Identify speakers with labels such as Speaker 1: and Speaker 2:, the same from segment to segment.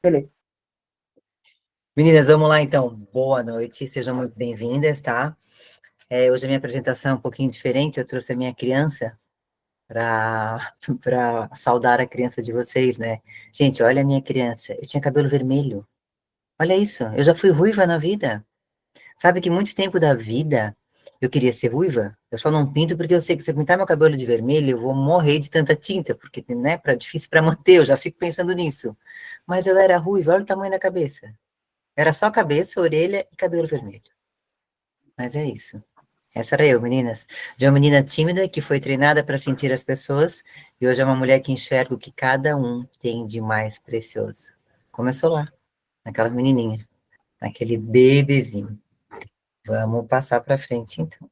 Speaker 1: Beleza. Meninas, vamos lá então. Boa noite, sejam muito bem-vindas, tá? Hoje a minha apresentação é um pouquinho diferente. Eu trouxe a minha criança para para saudar a criança de vocês, né? Gente, olha a minha criança. Eu tinha cabelo vermelho. Olha isso. Eu já fui ruiva na vida. Sabe que muito tempo da vida eu queria ser ruiva? Eu só não pinto porque eu sei que se eu pintar meu cabelo de vermelho, eu vou morrer de tanta tinta, porque, né, difícil para manter. Eu já fico pensando nisso. Mas eu era ruiva. Olha o tamanho da cabeça. Era só cabeça, orelha e cabelo vermelho. Mas é isso. Essa era eu, meninas. De uma menina tímida que foi treinada para sentir as pessoas e hoje é uma mulher que enxerga o que cada um tem de mais precioso. Começou lá, naquela menininha, naquele bebezinho. Vamos passar para frente, então.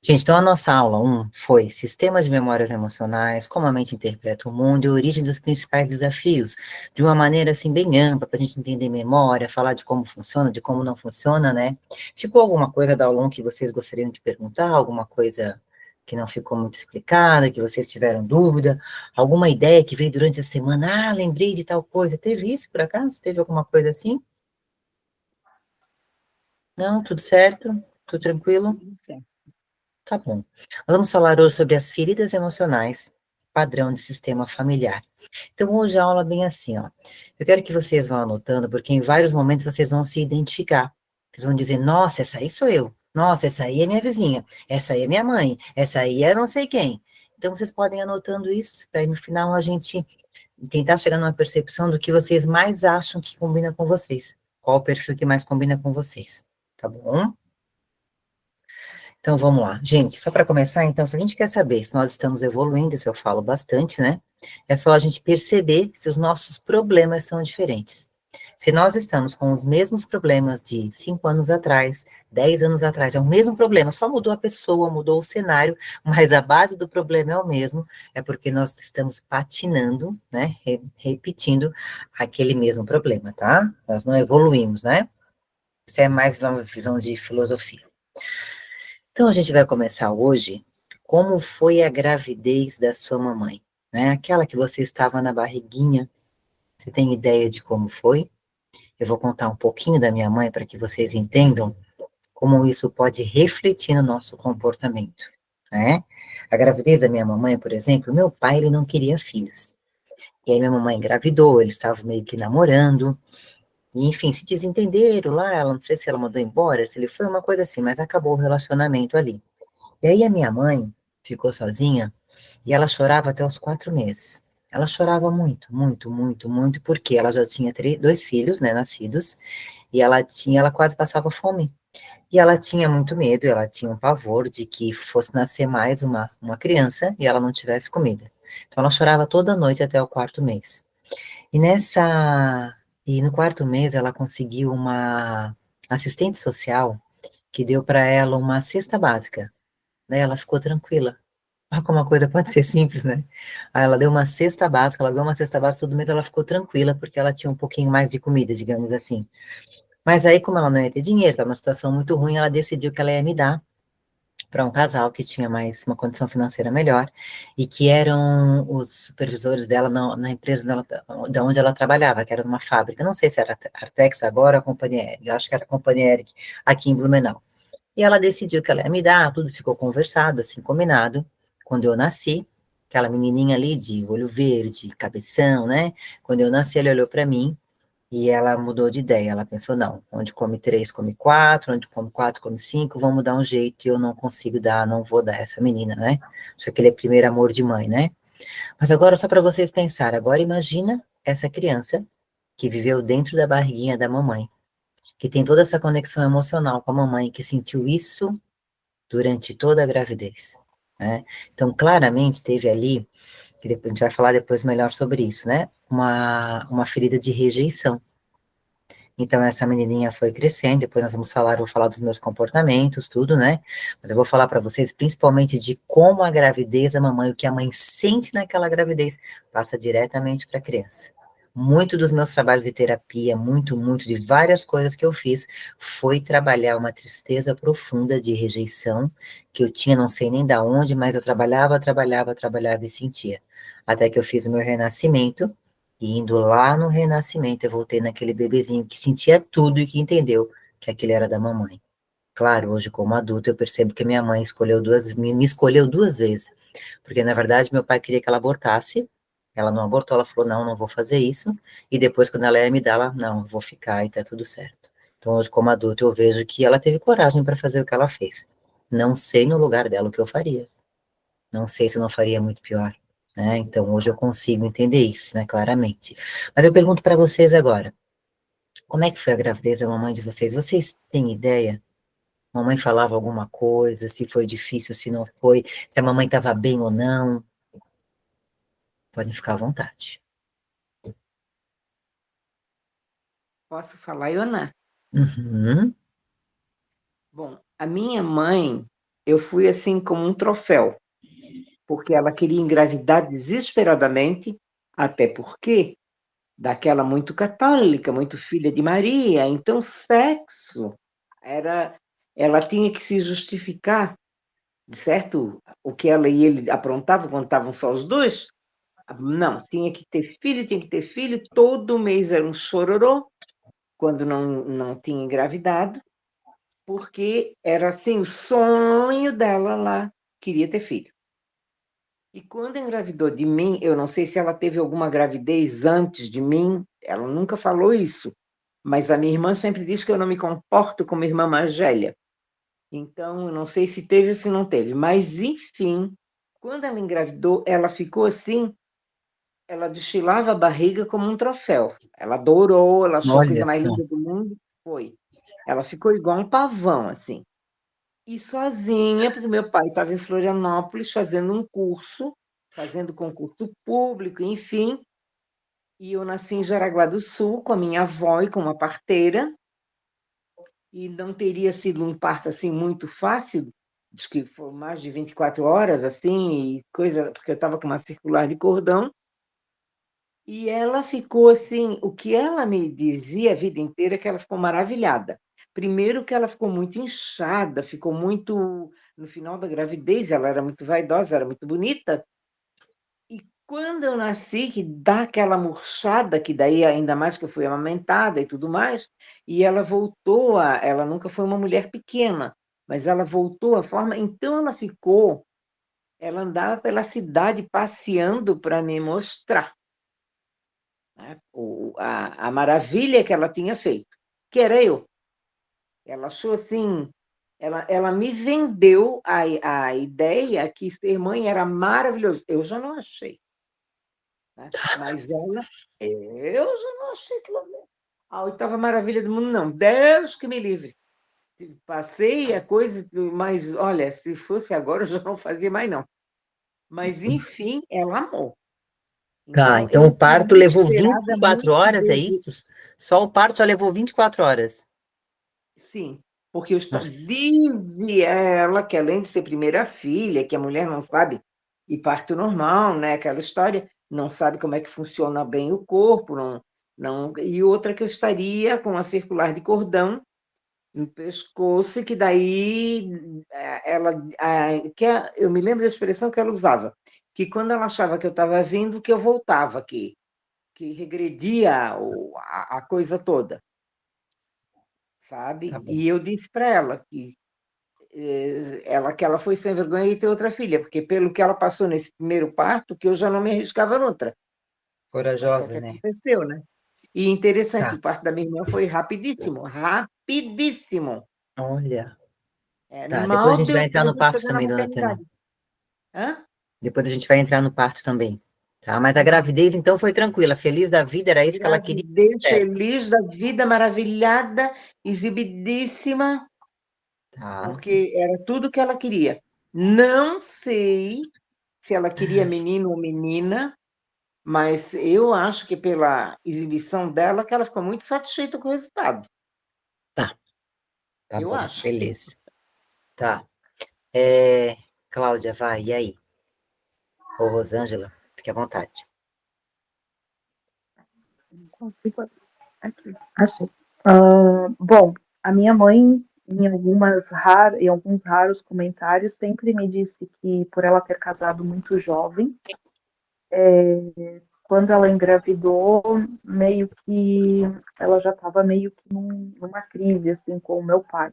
Speaker 1: Gente, então a nossa aula 1 foi Sistemas de Memórias Emocionais, como a mente interpreta o mundo e a origem dos principais desafios, de uma maneira assim bem ampla, para a gente entender memória, falar de como funciona, de como não funciona, né? Ficou alguma coisa da aula 1 que vocês gostariam de perguntar? Alguma coisa que não ficou muito explicada, que vocês tiveram dúvida? Alguma ideia que veio durante a semana? Ah, lembrei de tal coisa. Teve isso por acaso? Teve alguma coisa assim? Não? Tudo certo? Tudo tranquilo? Tá bom. Nós vamos falar hoje sobre as feridas emocionais, padrão de sistema familiar. Então, hoje a aula é bem assim, ó. Eu quero que vocês vão anotando, porque em vários momentos vocês vão se identificar. Vocês vão dizer, nossa, essa aí sou eu. Nossa, essa aí é minha vizinha. Essa aí é minha mãe. Essa aí é não sei quem. Então, vocês podem ir anotando isso, para no final a gente tentar chegar numa percepção do que vocês mais acham que combina com vocês. Qual o perfil que mais combina com vocês. Tá bom? Então vamos lá. Gente, só para começar, então, se a gente quer saber se nós estamos evoluindo, isso eu falo bastante, né? É só a gente perceber se os nossos problemas são diferentes. Se nós estamos com os mesmos problemas de 5 anos atrás, 10 anos atrás, é o mesmo problema, só mudou a pessoa, mudou o cenário, mas a base do problema é o mesmo, é porque nós estamos patinando, né? Repetindo aquele mesmo problema, tá? Nós não evoluímos, né? Isso é mais uma visão de filosofia. Então, a gente vai começar hoje. Como foi a gravidez da sua mamãe? Né? Aquela que você estava na barriguinha. Você tem ideia de como foi? Eu vou contar um pouquinho da minha mãe para que vocês entendam como isso pode refletir no nosso comportamento, né? A gravidez da minha mamãe, por exemplo, meu pai, ele não queria filhos. E aí minha mamãe engravidou, eles estavam meio que namorando, e enfim, se desentenderam lá, ela não sei se ela mandou embora, se ele foi uma coisa assim, mas acabou o relacionamento ali. E aí a minha mãe ficou sozinha e ela chorava até os 4 meses. Ela chorava muito, muito, muito, muito, porque ela já tinha 2 filhos, né, nascidos, e ela quase passava fome. E ela tinha muito medo, ela tinha um pavor de que fosse nascer mais uma criança e ela não tivesse comida. Então ela chorava toda noite até o 4 mês. E e no 4 mês ela conseguiu uma assistente social que deu para ela uma cesta básica, né? Ela ficou tranquila. Olha como a coisa pode ser simples, né? Aí ela deu uma cesta básica, ela ganhou uma cesta básica todo mês, ela ficou tranquila, porque ela tinha um pouquinho mais de comida, digamos assim. Mas aí, como ela não ia ter dinheiro, estava numa situação muito ruim, ela decidiu que ela ia me dar para um casal que tinha mais uma condição financeira melhor, e que eram os supervisores dela na empresa dela, da onde ela trabalhava, que era numa fábrica, não sei se era a Artex agora ou a Companhia Eric, eu acho que era a Companhia Eric, aqui em Blumenau. E ela decidiu que ela ia me dar, tudo ficou conversado, assim, combinado. Quando eu nasci, aquela menininha ali de olho verde, cabeção, né? Quando eu nasci, ela olhou para mim e ela mudou de ideia. Ela pensou, não, onde come 3, come 4, onde come 4, come 5, vamos dar um jeito e eu não consigo dar, não vou dar essa menina, né? Acho que aquele é primeiro amor de mãe, né? Mas agora, só para vocês pensarem, agora imagina essa criança que viveu dentro da barriguinha da mamãe, que tem toda essa conexão emocional com a mamãe, que sentiu isso durante toda a gravidez, né? Então, claramente teve ali, que depois, a gente vai falar depois melhor sobre isso, né? Uma ferida de rejeição. Então, essa menininha foi crescendo, depois nós vamos falar, eu vou falar dos meus comportamentos, tudo, né? Mas eu vou falar para vocês principalmente de como a gravidez da mamãe, o que a mãe sente naquela gravidez, passa diretamente para a criança. Muito dos meus trabalhos de terapia, muito de várias coisas que eu fiz, foi trabalhar uma tristeza profunda de rejeição, que eu tinha, não sei nem da onde, mas eu trabalhava e sentia. Até que eu fiz o meu renascimento, e indo lá no renascimento, eu voltei naquele bebezinho que sentia tudo e que entendeu que aquele era da mamãe. Claro, hoje como adulto eu percebo que minha mãe me escolheu duas vezes, porque na verdade meu pai queria que ela abortasse, ela não abortou, ela falou, não, não vou fazer isso, e depois quando ela ia me dar, ela, não, eu vou ficar e tá tudo certo. Então hoje como adulto eu vejo que ela teve coragem para fazer o que ela fez. Não sei no lugar dela o que eu faria, não sei se eu não faria muito pior, né? Então hoje eu consigo entender isso, né, claramente. Mas eu pergunto para vocês agora, como é que foi a gravidez da mamãe de vocês? Vocês têm ideia? Mamãe falava alguma coisa, se foi difícil, se não foi, se a mamãe estava bem ou não. Podem ficar à vontade.
Speaker 2: Posso falar, Ioná?
Speaker 1: Uhum.
Speaker 2: Bom, a minha mãe, eu fui assim como um troféu, porque ela queria engravidar desesperadamente, até porque daquela muito católica, muito filha de Maria, então sexo era, ela tinha que se justificar, certo? O que ela e ele aprontavam quando estavam só os dois, não, tinha que ter filho, todo mês era um chororô, quando não tinha engravidado, porque era assim o sonho dela lá, queria ter filho. E quando engravidou de mim, eu não sei se ela teve alguma gravidez antes de mim, ela nunca falou isso, mas a minha irmã sempre diz que eu não me comporto como irmã mais velha. Então, eu não sei se teve ou se não teve, mas enfim, quando ela engravidou, ela ficou assim, ela desfilava a barriga como um troféu. Ela adorou, ela achou a coisa
Speaker 1: Olha
Speaker 2: mais
Speaker 1: só.
Speaker 2: linda do mundo, foi. Ela ficou igual um pavão, assim. E sozinha, porque meu pai estava em Florianópolis fazendo um curso, fazendo concurso público, enfim, e eu nasci em Jaraguá do Sul com a minha avó e com uma parteira, e não teria sido um parto assim muito fácil, diz que foi mais de 24 horas assim, e coisa, porque eu estava com uma circular de cordão, e ela ficou assim, o que ela me dizia a vida inteira é que ela ficou maravilhada. Primeiro que ela ficou muito inchada, ficou muito no final da gravidez, ela era muito vaidosa, era muito bonita. E quando eu nasci, que dá aquela murchada, que daí ainda mais que eu fui amamentada e tudo mais, e ela voltou ela nunca foi uma mulher pequena, mas ela voltou à forma, então ela andava pela cidade passeando para me mostrar, né, a maravilha que ela tinha feito, que era eu. Ela achou assim, ela me vendeu a ideia que ser mãe era maravilhoso. Eu já não achei, né? Mas eu já não achei aquilo a oitava maravilha do mundo, não. Deus que me livre. Passei a coisa, mas olha, se fosse agora eu já não fazia mais, não. Mas, enfim, ela amou.
Speaker 1: Tá,
Speaker 2: Então,
Speaker 1: então o
Speaker 2: eu fui
Speaker 1: parto
Speaker 2: muito
Speaker 1: levou vinte
Speaker 2: esperada,
Speaker 1: e quatro
Speaker 2: muito
Speaker 1: horas, é
Speaker 2: desde.
Speaker 1: isso? Só o parto já levou 24 horas.
Speaker 2: Sim, porque eu
Speaker 1: Nossa.
Speaker 2: dizia ela que, além de ser primeira filha, que a mulher não sabe, e parto normal, né, aquela história, não sabe como é que funciona bem o corpo, e outra que eu estaria com a circular de cordão no pescoço, e que daí eu me lembro da expressão que ela usava, que quando ela achava que eu estava vindo, que eu voltava, que regredia a coisa toda,
Speaker 1: Tá
Speaker 2: sabe?
Speaker 1: bom.
Speaker 2: E eu disse para ela que ela foi sem vergonha e ter outra filha, porque pelo que ela passou nesse primeiro parto, que eu já não me arriscava noutra. Mas só que
Speaker 1: Corajosa, né?
Speaker 2: aconteceu, né? E interessante,
Speaker 1: Tá.
Speaker 2: o parto da minha irmã foi rapidíssimo, rapidíssimo.
Speaker 1: Olha. Tá, depois a
Speaker 2: Mal
Speaker 1: gente vai
Speaker 2: deu
Speaker 1: entrar no
Speaker 2: tempo de
Speaker 1: parto
Speaker 2: chegar na
Speaker 1: também, dona Tânia.
Speaker 2: maternidade. Hã?
Speaker 1: Depois a gente vai entrar no parto também. Tá, mas a
Speaker 2: Uhum.
Speaker 1: gravidez então foi tranquila, feliz da vida, era isso que ela queria,
Speaker 2: Gravidez
Speaker 1: certo?
Speaker 2: feliz da vida, maravilhada, exibidíssima,
Speaker 1: Tá.
Speaker 2: porque era tudo que ela queria. Não sei se ela queria menino ou menina, mas eu acho que pela exibição dela, que ela ficou muito satisfeita com o resultado.
Speaker 1: Tá, tá
Speaker 2: Eu
Speaker 1: bom,
Speaker 2: acho.
Speaker 1: beleza. Tá. É, Cláudia, vai, e aí? Ou Rosângela, fique à vontade.
Speaker 3: Não consigo. Aqui, achei. Bom, a minha mãe, em alguns raros comentários, sempre me disse que, por ela ter casado muito jovem, quando ela engravidou, meio que ela já estava meio que numa crise assim com o meu pai.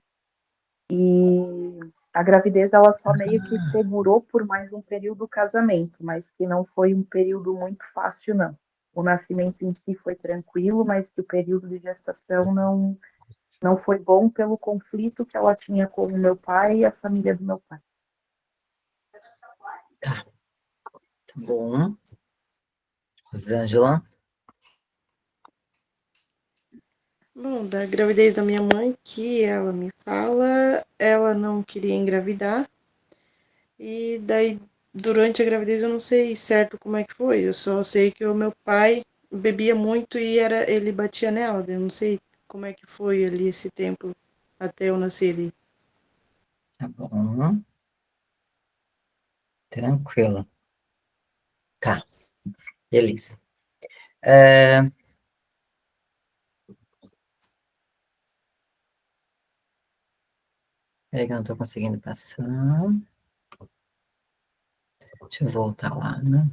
Speaker 3: E a gravidez ela só meio que segurou por mais um período do casamento, mas que não foi um período muito fácil não. O nascimento em si foi tranquilo, mas que o período de gestação não foi bom pelo conflito que ela tinha com o meu pai e a família do meu pai.
Speaker 1: Tá bom. Rosângela?
Speaker 4: Bom, da gravidez da minha mãe, que ela me fala, ela não queria engravidar. E daí, durante a gravidez, eu não sei certo como é que foi. Eu só sei que o meu pai bebia muito e ele batia nela. Eu não sei como é que foi ali esse tempo até eu nascer ali.
Speaker 1: Tá bom. Tranquilo. Tá, beleza. Peraí que eu não tô conseguindo passar. Deixa eu voltar lá, né?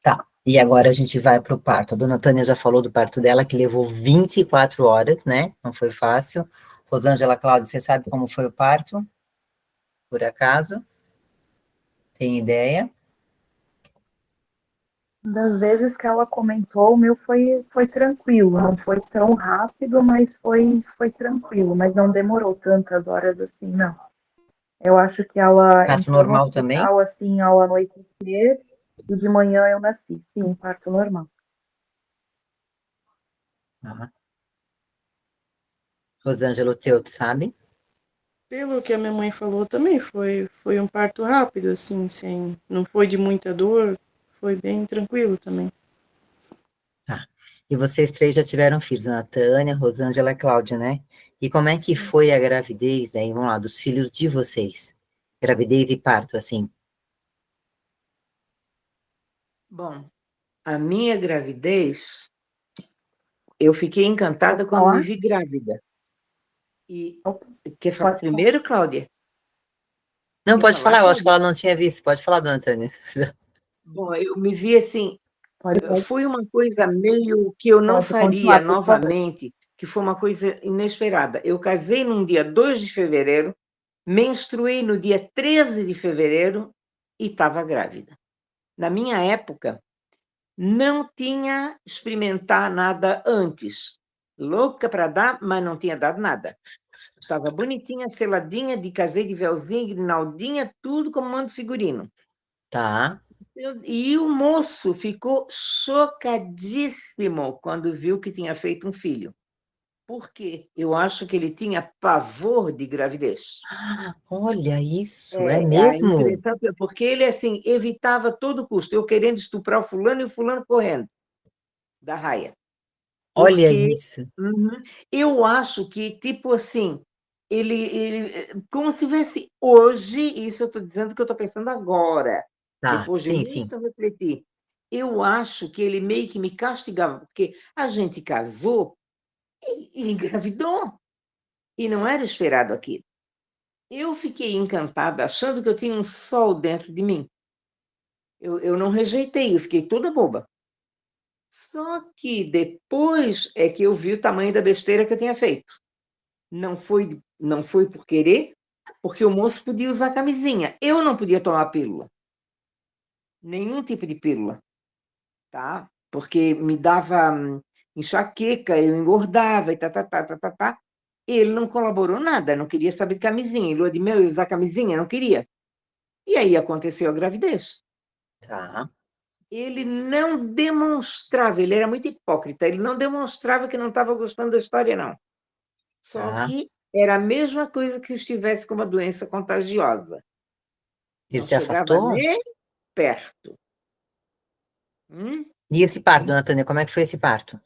Speaker 1: Tá, e agora a gente vai para o parto. A dona Tânia já falou do parto dela, que levou 24 horas, né? Não foi fácil. Rosângela, Cláudia, você sabe como foi o parto? Por acaso? Tem ideia?
Speaker 3: Das vezes que ela comentou, o meu foi tranquilo, não foi tão rápido, mas foi tranquilo, mas não demorou tantas horas assim, não. Eu acho que ela
Speaker 1: Parto
Speaker 3: entrou no
Speaker 1: normal também?
Speaker 3: hospital assim ao anoitecer e de manhã eu nasci. Sim, parto normal.
Speaker 1: Ah. Rosângela, o teu, tu sabe?
Speaker 4: Pelo que a minha mãe falou também, foi um parto rápido, assim, não foi de muita dor, foi bem tranquilo também.
Speaker 1: Tá. E vocês três já tiveram filhos, a Tânia, Rosângela e Cláudia, né? E como é que
Speaker 4: Sim.
Speaker 1: foi a gravidez, aí, vamos lá, dos filhos de vocês? Gravidez e parto, assim.
Speaker 2: Bom, a minha gravidez, eu fiquei encantada
Speaker 3: Posso
Speaker 2: quando me
Speaker 3: falar?
Speaker 2: vi grávida. E quer falar
Speaker 3: Pode falar.
Speaker 2: primeiro, Cláudia?
Speaker 1: Não,
Speaker 2: Quer
Speaker 1: pode
Speaker 2: falar,
Speaker 1: falar, eu acho que
Speaker 2: Cláudia?
Speaker 1: ela não tinha visto. Pode falar, dona Tânia.
Speaker 2: Bom, eu me vi assim,
Speaker 3: Pode,
Speaker 2: foi uma coisa meio que eu não
Speaker 3: pode
Speaker 2: faria
Speaker 3: continuar, por favor.
Speaker 2: novamente, que foi uma coisa inesperada. Eu casei num dia 2 de fevereiro, menstruei no dia 13 de fevereiro e estava grávida. Na minha época, não tinha experimentar nada antes. Louca para dar, mas não tinha dado nada. Estava bonitinha, seladinha, de casei de véuzinho, grinaldinha, tudo como mando figurino.
Speaker 1: Tá.
Speaker 2: E o moço ficou chocadíssimo quando viu que tinha feito um filho. Por quê? Eu acho que ele tinha pavor de gravidez.
Speaker 1: Olha isso, é
Speaker 2: A
Speaker 1: mesmo?
Speaker 2: impressão porque ele assim evitava a todo custo, eu querendo estuprar o fulano e o fulano correndo da raia.
Speaker 1: Olha
Speaker 2: Porque
Speaker 1: isso.
Speaker 2: eu acho que, tipo assim, como se tivesse hoje, isso eu estou dizendo que eu estou pensando agora,
Speaker 1: Tá,
Speaker 2: depois de
Speaker 1: sim, sim.
Speaker 2: muito refletir, eu acho que ele meio que me castigava, porque a gente casou e engravidou, e não era esperado aquilo. Eu fiquei encantada, achando que eu tinha um sol dentro de mim. Eu não rejeitei, eu fiquei toda boba. Só que depois é que eu vi o tamanho da besteira que eu tinha feito. Não foi por querer, porque o moço podia usar camisinha. Eu não podia tomar pílula. Nenhum tipo de pílula, tá? Porque me dava enxaqueca, eu engordava e tá. Ele não colaborou nada, não queria saber de camisinha. Em lua de mel, eu usar camisinha, não queria. E aí aconteceu a gravidez.
Speaker 1: Tá,
Speaker 2: Ele não demonstrava, ele era muito hipócrita, ele não demonstrava que não estava gostando da história, não. Só
Speaker 1: tá.
Speaker 2: que era a mesma coisa que estivesse com uma doença contagiosa.
Speaker 1: Ele
Speaker 2: Não
Speaker 1: se
Speaker 2: chegava
Speaker 1: afastou?
Speaker 2: nem perto. Hum?
Speaker 1: E esse parto,
Speaker 2: Hum?
Speaker 1: dona Tânia, como é que foi esse parto?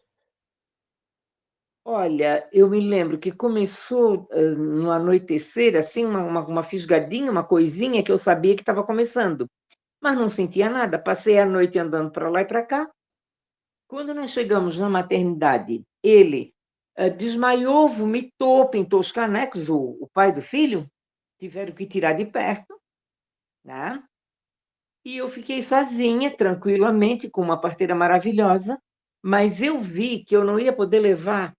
Speaker 2: Olha, eu me lembro que começou no anoitecer, assim, uma fisgadinha, uma coisinha que eu sabia que estava começando, mas não sentia nada. Passei a noite andando para lá e para cá. Quando nós chegamos na maternidade, ele desmaiou, vomitou, pintou os canecos, o pai do filho, tiveram que tirar de perto, né? E eu fiquei sozinha, tranquilamente, com uma parteira maravilhosa, mas eu vi que eu não ia poder levar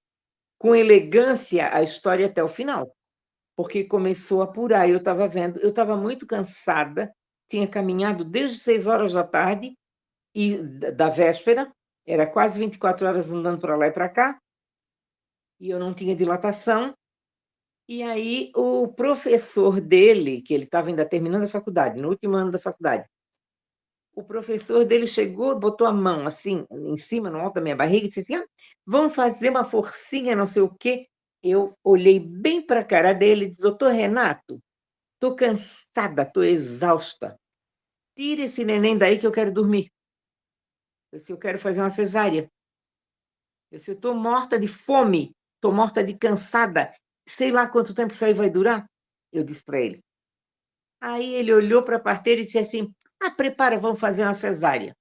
Speaker 2: com elegância a história até o final, porque começou a apurar, eu estava vendo, eu estava muito cansada, tinha caminhado desde 6 horas da tarde, e da véspera, era quase 24 horas andando para lá e para cá, e eu não tinha dilatação. E aí o professor dele, que ele estava ainda terminando a faculdade, no último ano da faculdade, o professor dele chegou, botou a mão assim, em cima, no alto da minha barriga, e disse assim: vamos fazer uma forcinha, não sei o quê. Eu olhei bem para a cara dele e disse: doutor Renato, estou cansada, estou exausta. Tira esse neném daí que eu quero dormir. Eu disse: eu quero fazer uma cesárea. Eu disse: eu estou morta de fome, estou morta de cansada. Sei lá quanto tempo isso aí vai durar. Eu disse para ele. Aí ele olhou para a parteira e disse assim: prepara, vamos fazer uma cesárea.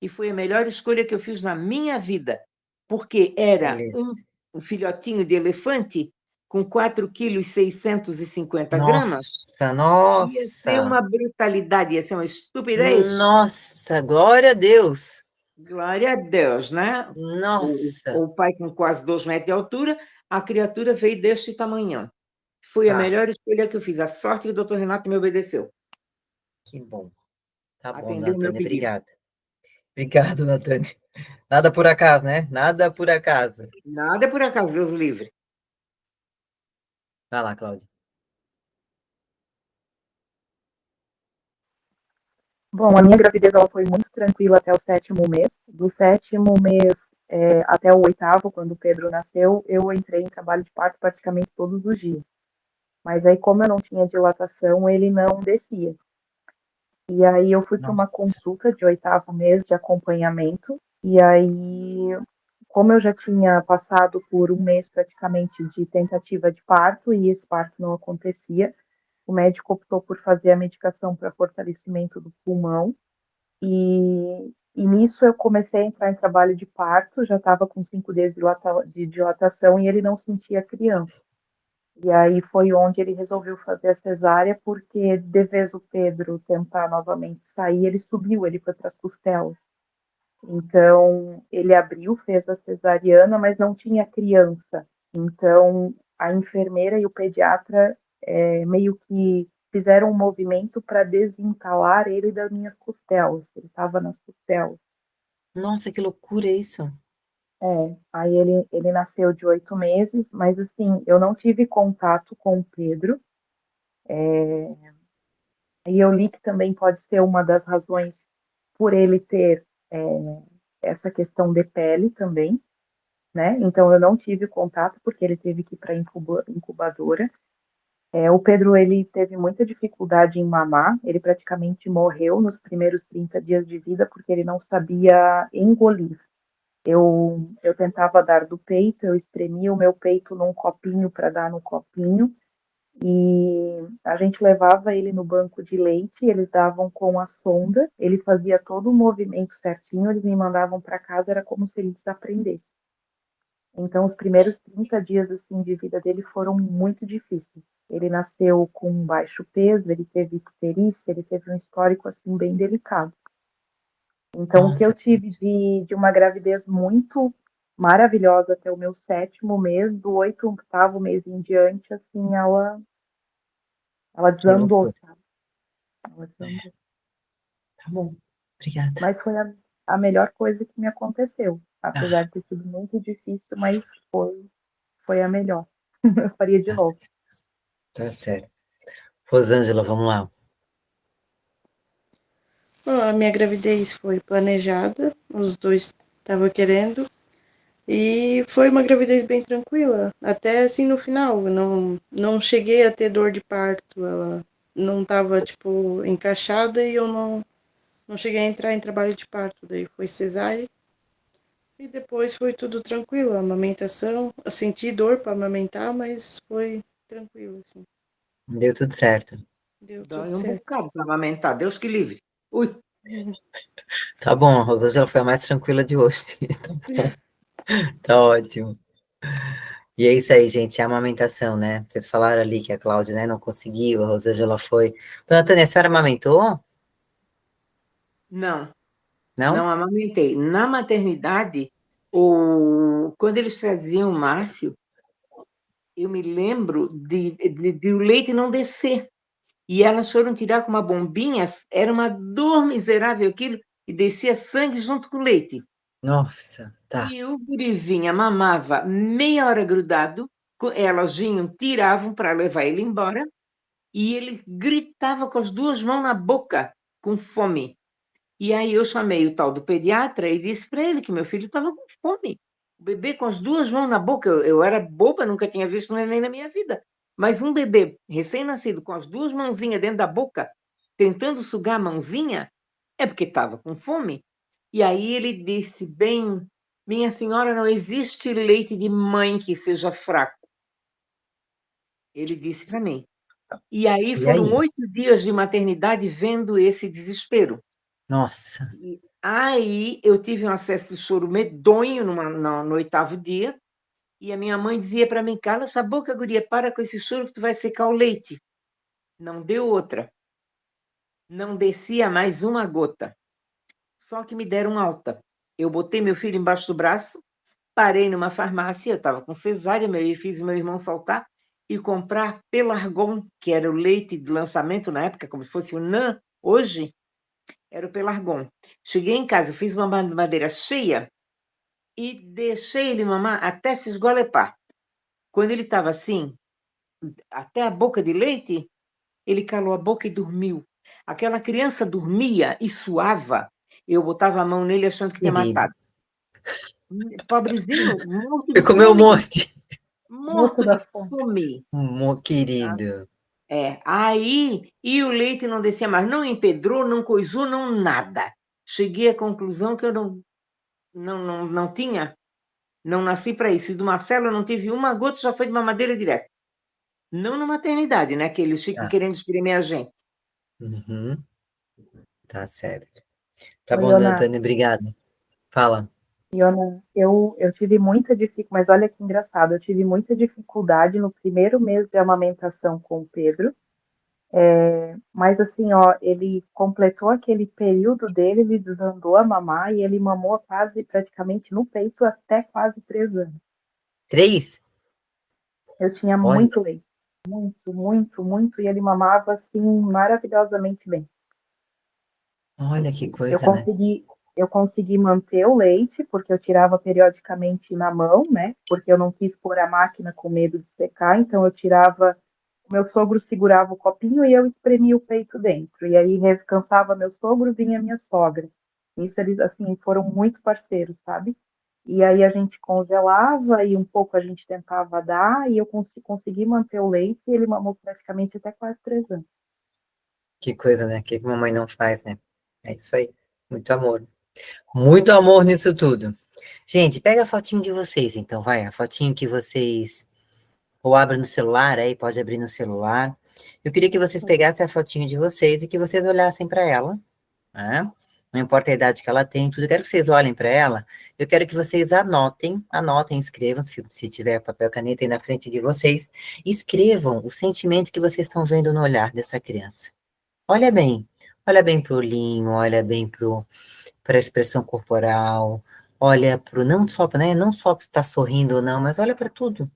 Speaker 2: E foi a melhor escolha que eu fiz na minha vida, porque era
Speaker 1: Beleza.
Speaker 2: um filhotinho de elefante com 4,650 kg. Ia ser
Speaker 1: Nossa,
Speaker 2: uma brutalidade, ia ser uma estupidez.
Speaker 1: nossa, glória a Deus.
Speaker 2: Glória a Deus, né?
Speaker 1: Nossa,
Speaker 2: O pai com quase 2 metros de altura, a criatura veio deste tamanhão. Foi a
Speaker 1: tá,
Speaker 2: melhor escolha que eu fiz. A sorte que o doutor Renato me obedeceu.
Speaker 1: que bom. Tá bom,
Speaker 2: Atendeu o meu
Speaker 1: Natânia,
Speaker 2: pedido.
Speaker 1: obrigada. Obrigado, Natânia. Nada por acaso, né? Nada por acaso.
Speaker 2: Nada é por acaso, Deus livre.
Speaker 1: Vai lá, Cláudia.
Speaker 3: Bom, a minha gravidez ela foi muito tranquila até o 7º mês. Do 7º mês até o 8º, quando o Pedro nasceu, eu entrei em trabalho de parto praticamente todos os dias. Mas aí, como eu não tinha dilatação, ele não descia. E aí eu fui para uma
Speaker 1: Nossa,
Speaker 3: consulta de 8º mês de acompanhamento. E aí, como eu já tinha passado por um mês praticamente de tentativa de parto e esse parto não acontecia, o médico optou por fazer a medicação para fortalecimento do pulmão. E nisso eu comecei a entrar em trabalho de parto, já estava com 5 dias de dilatação e ele não sentia a criança. E aí foi onde ele resolveu fazer a cesárea, porque de vez o Pedro tentar novamente sair, ele subiu, ele foi para as costelas. Então ele abriu, fez a cesariana, mas não tinha criança. Então a enfermeira e o pediatra meio que fizeram um movimento para desentalar ele das minhas costelas. Ele estava nas costelas.
Speaker 1: nossa, que loucura isso.
Speaker 3: Aí ele nasceu de 8 meses, mas assim, eu não tive contato com o Pedro. E eu li que também pode ser uma das razões por ele ter essa questão de pele também, né? Então eu não tive contato porque ele teve que ir para incubadora. O Pedro ele teve muita dificuldade em mamar, ele praticamente morreu nos primeiros 30 dias de vida porque ele não sabia engolir. Eu tentava dar do peito, eu espremia o meu peito num copinho para dar no copinho, e a gente levava ele no banco de leite, eles davam com a sonda, ele fazia todo o movimento certinho, eles me mandavam para casa, era como se ele desaprendesse. Então, os primeiros 30 dias assim de vida dele foram muito difíceis. Ele nasceu com baixo peso, ele teve icterícia, ele teve um histórico assim bem delicado. Então, o que eu
Speaker 1: Nossa,
Speaker 3: tive de uma gravidez muito maravilhosa até o meu 7º mês, do 8º mês em diante, assim, ela
Speaker 1: que
Speaker 3: desandou,
Speaker 1: loucura.
Speaker 3: sabe? Ela desandou.
Speaker 1: Tá bom, obrigada.
Speaker 3: Mas foi a melhor coisa que me aconteceu. Apesar
Speaker 1: Ah,
Speaker 3: de ter sido muito difícil, mas foi a melhor. Eu faria de
Speaker 1: tá
Speaker 3: novo.
Speaker 1: certo, tá certo. Rosângela, vamos lá.
Speaker 4: Bom, a minha gravidez foi planejada, os dois estavam querendo, e foi uma gravidez bem tranquila, até assim no final, não cheguei a ter dor de parto, ela não estava, tipo, encaixada e eu não cheguei a entrar em trabalho de parto, daí foi cesárea, e depois foi tudo tranquilo, a amamentação, eu senti dor para amamentar, mas foi tranquilo, assim,
Speaker 1: Deu tudo certo.
Speaker 4: deu tudo
Speaker 2: Dói um
Speaker 4: certo.
Speaker 2: bocado para amamentar, Deus que livre. Ui,
Speaker 1: Tá bom, a Rosângela foi a mais tranquila de hoje. Tá bom, tá ótimo. E é isso aí, gente, é a amamentação, né? Vocês falaram ali que a Cláudia, né, não conseguiu, a Rosângela foi. Dona Tânia, a senhora amamentou?
Speaker 2: Não,
Speaker 1: Não?
Speaker 2: não amamentei. Na maternidade, quando eles traziam o Márcio, eu me lembro de o leite não descer. E elas foram tirar com uma bombinha, era uma dor miserável aquilo, e descia sangue junto com o leite.
Speaker 1: Nossa, tá.
Speaker 2: E o gurivinha mamava meia hora grudado, elas vinham, tiravam para levar ele embora, e ele gritava com as duas mãos na boca, com fome. E aí eu chamei o tal do pediatra e disse para ele que meu filho estava com fome. O bebê com as duas mãos na boca, eu era boba, nunca tinha visto neném na minha vida. Mas um bebê recém-nascido com as duas mãozinhas dentro da boca, tentando sugar a mãozinha, é porque estava com fome. E aí ele disse bem, minha senhora, não existe leite de mãe que seja fraco. Ele disse para mim. E aí
Speaker 1: E
Speaker 2: foram
Speaker 1: aí?
Speaker 2: 8 dias de maternidade vendo esse desespero.
Speaker 1: Nossa,
Speaker 2: E aí eu tive um acesso de choro medonho no 8º dia, e a minha mãe dizia para mim, cala essa boca, guria, para com esse choro que tu vai secar o leite. Não deu outra. Não descia mais uma gota. Só que me deram alta. Eu botei meu filho embaixo do braço, parei numa farmácia, eu estava com cesárea, fiz o meu irmão saltar e comprar Pelargon, que era o leite de lançamento na época, como se fosse o NAN hoje, era o Pelargon. Cheguei em casa, fiz uma madeira cheia e deixei ele mamar até se esgoelepar. Quando ele estava assim, até a boca de leite, ele calou a boca e dormiu. Aquela criança dormia e suava. Eu botava a mão nele achando que tinha
Speaker 1: querido.
Speaker 2: matado. Pobrezinho, morto de
Speaker 1: Você comeu um
Speaker 2: fome.
Speaker 1: monte.
Speaker 3: Morto
Speaker 2: Morto
Speaker 3: da
Speaker 2: de
Speaker 3: fome.
Speaker 2: fome.
Speaker 1: Querido.
Speaker 2: Aí, e o leite não descia mais, não empedrou, não coisou, não nada. Cheguei à conclusão que eu não tinha, não nasci para isso. E do Marcelo eu não tive uma gota, já foi de mamadeira direto. Não na maternidade, né? Que eles ficam
Speaker 1: Tá.
Speaker 2: querendo espremer a gente.
Speaker 1: Uhum, tá certo. Tá
Speaker 3: Oi,
Speaker 1: bom, dona
Speaker 3: Iona,
Speaker 1: Tânia, obrigado. Fala.
Speaker 3: Iona, eu tive muita dificuldade, mas olha que engraçado, eu tive muita dificuldade no primeiro mês de amamentação com o Pedro, mas assim, ó, ele completou aquele período dele, ele desandou a mamar e ele mamou quase, praticamente no peito até quase 3 anos.
Speaker 1: 3?
Speaker 3: Eu tinha
Speaker 1: Olha,
Speaker 3: muito leite, muito, muito, muito, e ele mamava assim maravilhosamente bem.
Speaker 1: olha que
Speaker 3: Eu
Speaker 1: coisa, né?
Speaker 3: consegui, eu consegui manter o leite, porque eu tirava periodicamente na mão, né? Porque eu não quis pôr a máquina com medo de secar, então eu tirava. O meu sogro segurava o copinho e eu espremia o peito dentro. E aí cansava meu sogro, vinha minha sogra. Isso eles, assim, foram muito parceiros, sabe? E aí a gente congelava e um pouco a gente tentava dar, e eu consegui manter o leite e ele mamou praticamente até quase 3 anos.
Speaker 1: Que coisa, né? O que que mamãe não faz, né? É isso aí. Muito amor. Muito amor nisso tudo. Gente, pega a fotinho de vocês, então, vai. A fotinho que vocês. Ou abre no celular, aí pode abrir no celular. Eu queria que vocês pegassem a fotinho de vocês e que vocês olhassem para ela, né? Não importa a idade que ela tem, tudo. Eu quero que vocês olhem para ela. Eu quero que vocês anotem, escrevam, se tiver papel e caneta aí na frente de vocês, escrevam o sentimento que vocês estão vendo no olhar dessa criança. Olha bem pro olhinho, olha bem para a expressão corporal, olha pro não só, né, não só que está sorrindo ou não, mas olha para tudo.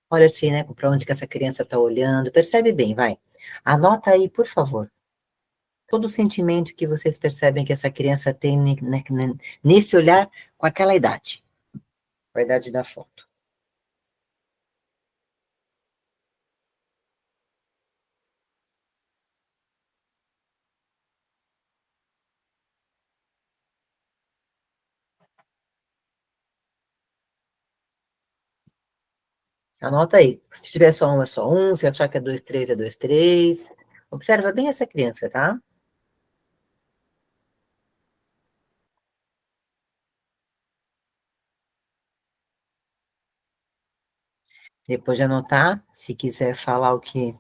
Speaker 1: Olha assim, né, para onde que essa criança está olhando, percebe bem, vai. Anota aí, por favor, todo o sentimento que vocês percebem que essa criança tem nesse olhar com aquela idade, com a idade da foto. Anota aí. Se tiver só um, é só um. Se achar que é dois, três, é dois, três. Observa bem essa criança, tá? Depois de anotar, se quiser falar o que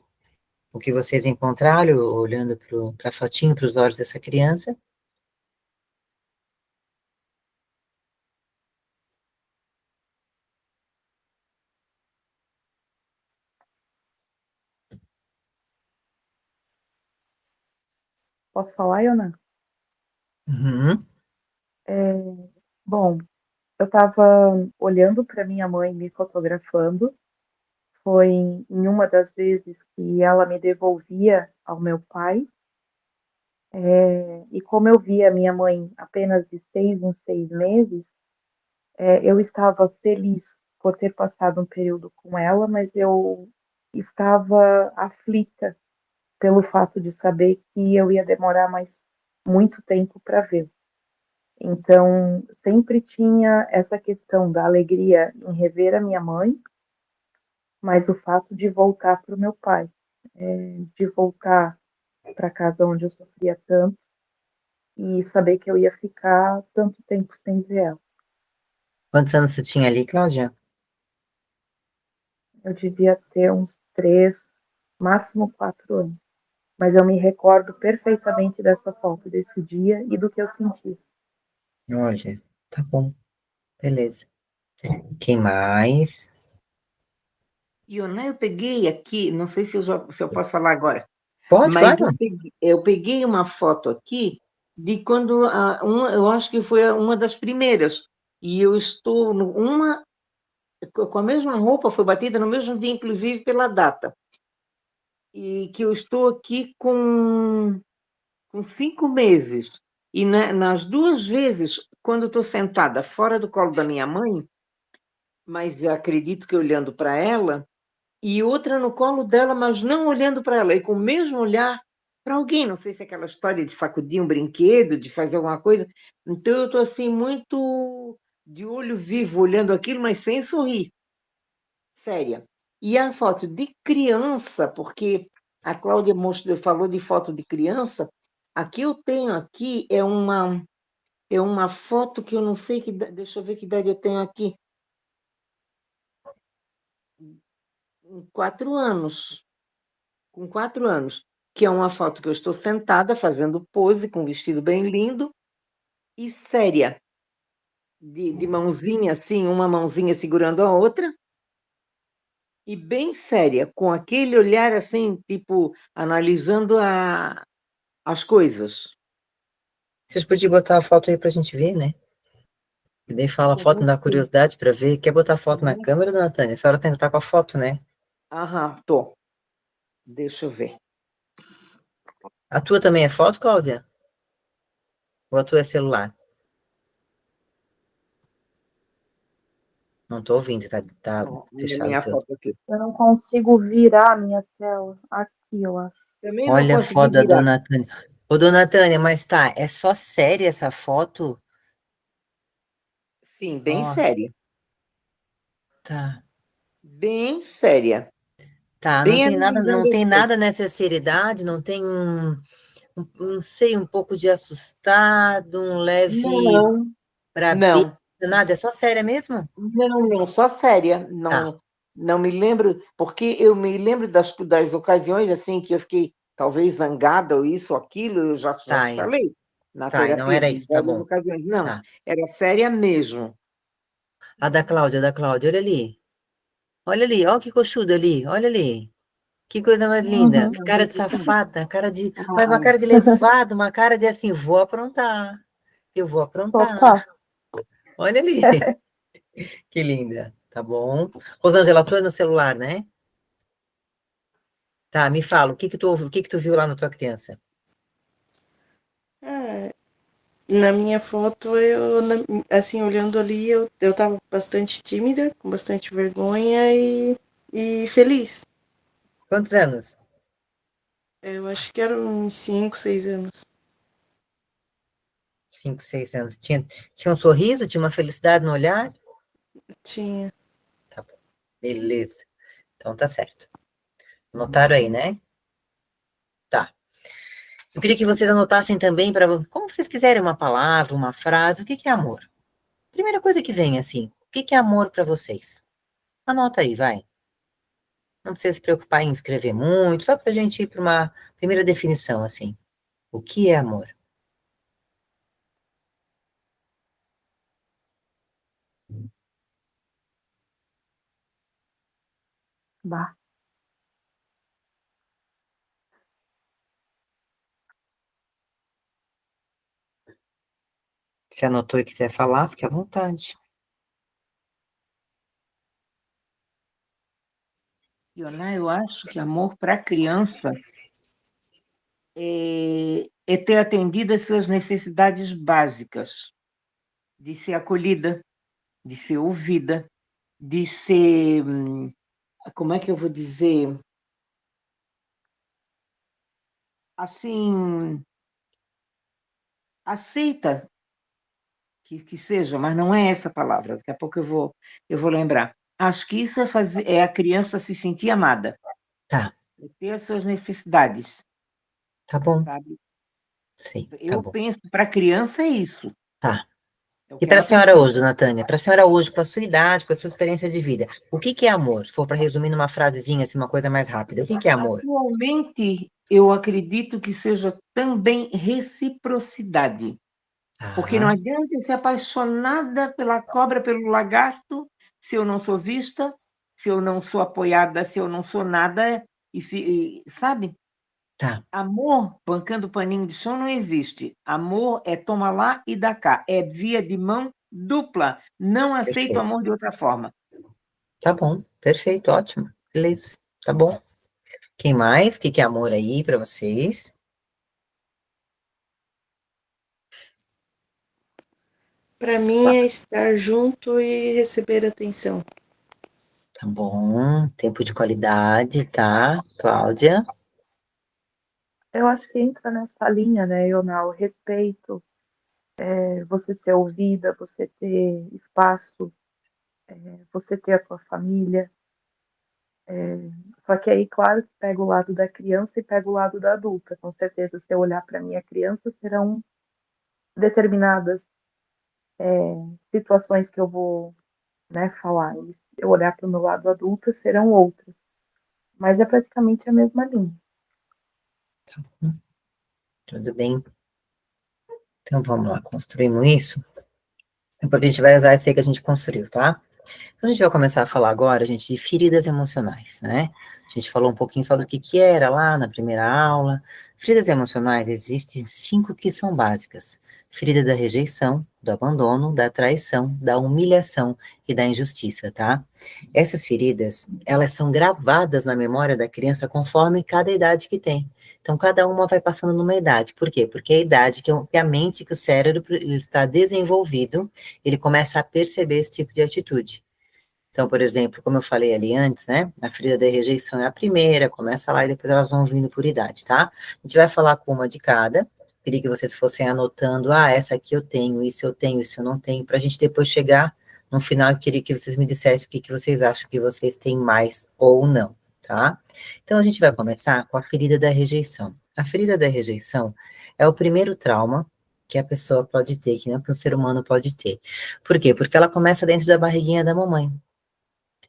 Speaker 1: vocês encontraram, olhando para a fotinho, para os olhos dessa criança.
Speaker 3: Posso falar, Ionan?
Speaker 1: Uhum.
Speaker 3: Bom, eu estava olhando para minha mãe me fotografando. Foi em uma das vezes que ela me devolvia ao meu pai. E como eu via minha mãe apenas de 6 em 6 meses, eu estava feliz por ter passado um período com ela, mas eu estava aflita pelo fato de saber que eu ia demorar mais muito tempo para ver. Então, sempre tinha essa questão da alegria em rever a minha mãe, mas o fato de voltar para o meu pai, de voltar para casa onde eu sofria tanto e saber que eu ia ficar tanto tempo sem ver ela.
Speaker 1: Quantos anos você tinha ali, Cláudia?
Speaker 3: Eu devia ter uns 3, máximo 4 anos. Mas eu me recordo perfeitamente dessa foto, desse dia e do que eu senti.
Speaker 1: Olha, tá bom, beleza. Quem mais?
Speaker 2: Ioná, eu peguei aqui, não sei se eu posso falar agora,
Speaker 1: Pode,
Speaker 2: mas
Speaker 1: claro.
Speaker 2: eu peguei uma foto aqui de quando eu acho que foi uma das primeiras, e eu estou com a mesma roupa, foi batida no mesmo dia, inclusive pela data, e que eu estou aqui com 5 meses. E nas duas vezes, quando estou sentada fora do colo da minha mãe, mas eu acredito que olhando para ela, e outra no colo dela, mas não olhando para ela, e com o mesmo olhar para alguém. Não sei se é aquela história de sacudir um brinquedo, de fazer alguma coisa. Então eu estou assim, muito de olho vivo, olhando aquilo, mas sem sorrir, séria. E a foto de criança, porque a Cláudia falou de foto de criança, aqui eu tenho aqui é uma foto que eu não sei deixa eu ver que idade eu tenho aqui, 4 anos. Com 4 anos, que é uma foto que eu estou sentada fazendo pose com um vestido bem lindo e séria, de mãozinha assim, uma mãozinha segurando a outra, e bem séria, com aquele olhar assim, tipo, analisando as coisas.
Speaker 1: Vocês podiam botar a foto aí pra gente ver, né? E daí fala a foto, me dá curiosidade pra ver. Quer botar foto na câmera, dona Tânia? A senhora tem que estar com a foto, né?
Speaker 2: Aham, tô. Deixa eu ver.
Speaker 1: A tua também é foto, Cláudia? Ou a tua é celular? Não tô ouvindo, tá
Speaker 2: Ó, olha a
Speaker 1: fechado o
Speaker 2: minha
Speaker 1: teu.
Speaker 2: foto aqui.
Speaker 3: Eu não consigo virar a minha tela. Aqui, eu acho.
Speaker 2: Também não
Speaker 1: Olha a
Speaker 2: consegui
Speaker 1: foto da
Speaker 2: virar.
Speaker 1: dona Tânia. Ô, dona Tânia, mas tá, é só séria essa foto?
Speaker 2: Sim, bem
Speaker 1: Ó,
Speaker 2: séria.
Speaker 1: tá.
Speaker 2: Bem séria.
Speaker 1: Tá, não
Speaker 2: Bem
Speaker 1: tem nada, não
Speaker 2: analisando as
Speaker 1: tem
Speaker 2: coisas.
Speaker 1: nada nessa seriedade, não tem não sei, um pouco de assustado, um leve
Speaker 2: Não,
Speaker 1: brabeza,
Speaker 2: não.
Speaker 1: nada, é só séria mesmo?
Speaker 2: Não, não, só séria.
Speaker 1: Tá,
Speaker 2: Não, não me lembro, porque eu me lembro das ocasiões assim que eu fiquei talvez zangada ou isso ou aquilo, eu já
Speaker 1: tá,
Speaker 2: te falei na
Speaker 1: tá, e não
Speaker 2: terapia,
Speaker 1: era
Speaker 2: de
Speaker 1: isso, tá
Speaker 2: várias
Speaker 1: bom.
Speaker 2: ocasiões. Não,
Speaker 1: Tá.
Speaker 2: era séria mesmo.
Speaker 1: A da Cláudia, olha ali. Olha ali, olha que coxuda ali, olha ali. Que coisa mais linda.
Speaker 3: Uhum.
Speaker 1: Que cara de safada, cara de. Mas uma
Speaker 2: Ai,
Speaker 1: cara de levado, uma cara de assim, vou aprontar. Eu vou aprontar.
Speaker 3: Total.
Speaker 1: Olha ali. Que linda. Tá bom. Rosângela, tu é no celular, né? Tá, me fala, o que que tu viu lá na tua criança?
Speaker 4: Ah, na minha foto, assim, olhando ali, eu tava bastante tímida, com bastante vergonha e feliz.
Speaker 1: Quantos anos?
Speaker 4: Eu acho que eram uns 5, 6 anos.
Speaker 1: 5, 6 anos. Tinha um sorriso, tinha uma felicidade no olhar?
Speaker 4: Tinha.
Speaker 1: Tá bom. Beleza. Então tá certo. Anotaram aí, né? Tá. Eu queria que vocês anotassem também, para como vocês quiserem, uma palavra, uma frase, o que que é amor? Primeira coisa que vem assim, o que que é amor para vocês? Anota aí, vai. Não precisa se preocupar em escrever muito, só para a gente ir para uma primeira definição, assim. O que é amor?
Speaker 3: Bah.
Speaker 1: Se anotou e quiser falar, fique à vontade.
Speaker 2: Ioná, eu acho que amor para a criança é ter atendido às suas necessidades básicas, de ser acolhida, de ser ouvida, de ser, como é que eu vou dizer, assim, aceita que seja, mas não é essa palavra, daqui a pouco eu vou lembrar. Acho que isso é a criança se sentir amada,
Speaker 1: Tá,
Speaker 2: é ter as suas necessidades,
Speaker 1: tá bom.
Speaker 2: sabe?
Speaker 1: Sim, tá
Speaker 2: Eu
Speaker 1: bom.
Speaker 2: penso, para a criança é isso,
Speaker 1: Tá.
Speaker 2: é o
Speaker 1: E
Speaker 2: que
Speaker 1: para a
Speaker 2: ela
Speaker 1: senhora
Speaker 2: precisa.
Speaker 1: hoje, dona Tânia, para a senhora hoje, com a sua idade, com a sua experiência de vida, o que que é amor? Se for para resumir numa frasezinha, assim, uma coisa mais rápida, o que que é amor?
Speaker 2: Atualmente, eu acredito que seja também reciprocidade, porque não
Speaker 1: Tá,
Speaker 2: adianta eu ser apaixonada pela cobra, pelo lagarto, se eu não sou vista, se eu não sou apoiada, se eu não sou nada, sabe?
Speaker 1: tá,
Speaker 2: Amor, bancando paninho de chão, não existe. Amor é toma lá e dá cá. É via de mão dupla. Não aceito
Speaker 1: perfeito.
Speaker 2: amor de outra forma.
Speaker 1: Tá bom, perfeito, ótimo. Beleza, tá bom. Quem mais? O que que é amor aí para vocês?
Speaker 4: Para mim é estar junto e receber atenção.
Speaker 1: Tá bom, tempo de qualidade, tá? Cláudia?
Speaker 3: Eu acho que entra nessa linha, né, Ional? Respeito, você ser ouvida, você ter espaço, você ter a tua família. Só que aí, claro, que pega o lado da criança e pega o lado da adulta. Com certeza, se eu olhar para minha criança, serão determinadas situações que eu vou, né, falar. E se eu olhar para o meu lado adulta, serão outras. Mas é praticamente a mesma linha.
Speaker 1: Tudo bem? Então vamos lá, construímos isso? Depois a gente vai usar esse aí que a gente construiu, tá? Então, a gente vai começar a falar agora, gente, de feridas emocionais, né? A gente falou um pouquinho só do que era lá na primeira aula. Feridas emocionais, existem 5 que são básicas. Ferida da rejeição, do abandono, da traição, da humilhação e da injustiça, tá? Essas feridas, elas são gravadas na memória da criança conforme cada idade que tem. Então, cada uma vai passando numa idade. Por quê? Porque é a idade que a mente, que o cérebro ele está desenvolvido, ele começa a perceber esse tipo de atitude. Então, por exemplo, como eu falei ali antes, né? A ferida da rejeição é a primeira, começa lá e depois elas vão vindo por idade, tá? A gente vai falar com uma de cada. Queria que vocês fossem anotando, essa aqui eu tenho, isso eu não tenho, para a gente depois chegar no final, eu queria que vocês me dissessem o que que vocês acham que vocês têm mais ou não, tá? Então, a gente vai começar com a ferida da rejeição. A ferida da rejeição é o primeiro trauma que a pessoa pode ter, que o ser humano pode ter. Por quê? Porque ela começa dentro da barriguinha da mamãe.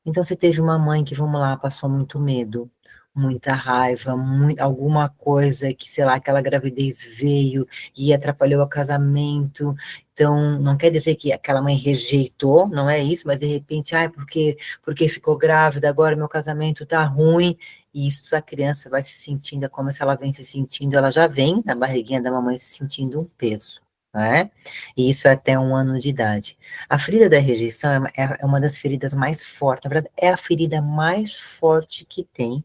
Speaker 1: Então, você teve uma mãe que, vamos lá, passou muito medo, muita raiva, alguma coisa que, sei lá, aquela gravidez veio e atrapalhou o casamento. Então, não quer dizer que aquela mãe rejeitou, não é isso, mas de repente, porque ficou grávida, agora meu casamento tá ruim. E isso a criança vai se sentindo, é como se ela vem se sentindo, ela já vem na barriguinha da mamãe se sentindo um peso, né? E isso é até 1 ano de idade. A ferida da rejeição é uma das feridas mais fortes, na verdade, é a ferida mais forte que tem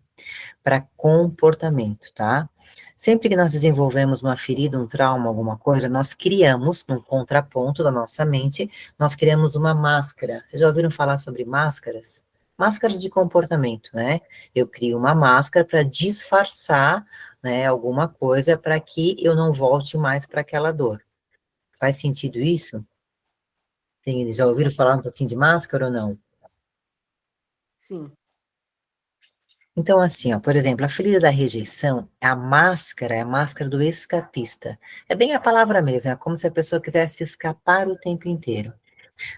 Speaker 1: para comportamento, tá? Sempre que nós desenvolvemos uma ferida, um trauma, alguma coisa, nós criamos, num contraponto da nossa mente, nós criamos uma máscara. Vocês já ouviram falar sobre máscaras? Máscaras de comportamento, né? Eu crio uma máscara para disfarçar, né, alguma coisa para que eu não volte mais para aquela dor. Faz sentido isso? Já ouviram falar um pouquinho de máscara ou não?
Speaker 2: Sim.
Speaker 1: Então, assim, ó, por exemplo, a ferida da rejeição, é a máscara do escapista. É bem a palavra mesmo, é como se a pessoa quisesse escapar o tempo inteiro.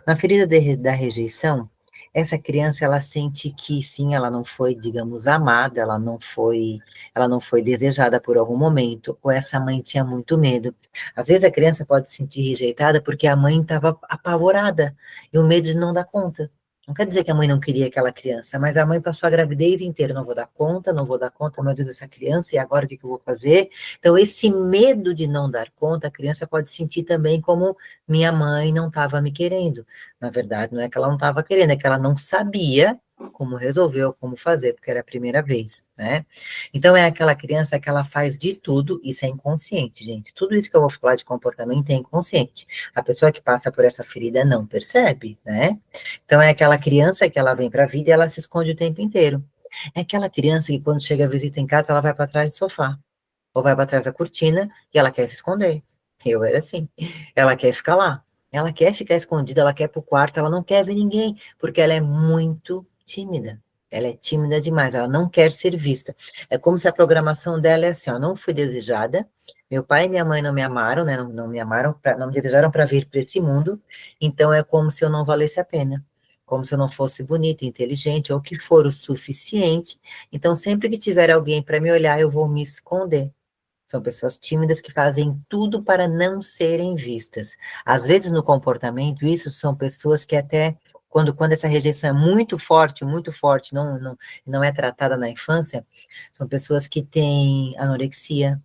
Speaker 1: Na ferida da rejeição, essa criança, ela sente que sim, ela não foi, digamos, amada, ela não foi desejada por algum momento, ou essa mãe tinha muito medo. Às vezes a criança pode se sentir rejeitada porque a mãe estava apavorada, e o medo de não dar conta. Não quer dizer que a mãe não queria aquela criança, mas a mãe passou a gravidez inteira, não vou dar conta, não vou dar conta, meu Deus, essa criança, e agora o que que eu vou fazer? Então, esse medo de não dar conta, a criança pode sentir também como minha mãe não estava me querendo. Na verdade, não é que ela não estava querendo, é que ela não sabia como resolver ou como fazer, porque era a primeira vez, né? Então, é aquela criança que ela faz de tudo, isso é inconsciente, gente. Tudo isso que eu vou falar de comportamento é inconsciente. A pessoa que passa por essa ferida não percebe, né? Então, é aquela criança que ela vem para a vida e ela se esconde o tempo inteiro. É aquela criança que quando chega a visita em casa, ela vai para trás do sofá, ou vai para trás da cortina e ela quer se esconder. Eu era assim. Ela quer ficar lá. Ela quer ficar escondida, ela quer ir pro quarto, ela não quer ver ninguém, porque ela é muito tímida. Ela é tímida demais, ela não quer ser vista. É como se a programação dela é assim, ó, não fui desejada, meu pai e minha mãe não me amaram, né, não me amaram, não me desejaram para vir para esse mundo, então é como se eu não valesse a pena, como se eu não fosse bonita, inteligente, ou que for o suficiente, então sempre que tiver alguém para me olhar, eu vou me esconder. São pessoas tímidas que fazem tudo para não serem vistas. Às vezes, no comportamento, isso são pessoas que até, quando essa rejeição é muito forte, não é tratada na infância, são pessoas que têm anorexia,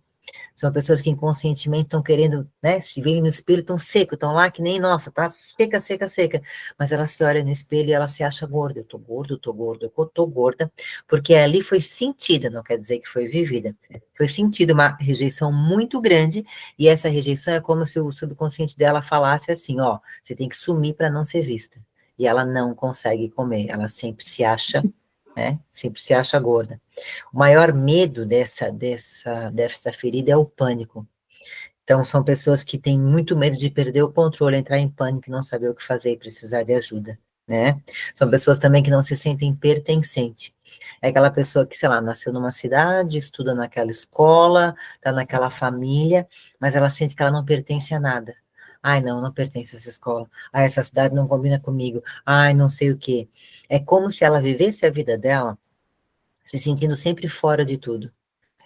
Speaker 1: são pessoas que inconscientemente estão querendo, né, se veem no espelho, estão seco, estão lá que nem, nossa, tá seca, seca, seca. Mas ela se olha no espelho e ela se acha gorda. Eu tô gordo, eu tô gorda, eu tô gorda, porque ali foi sentida, não quer dizer que foi vivida. Foi sentida uma rejeição muito grande, e essa rejeição é como se o subconsciente dela falasse assim, ó, você tem que sumir para não ser vista. E ela não consegue comer, ela sempre se acha, né, sempre se acha gorda. O maior medo dessa ferida é o pânico. Então, são pessoas que têm muito medo de perder o controle, entrar em pânico, não saber o que fazer e precisar de ajuda, né? São pessoas também que não se sentem pertencente. É aquela pessoa que, sei lá, nasceu numa cidade, estuda naquela escola, tá naquela família, mas ela sente que ela não pertence a nada. Ai, não, não pertence a essa escola. Ai, essa cidade não combina comigo. Ai, não sei o quê. É como se ela vivesse a vida dela se sentindo sempre fora de tudo.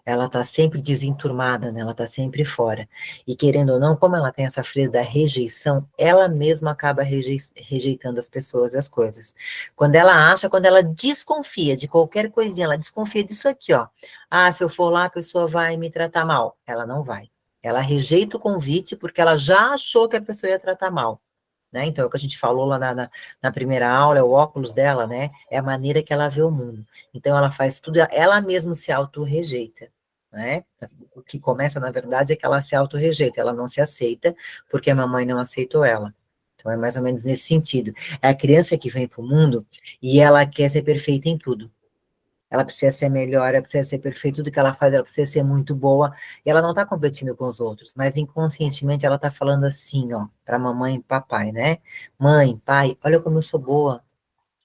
Speaker 1: Ela está sempre desenturmada, né? Ela está sempre fora. E querendo ou não, como ela tem essa fria da rejeição, ela mesma acaba rejeitando as pessoas e as coisas. Quando ela desconfia de qualquer coisinha, ela desconfia disso aqui, ó. Ah, se eu for lá, a pessoa vai me tratar mal. Ela não vai. Ela rejeita o convite porque ela já achou que a pessoa ia tratar mal. Né? Então, é o que a gente falou lá na primeira aula, é o óculos dela, né? É a maneira que ela vê o mundo. Então, ela faz tudo, ela mesma se auto-rejeita, né? O que começa, na verdade, é que ela se auto-rejeita, ela não se aceita, porque a mamãe não aceitou ela. Então, é mais ou menos nesse sentido. É a criança que vem para o mundo e ela quer ser perfeita em tudo. Ela precisa ser melhor, ela precisa ser perfeita, tudo que ela faz, ela precisa ser muito boa, e ela não está competindo com os outros, mas inconscientemente ela está falando assim, ó, para mamãe e papai, né? Mãe, pai, olha como eu sou boa,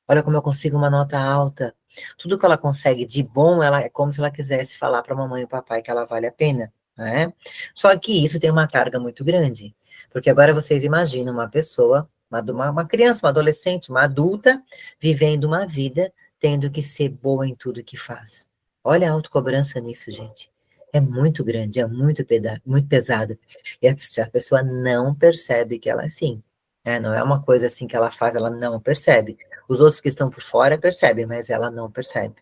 Speaker 1: olha como eu consigo uma nota alta. Tudo que ela consegue de bom, ela é como se ela quisesse falar para a mamãe e o papai que ela vale a pena, né? Só que isso tem uma carga muito grande, porque agora vocês imaginam uma pessoa, uma criança, uma adolescente, uma adulta, vivendo uma vida tendo que ser boa em tudo que faz. Olha a autocobrança nisso, gente. É muito grande, é muito pesado. E a pessoa não percebe que ela é assim. Né? Não é uma coisa assim que ela faz, ela não percebe. Os outros que estão por fora percebem, mas ela não percebe.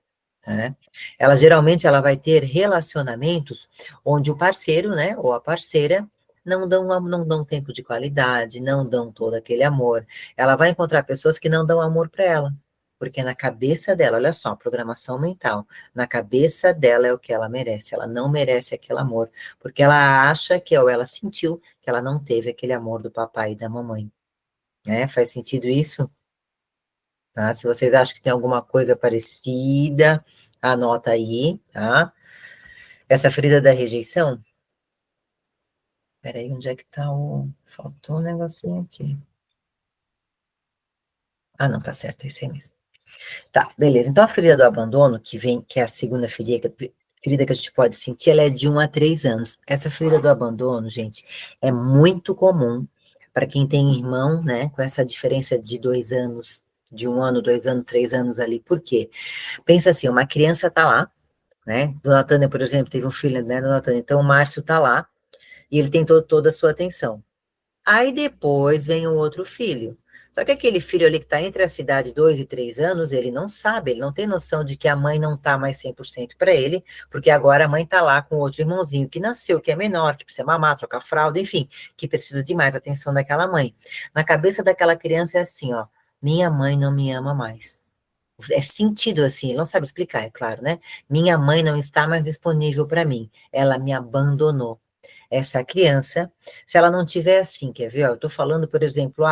Speaker 1: Né? Ela vai ter relacionamentos onde o parceiro, né, ou a parceira, não dão tempo de qualidade, não dão todo aquele amor. Ela vai encontrar pessoas que não dão amor para ela, porque na cabeça dela, olha só, programação mental, na cabeça dela é o que ela merece, ela não merece aquele amor, porque ela acha que, ou ela sentiu que ela não teve aquele amor do papai e da mamãe. Né? Faz sentido isso? Tá? Se vocês acham que tem alguma coisa parecida, anota aí, tá? Essa ferida da rejeição, peraí, onde é que tá o... Faltou um negocinho aqui. Ah, não, tá certo, é isso aí mesmo. Tá, beleza. Então, a ferida do abandono, que é a segunda ferida que a gente pode sentir, ela é de 1 a 3 anos. Essa ferida do abandono, gente, é muito comum para quem tem irmão, né, com essa diferença de 2 anos, de 1 ano, 2 anos, 3 anos ali. Por quê? Pensa assim, uma criança tá lá, né? Dona Tânia, por exemplo, teve um filho, né, Dona Tânia? Então, o Márcio tá lá e ele tem toda a sua atenção. Aí depois vem o outro filho. Só que aquele filho ali que está entre a cidade 2 e 3 anos, ele não sabe, ele não tem noção de que a mãe não está mais 100% para ele, porque agora a mãe está lá com outro irmãozinho que nasceu, que é menor, que precisa mamar, trocar fralda, enfim, que precisa de mais atenção daquela mãe. Na cabeça daquela criança é assim, ó, minha mãe não me ama mais. É sentido assim, ele não sabe explicar, é claro, né? Minha mãe não está mais disponível para mim, ela me abandonou. Essa criança, se ela não tiver assim, quer ver? Ó, eu tô falando, por exemplo,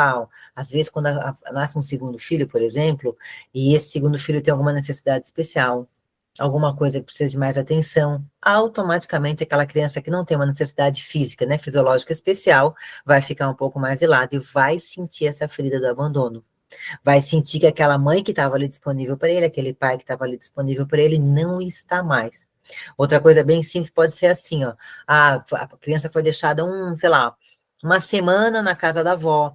Speaker 1: às vezes quando nasce um segundo filho, por exemplo, e esse segundo filho tem alguma necessidade especial, alguma coisa que precisa de mais atenção, automaticamente aquela criança que não tem uma necessidade física, né, fisiológica especial, vai ficar um pouco mais de lado e vai sentir essa ferida do abandono. Vai sentir que aquela mãe que estava ali disponível para ele, aquele pai que estava ali disponível para ele, não está mais. Outra coisa bem simples pode ser assim, ó. A criança foi deixada sei lá, uma semana na casa da avó.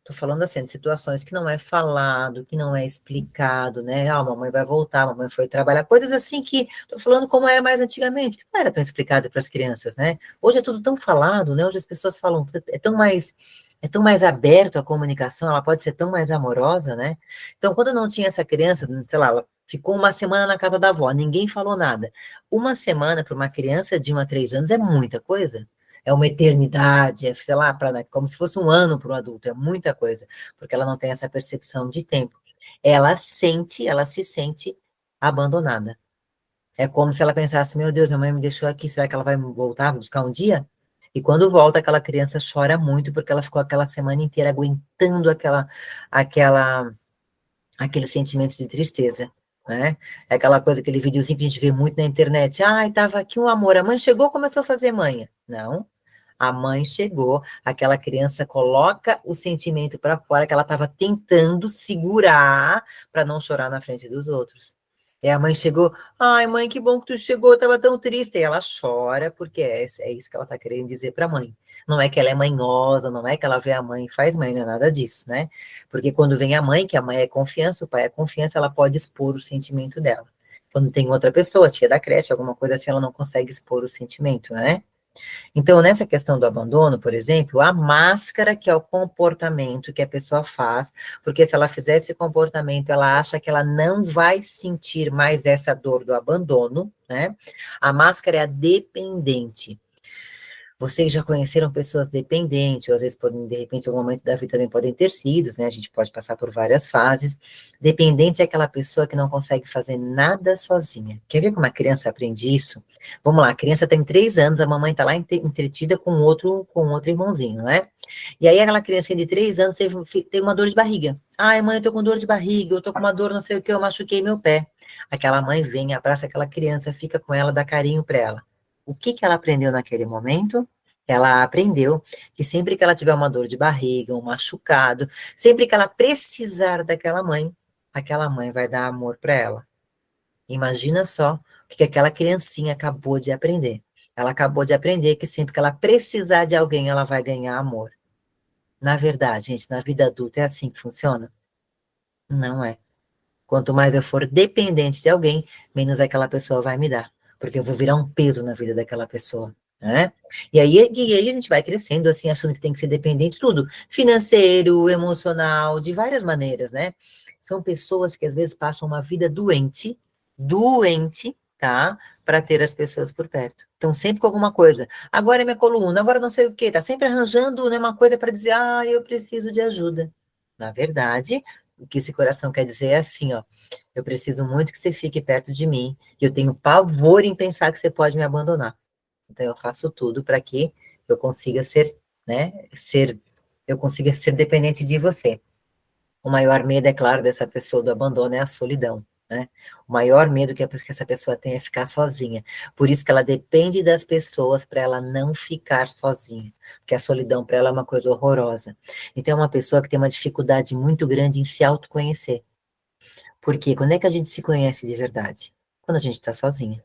Speaker 1: Tô falando assim, de situações que não é falado, que não é explicado, né? Ah, a mamãe vai voltar, a mamãe foi trabalhar, coisas assim que, tô falando como era mais antigamente, que não era tão explicado para as crianças, né? Hoje é tudo tão falado, né? Hoje as pessoas falam, é tão mais aberto a comunicação, ela pode ser tão mais amorosa, né? Então, quando não tinha essa criança, sei lá, ela ficou uma semana na casa da avó, ninguém falou nada. Uma semana para uma criança de 1 a 3 anos é muita coisa. É uma eternidade, sei lá, como se fosse um ano para um adulto, é muita coisa, porque ela não tem essa percepção de tempo. Ela se sente abandonada. É como se ela pensasse, meu Deus, minha mãe me deixou aqui, será que ela vai voltar, buscar um dia? E quando volta, aquela criança chora muito, porque ela ficou aquela semana inteira aguentando aquela, aquele sentimento de tristeza, né? É aquela coisa, aquele videozinho que a gente vê muito na internet. Ai, tava aqui um amor, a mãe chegou, começou a fazer manha. Não, a mãe chegou, aquela criança coloca o sentimento para fora que ela estava tentando segurar para não chorar na frente dos outros. E a mãe chegou, ai mãe, que bom que tu chegou, eu estava tão triste. E ela chora, porque é isso que ela está querendo dizer para a mãe. Não é que ela é manhosa, não é que ela vê a mãe e faz mãe, não é nada disso, né? Porque quando vem a mãe, que a mãe é confiança, o pai é confiança, ela pode expor o sentimento dela. Quando tem outra pessoa, tia da creche, alguma coisa assim, ela não consegue expor o sentimento, né? Então, nessa questão do abandono, por exemplo, a máscara, que é o comportamento que a pessoa faz, porque se ela fizer esse comportamento, ela acha que ela não vai sentir mais essa dor do abandono, né? A máscara é a dependente. Vocês já conheceram pessoas dependentes, ou às vezes podem, de repente, em algum momento da vida também podem ter sido, né? A gente pode passar por várias fases. Dependente é aquela pessoa que não consegue fazer nada sozinha. Quer ver como a criança aprende isso? Vamos lá, a criança tem 3 anos, a mamãe está lá entretida com outro irmãozinho, né? E aí aquela criança de 3 anos tem uma dor de barriga. Ai, mãe, eu tô com dor de barriga, eu tô com uma dor, não sei o que, eu machuquei meu pé. Aquela mãe vem, abraça aquela criança, fica com ela, dá carinho para ela. O que que ela aprendeu naquele momento? Ela aprendeu que sempre que ela tiver uma dor de barriga, um machucado, sempre que ela precisar daquela mãe, aquela mãe vai dar amor para ela. Imagina só o que aquela criancinha acabou de aprender. Ela acabou de aprender que sempre que ela precisar de alguém, ela vai ganhar amor. Na verdade, gente, na vida adulta é assim que funciona? Não é. Quanto mais eu for dependente de alguém, menos aquela pessoa vai me dar. Porque eu vou virar um peso na vida daquela pessoa, né? E aí a gente vai crescendo assim, achando que tem que ser dependente de tudo. Financeiro, emocional, de várias maneiras, né? São pessoas que às vezes passam uma vida doente, tá? Para ter as pessoas por perto. Então, sempre com alguma coisa. Agora é minha coluna, agora não sei o quê. Tá sempre arranjando, né, uma coisa para dizer, eu preciso de ajuda. Na verdade, o que esse coração quer dizer é assim, ó. Eu preciso muito que você fique perto de mim. E eu tenho pavor em pensar que você pode me abandonar. Então, eu faço tudo para que eu consiga ser, né, eu consiga ser dependente de você. O maior medo, é claro, dessa pessoa do abandono é a solidão, né? O maior medo que essa pessoa tem é ficar sozinha. Por isso que ela depende das pessoas para ela não ficar sozinha. Porque a solidão para ela é uma coisa horrorosa. Então, é uma pessoa que tem uma dificuldade muito grande em se autoconhecer. Porque quando é que a gente se conhece de verdade? Quando a gente está sozinha.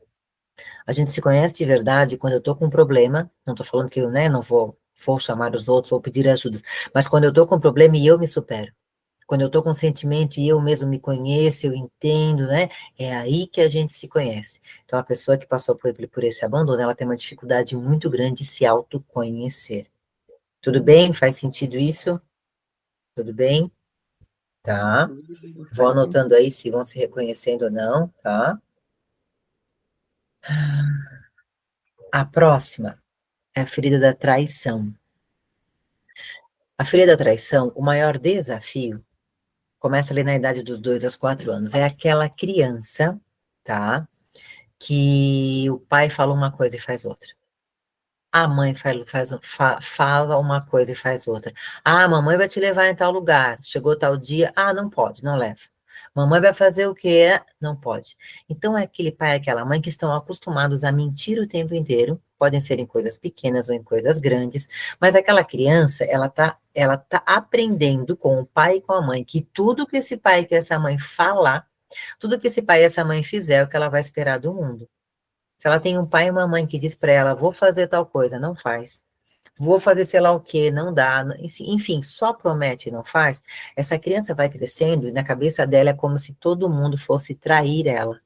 Speaker 1: A gente se conhece de verdade quando eu estou com um problema, não estou falando que eu, né, não vou chamar os outros, vou pedir ajuda, mas quando eu estou com um problema e eu me supero. Quando eu estou com sentimento e eu mesmo me conheço, eu entendo, né? É aí que a gente se conhece. Então, a pessoa que passou por esse abandono, ela tem uma dificuldade muito grande de se autoconhecer. Tudo bem? Faz sentido isso? Tudo bem? tá? Vou anotando aí se vão se reconhecendo ou não, tá? A próxima é a ferida da traição. A ferida da traição, o maior desafio, começa ali na idade dos 2 aos 4 anos. É aquela criança, tá? Que o pai fala uma coisa e faz outra. A mãe fala uma coisa e faz outra. Ah, mamãe vai te levar em tal lugar. Chegou tal dia. Ah, não pode, não leva. Mamãe vai fazer o quê? Não pode. Então, é aquele pai e aquela mãe que estão acostumados a mentir o tempo inteiro. Podem ser em coisas pequenas ou em coisas grandes. Mas aquela criança, ela tá aprendendo com o pai e com a mãe que tudo que esse pai e que essa mãe falar, tudo que esse pai e essa mãe fizer é o que ela vai esperar do mundo. Se ela tem um pai e uma mãe que diz para ela, vou fazer tal coisa, não faz. Vou fazer sei lá o quê, não dá. Enfim, só promete e não faz. Essa criança vai crescendo e na cabeça dela é como se todo mundo fosse trair ela.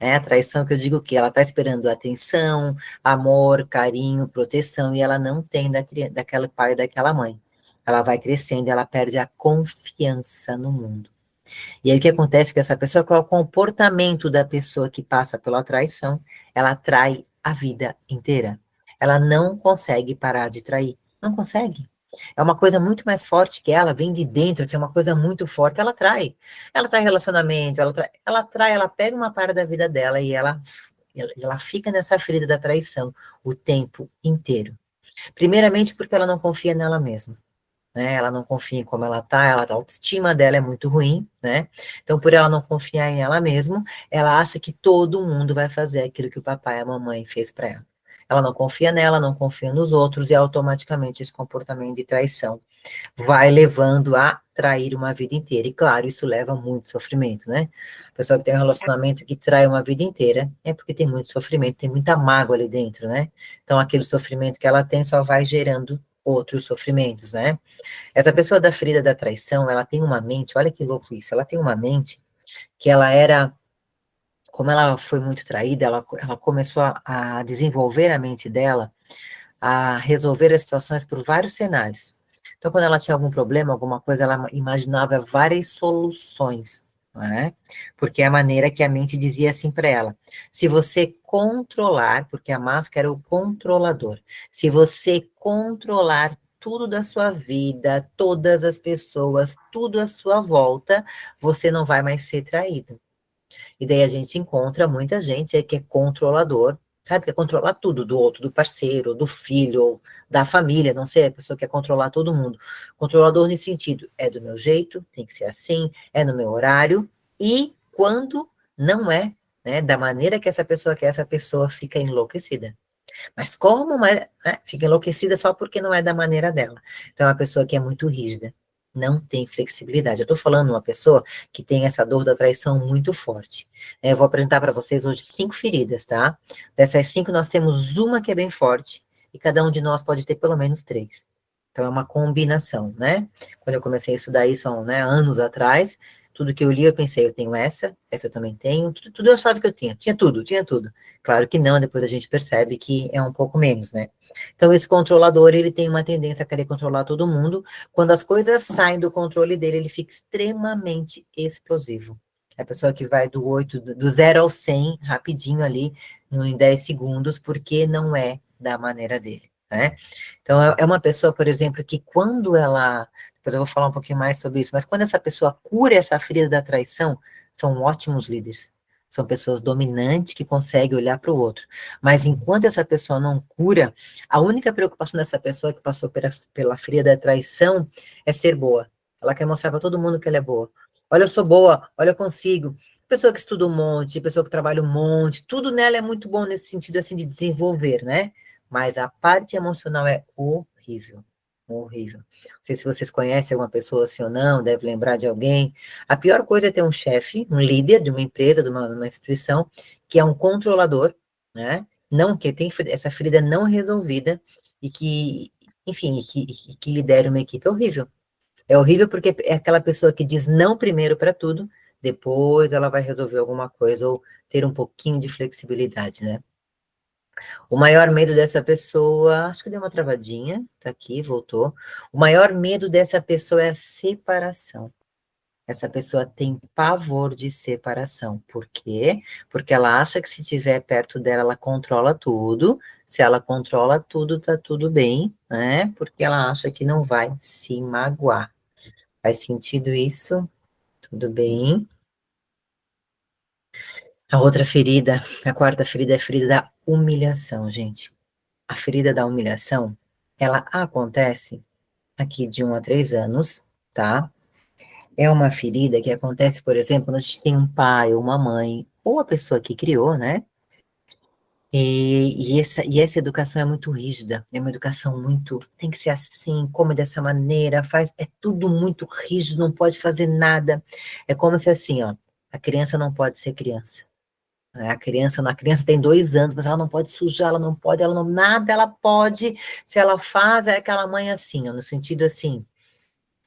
Speaker 1: É a traição que eu digo que ela está esperando atenção, amor, carinho, proteção, e ela não tem daquele pai e daquela mãe. Ela vai crescendo e ela perde a confiança no mundo. E aí o que acontece com essa pessoa? Qual é o comportamento da pessoa que passa pela traição? Ela trai a vida inteira. Ela não consegue parar de trair. Não consegue. É uma coisa muito mais forte que ela, vem de dentro, assim, é uma coisa muito forte, ela trai. Ela trai relacionamento, ela trai, ela pega uma parte da vida dela e ela fica nessa ferida da traição o tempo inteiro. Primeiramente porque ela não confia nela mesma, né? Ela não confia em como ela tá, a autoestima dela é muito ruim, né? Então, por ela não confiar em ela mesma, ela acha que todo mundo vai fazer aquilo que o papai e a mamãe fez para ela. Ela não confia nela, não confia nos outros e automaticamente esse comportamento de traição vai levando a trair uma vida inteira. E claro, isso leva a muito sofrimento, né? A pessoa que tem um relacionamento que trai uma vida inteira é porque tem muito sofrimento, tem muita mágoa ali dentro, né? Então, aquele sofrimento que ela tem só vai gerando outros sofrimentos, né? Essa pessoa da ferida da traição, ela tem uma mente, olha que louco isso, ela tem uma mente que ela era, como ela foi muito traída, ela começou a desenvolver a mente dela, a resolver as situações por vários cenários. Então, quando ela tinha algum problema, alguma coisa, ela imaginava várias soluções, não é? Porque é a maneira que a mente dizia assim para ela: se você controlar, porque a máscara é o controlador, se você controlar tudo da sua vida, todas as pessoas, tudo à sua volta, você não vai mais ser traído. E daí a gente encontra muita gente que é controlador, sabe? Quer controlar tudo do outro, do parceiro, do filho, da família, não sei, a pessoa quer controlar todo mundo. Controlador nesse sentido, é do meu jeito, tem que ser assim, é no meu horário, e quando não é, né, da maneira que essa pessoa quer, essa pessoa fica enlouquecida. Mas como, né, fica enlouquecida só porque não é da maneira dela. Então, é uma pessoa que é muito rígida, não tem flexibilidade. Eu estou falando uma pessoa que tem essa dor da traição muito forte. Eu vou apresentar para vocês hoje 5 feridas, tá? Dessas 5, nós temos uma que é bem forte, e cada um de nós pode ter pelo menos 3. Então, é uma combinação, né? Quando eu comecei a estudar isso, né, anos atrás, tudo que eu li, eu pensei, eu tenho essa eu também tenho, tudo eu achava que eu tinha tudo, tinha tudo. Claro que não, depois a gente percebe que é um pouco menos, né? Então, esse controlador, ele tem uma tendência a querer controlar todo mundo. Quando as coisas saem do controle dele, ele fica extremamente explosivo. É a pessoa que vai do 0 ao 100, rapidinho ali, em 10 segundos, porque não é da maneira dele, né? Então, é uma pessoa, por exemplo, que quando ela... Depois eu vou falar um pouquinho mais sobre isso, mas quando essa pessoa cura essa ferida da traição, são ótimos líderes. São pessoas dominantes que conseguem olhar para o outro. Mas enquanto essa pessoa não cura, a única preocupação dessa pessoa que passou pela ferida da traição é ser boa. Ela quer mostrar para todo mundo que ela é boa. Olha, eu sou boa, olha, eu consigo. Pessoa que estuda um monte, pessoa que trabalha um monte, tudo nela é muito bom nesse sentido assim de desenvolver, né? Mas a parte emocional é horrível. Horrível. Não sei se vocês conhecem alguma pessoa assim ou não, deve lembrar de alguém. A pior coisa é ter um chefe, um líder de uma empresa, de uma instituição, que é um controlador, né? Não, que tem essa ferida não resolvida e que, enfim, que lidera uma equipe. É horrível. É horrível porque é aquela pessoa que diz não primeiro para tudo, depois ela vai resolver alguma coisa ou ter um pouquinho de flexibilidade, né? O maior medo dessa pessoa, acho que deu uma travadinha, tá aqui, voltou. O maior medo dessa pessoa é a separação. Essa pessoa tem pavor de separação. Por quê? Porque ela acha que se estiver perto dela, ela controla tudo. Se ela controla tudo, tá tudo bem, né? Porque ela acha que não vai se magoar. Faz sentido isso? Tudo bem? A outra ferida, a quarta ferida é a ferida da humilhação, gente. A ferida da humilhação, ela acontece aqui de 1 a 3 anos, tá? É uma ferida que acontece, por exemplo, quando a gente tem um pai ou uma mãe, ou a pessoa que criou, né? E essa educação é muito rígida, é uma educação muito, tem que ser assim, come dessa maneira, faz, é tudo muito rígido, não pode fazer nada. É como se assim, ó, a criança não pode ser criança, né? A criança tem 2 anos, mas ela não pode sujar, ela não pode, ela não, nada ela pode, se ela faz, é aquela mãe assim, ó, no sentido assim,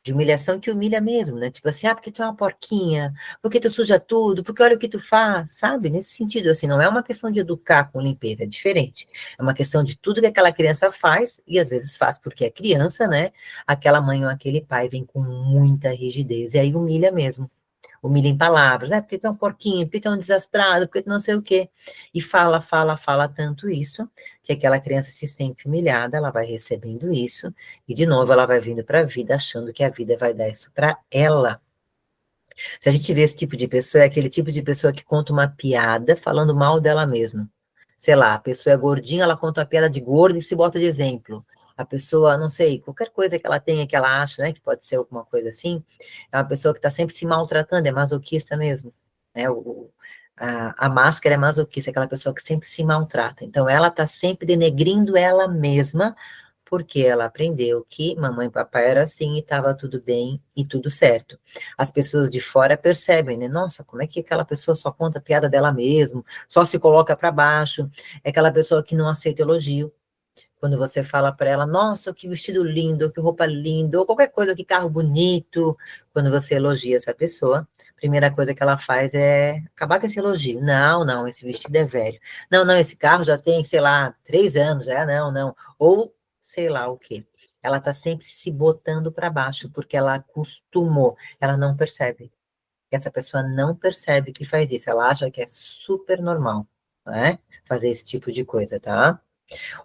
Speaker 1: de humilhação que humilha mesmo, né? Tipo assim, porque tu é uma porquinha, porque tu suja tudo, porque olha o que tu faz, sabe? Nesse sentido, assim, não é uma questão de educar com limpeza, é diferente. É uma questão de tudo que aquela criança faz, e às vezes faz porque é criança, né? Aquela mãe ou aquele pai vem com muita rigidez, e aí humilha mesmo. Humilha em palavras, porque tu é um porquinho, porque tu é um desastrado, porque tu não sei o quê. E fala, fala, fala tanto isso, que aquela criança se sente humilhada, ela vai recebendo isso, e de novo ela vai vindo para a vida achando que a vida vai dar isso para ela. Se a gente vê esse tipo de pessoa, é aquele tipo de pessoa que conta uma piada falando mal dela mesma. Sei lá, a pessoa é gordinha, ela conta uma piada de gorda e se bota de exemplo. A pessoa, não sei, qualquer coisa que ela tenha, que ela acha, né, que pode ser alguma coisa assim, é uma pessoa que está sempre se maltratando, é masoquista mesmo. Né? A máscara é masoquista, é aquela pessoa que sempre se maltrata. Então, ela está sempre denegrindo ela mesma porque ela aprendeu que mamãe e papai era assim e estava tudo bem e tudo certo. As pessoas de fora percebem, né? Nossa, como é que aquela pessoa só conta a piada dela mesmo, só se coloca para baixo? É aquela pessoa que não aceita elogio. Quando você fala para ela, nossa, que vestido lindo, que roupa linda, ou qualquer coisa, que carro bonito, quando você elogia essa pessoa, a primeira coisa que ela faz é acabar com esse elogio. Não, não, esse vestido é velho. Não, não, esse carro já tem, sei lá, 3 anos, já, não, não. Ou sei lá o quê. Ela está sempre se botando para baixo, porque ela acostumou, ela não percebe. Essa pessoa não percebe que faz isso, ela acha que é super normal, né? Fazer esse tipo de coisa, tá?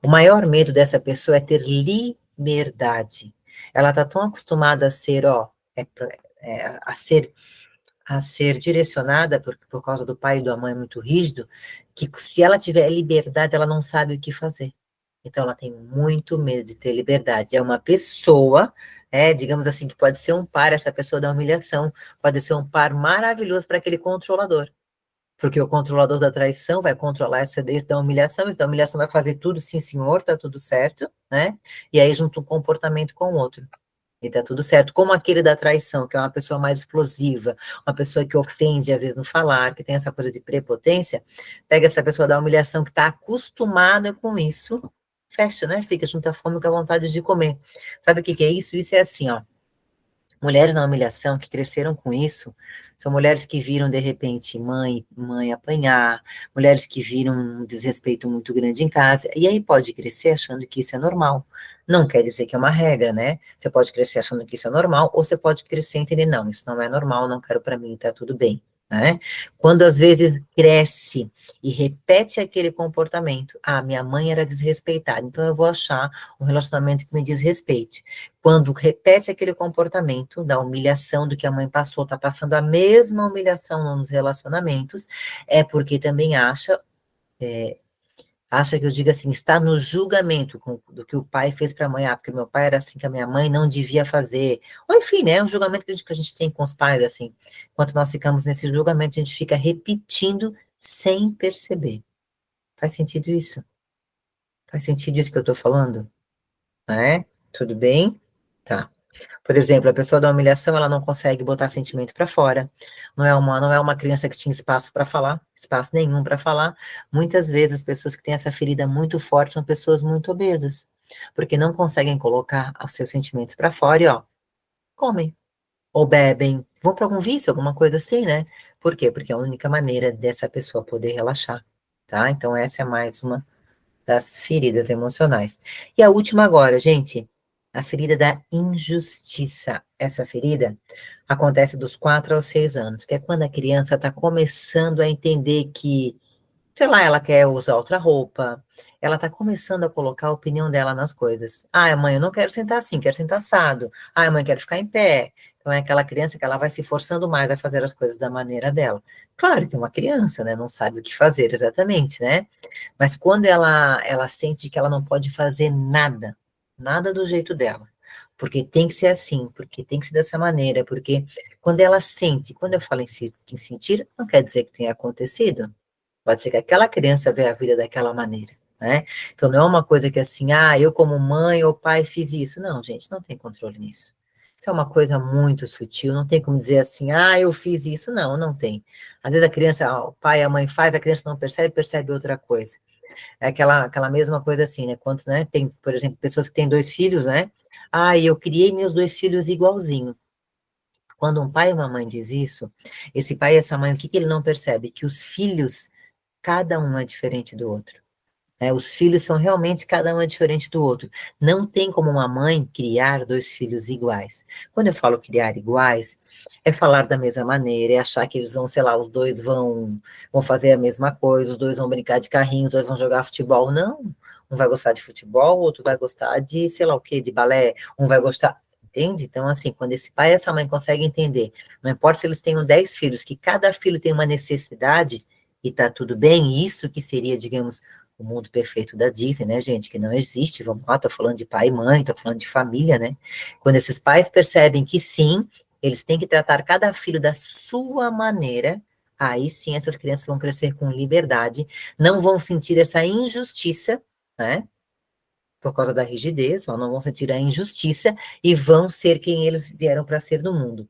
Speaker 1: O maior medo dessa pessoa é ter liberdade. Ela está tão acostumada a ser, ó, a ser direcionada por causa do pai e da mãe muito rígido, que se ela tiver liberdade, ela não sabe o que fazer. Então, ela tem muito medo de ter liberdade. É uma pessoa, digamos assim, que pode ser um par, essa pessoa da humilhação, pode ser um par maravilhoso para aquele controlador. Porque o controlador da traição vai controlar esse da humilhação vai fazer tudo, sim, senhor, tá tudo certo, né? E aí junta um comportamento com o outro. E tá tudo certo. Como aquele da traição, que é uma pessoa mais explosiva, uma pessoa que ofende, às vezes, no falar, que tem essa coisa de prepotência, pega essa pessoa da humilhação que está acostumada com isso, fecha, né? Fica junto à fome com a vontade de comer. Sabe o que que é isso? Isso é assim, ó. Mulheres na humilhação que cresceram com isso, são mulheres que viram, de repente, mãe apanhar, mulheres que viram um desrespeito muito grande em casa, e aí pode crescer achando que isso é normal. Não quer dizer que é uma regra, né? Você pode crescer achando que isso é normal, ou você pode crescer e entender, não, isso não é normal, não quero para mim, tá tudo bem, né? Quando às vezes cresce e repete aquele comportamento, minha mãe era desrespeitada, então eu vou achar um relacionamento que me desrespeite. Quando repete aquele comportamento da humilhação do que a mãe passou, está passando a mesma humilhação nos relacionamentos, é porque também acha que eu digo assim, está no julgamento do que o pai fez para a mãe, porque meu pai era assim que a minha mãe não devia fazer. Ou enfim, né, um julgamento que a gente tem com os pais, assim, enquanto nós ficamos nesse julgamento, a gente fica repetindo sem perceber. Faz sentido isso? Faz sentido isso que eu estou falando? Né? Tudo bem? Tá. Por exemplo, a pessoa da humilhação, ela não consegue botar sentimento para fora. Não é uma criança que tinha espaço para falar, espaço nenhum para falar. Muitas vezes as pessoas que têm essa ferida muito forte são pessoas muito obesas, porque não conseguem colocar os seus sentimentos para fora e, ó, comem ou bebem, vão para algum vício, alguma coisa assim, né? Por quê? Porque é a única maneira dessa pessoa poder relaxar, tá? Então essa é mais uma das feridas emocionais. E a última agora, gente, a ferida da injustiça. Essa ferida Acontece dos 4 aos 6 anos, que é quando a criança está começando a entender que, sei lá, ela quer usar outra roupa, ela está começando a colocar a opinião dela nas coisas. Ah, mãe, eu não quero sentar assim, quero sentar assado. Ah, mãe, quero ficar em pé. Então é aquela criança que ela vai se forçando mais a fazer as coisas da maneira dela. Claro que é uma criança, né? Não sabe o que fazer exatamente, né? Mas quando ela sente que ela não pode fazer nada, nada do jeito dela, porque tem que ser assim, porque tem que ser dessa maneira, porque quando ela sente, quando eu falo em sentir, não quer dizer que tenha acontecido. Pode ser que aquela criança vê a vida daquela maneira, né? Então não é uma coisa que assim, ah, eu como mãe ou pai fiz isso. Não, gente, não tem controle nisso. Isso é uma coisa muito sutil, não tem como dizer assim, ah, eu fiz isso. Não, não tem. Às vezes a criança, o pai, a mãe faz, a criança não percebe, percebe outra coisa. É aquela mesma coisa assim, né? Quantos, né? Tem, por exemplo, pessoas que têm 2 filhos, né? Ah, eu criei meus 2 filhos igualzinho. Quando um pai e uma mãe diz isso, esse pai e essa mãe, o que que ele não percebe? Que os filhos, cada um é diferente do outro. Né? Os filhos são realmente, cada um é diferente do outro. Não tem como uma mãe criar 2 filhos iguais. Quando eu falo criar iguais, é falar da mesma maneira, é achar que eles vão, sei lá, os dois vão fazer a mesma coisa, os dois vão brincar de carrinho, os dois vão jogar futebol. Não. Um vai gostar de futebol, o outro vai gostar de, sei lá o quê, de balé, um vai gostar. Entende? Então, assim, quando esse pai e essa mãe conseguem entender, não importa se eles tenham 10 filhos, que cada filho tem uma necessidade, e tá tudo bem, isso que seria, digamos, o mundo perfeito da Disney, né, gente, que não existe, vamos lá, tô falando de pai e mãe, tô falando de família, né, quando esses pais percebem que sim, eles têm que tratar cada filho da sua maneira, aí sim essas crianças vão crescer com liberdade, não vão sentir essa injustiça, né, por causa da rigidez, ou não vão sentir a injustiça e vão ser quem eles vieram para ser no mundo.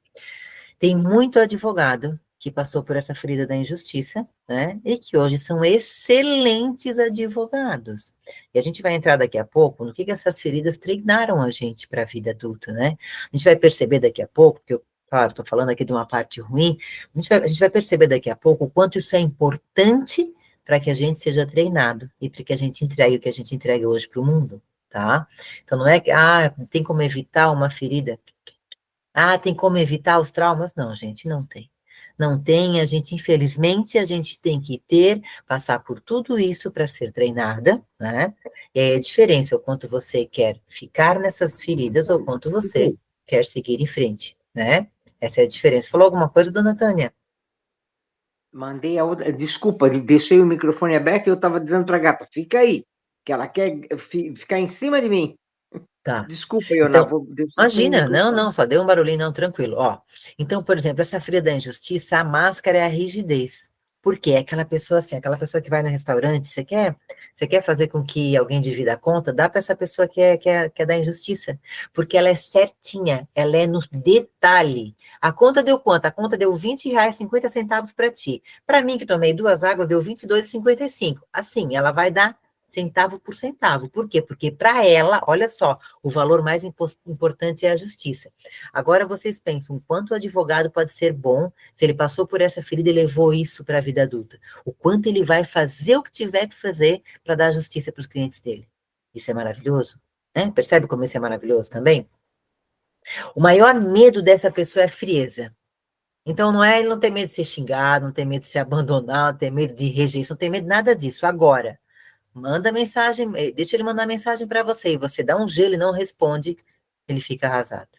Speaker 1: Tem muito advogado que passou por essa ferida da injustiça, né? E que hoje são excelentes advogados. E a gente vai entrar daqui a pouco no que essas feridas treinaram a gente para a vida adulta, né? A gente vai perceber daqui a pouco, porque eu, claro, estou falando aqui de uma parte ruim, a gente vai perceber daqui a pouco o quanto isso é importante para que a gente seja treinado e para que a gente entregue o que a gente entrega hoje para o mundo, tá? Então não é que, tem como evitar uma ferida. Ah, tem como evitar os traumas? Não, gente, não tem. Não tem, a gente, infelizmente, a gente tem que passar por tudo isso para ser treinada, né? E aí a diferença é o quanto você quer ficar nessas feridas ou quanto você quer seguir em frente, né? Essa é a diferença. Falou alguma coisa, dona Tânia?
Speaker 2: Mandei a outra. Desculpa, deixei o microfone aberto e eu estava dizendo para a gata, fica aí, que ela quer ficar em cima de mim.
Speaker 1: Tá.
Speaker 2: Desculpa, Ioná,
Speaker 1: Então,
Speaker 2: vou deixar sem o
Speaker 1: imagina,
Speaker 2: microfone.
Speaker 1: não, só deu um barulhinho, não, tranquilo. Ó, então, por exemplo, essa fria da injustiça, a máscara é a rigidez. Por quê? É aquela pessoa assim, aquela pessoa que vai no restaurante, você quer fazer com que alguém divida a conta, dá para essa pessoa que é da injustiça, porque ela é certinha, ela é no detalhe. A conta deu quanto? A conta deu R$ 20, 50 centavos para ti. Para mim, que tomei 2 águas, deu R$ 22,55. Assim, ela vai dar centavo por centavo. Por quê? Porque para ela, olha só, o valor mais importante é a justiça. Agora vocês pensam, o quanto o advogado pode ser bom se ele passou por essa ferida e levou isso para a vida adulta. O quanto ele vai fazer o que tiver que fazer para dar justiça para os clientes dele. Isso é maravilhoso, né? Percebe como isso é maravilhoso também? O maior medo dessa pessoa é a frieza. Então, não é ele não tem medo de ser xingado, não tem medo de ser abandonado, não tem medo de rejeição, não tem medo de nada disso. Agora, manda mensagem, deixa ele mandar mensagem para você, e você dá um gelo e não responde, ele fica arrasado.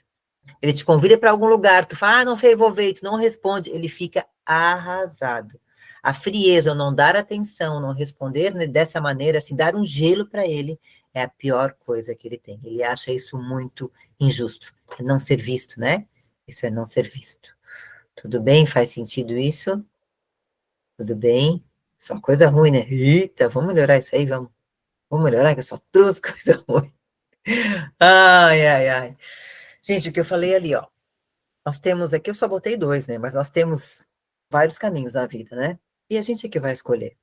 Speaker 1: Ele te convida para algum lugar, tu fala, não sei, vou ver, e tu não responde, ele fica arrasado. A frieza, ou não dar atenção, não responder, né, dessa maneira, assim, dar um gelo para ele, é a pior coisa que ele tem. Ele acha isso muito injusto, é não ser visto, né? Isso é não ser visto. Tudo bem? Faz sentido isso? Tudo bem? Só coisa ruim, né? Eita, vamos melhorar isso aí, vamos melhorar, que eu só trouxe coisa ruim. Ai, ai, ai. Gente, o que eu falei ali, ó. Nós temos aqui, eu só botei 2, né? Mas nós temos vários caminhos na vida, né? E a gente é que vai escolher.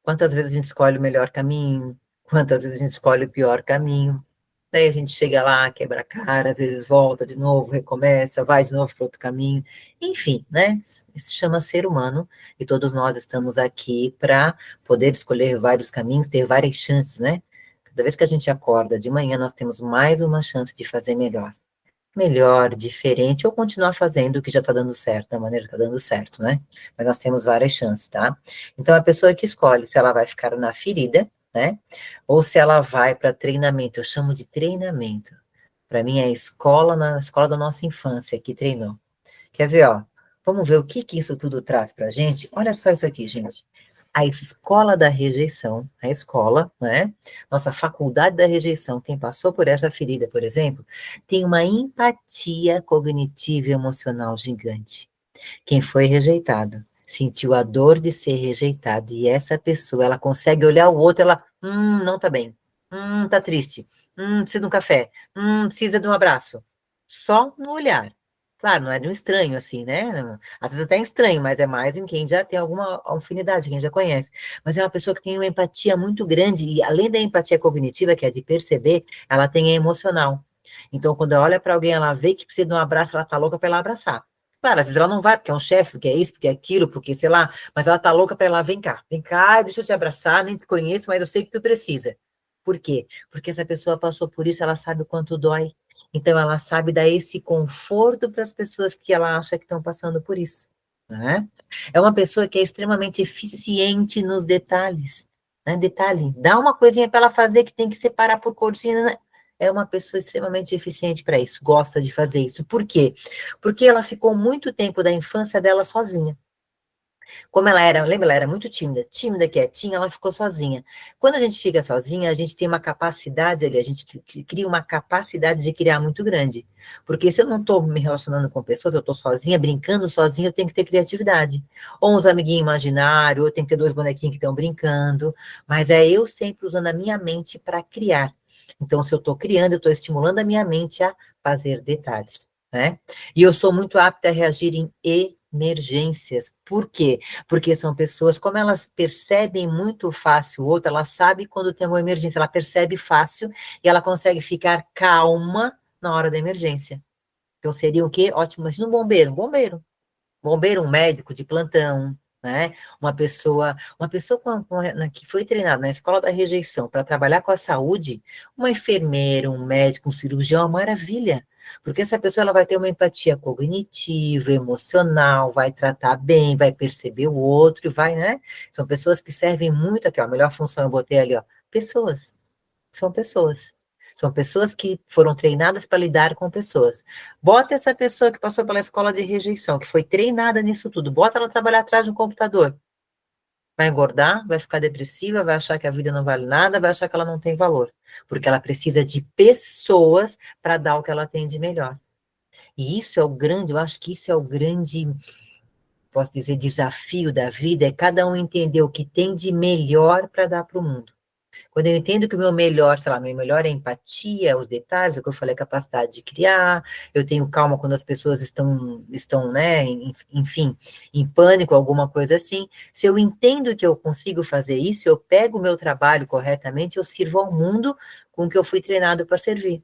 Speaker 1: Quantas vezes a gente escolhe o melhor caminho? Quantas vezes a gente escolhe o pior caminho? Daí a gente chega lá, quebra a cara, às vezes volta de novo, recomeça, vai de novo para outro caminho. Enfim, né? Isso se chama ser humano e todos nós estamos aqui para poder escolher vários caminhos, ter várias chances, né? Cada vez que a gente acorda de manhã, nós temos mais uma chance de fazer melhor. melhor, diferente, ou continuar fazendo o que já está dando certo, da maneira que está dando certo, né? Mas nós temos várias chances, tá? Então, a pessoa que escolhe se ela vai ficar na ferida, né? Ou se ela vai para treinamento, eu chamo de treinamento. Para mim, é a escola, na escola da nossa infância que treinou. Quer ver, ó? Vamos ver o que que isso tudo traz para a gente? Olha só isso aqui, gente. A escola da rejeição, a escola, né? Nossa faculdade da rejeição, quem passou por essa ferida, por exemplo, tem uma empatia cognitiva e emocional gigante. Quem foi rejeitado sentiu a dor de ser rejeitado e essa pessoa, ela consegue olhar o outro, ela, não tá bem, tá triste, precisa de um café, precisa de um abraço. Só no olhar. Claro, não é de um estranho assim, né? Às vezes até é estranho, mas é mais em quem já tem alguma afinidade, quem já conhece. Mas é uma pessoa que tem uma empatia muito grande e além da empatia cognitiva, que é de perceber, ela tem a emocional. Então, quando ela olha para alguém, ela vê que precisa de um abraço, ela tá louca para ela abraçar. Claro, às vezes ela não vai porque é um chefe, porque é isso, porque é aquilo, porque sei lá, mas ela tá louca para ela, vem cá, deixa eu te abraçar, nem te conheço, mas eu sei que tu precisa. Por quê? Porque essa pessoa passou por isso, ela sabe o quanto dói. Então ela sabe dar esse conforto para as pessoas que ela acha que estão passando por isso, né? É uma pessoa que é extremamente eficiente nos detalhes, né? Detalhe, dá uma coisinha para ela fazer que tem que separar por corzinha, né? É uma pessoa extremamente eficiente para isso, gosta de fazer isso. Por quê? Porque ela ficou muito tempo da infância dela sozinha. Como ela era, lembra, ela era muito tímida, tímida, quietinha, ela ficou sozinha. Quando a gente fica sozinha, a gente tem uma capacidade ali, a gente cria uma capacidade de criar muito grande. Porque se eu não estou me relacionando com pessoas, eu estou sozinha, brincando sozinha, eu tenho que ter criatividade. Ou uns amiguinhos imaginários, ou tem que ter dois bonequinhos que estão brincando, mas é eu sempre usando a minha mente para criar. Então, se eu estou criando, eu estou estimulando a minha mente a fazer detalhes, né? E eu sou muito apta a reagir em emergências. Por quê? Porque são pessoas, como elas percebem muito fácil o outro, ela sabe quando tem uma emergência, ela percebe fácil e ela consegue ficar calma na hora da emergência. Então seria o quê? Ótimo, imagina um bombeiro, um médico de plantão, né? Uma pessoa que foi treinada na escola da rejeição para trabalhar com a saúde, uma enfermeira, um médico, um cirurgião, é uma maravilha. Porque essa pessoa ela vai ter uma empatia cognitiva, emocional, vai tratar bem, vai perceber o outro e vai, né? São pessoas que servem muito aqui, ó. A melhor função eu botei ali, ó. Pessoas. São pessoas. São pessoas que foram treinadas para lidar com pessoas. Bota essa pessoa que passou pela escola de rejeição, que foi treinada nisso tudo, bota ela trabalhar atrás de um computador. Vai engordar, vai ficar depressiva, vai achar que a vida não vale nada, vai achar que ela não tem valor. Porque ela precisa de pessoas para dar o que ela tem de melhor. E isso é o grande, eu acho que isso é o grande, posso dizer, desafio da vida, é cada um entender o que tem de melhor para dar para o mundo. Quando eu entendo que o meu melhor, sei lá, meu melhor é a empatia, os detalhes, o que eu falei, a capacidade de criar, eu tenho calma quando as pessoas estão, né, enfim, em pânico, alguma coisa assim. Se eu entendo que eu consigo fazer isso, eu pego o meu trabalho corretamente, eu sirvo ao mundo com o que eu fui treinado para servir.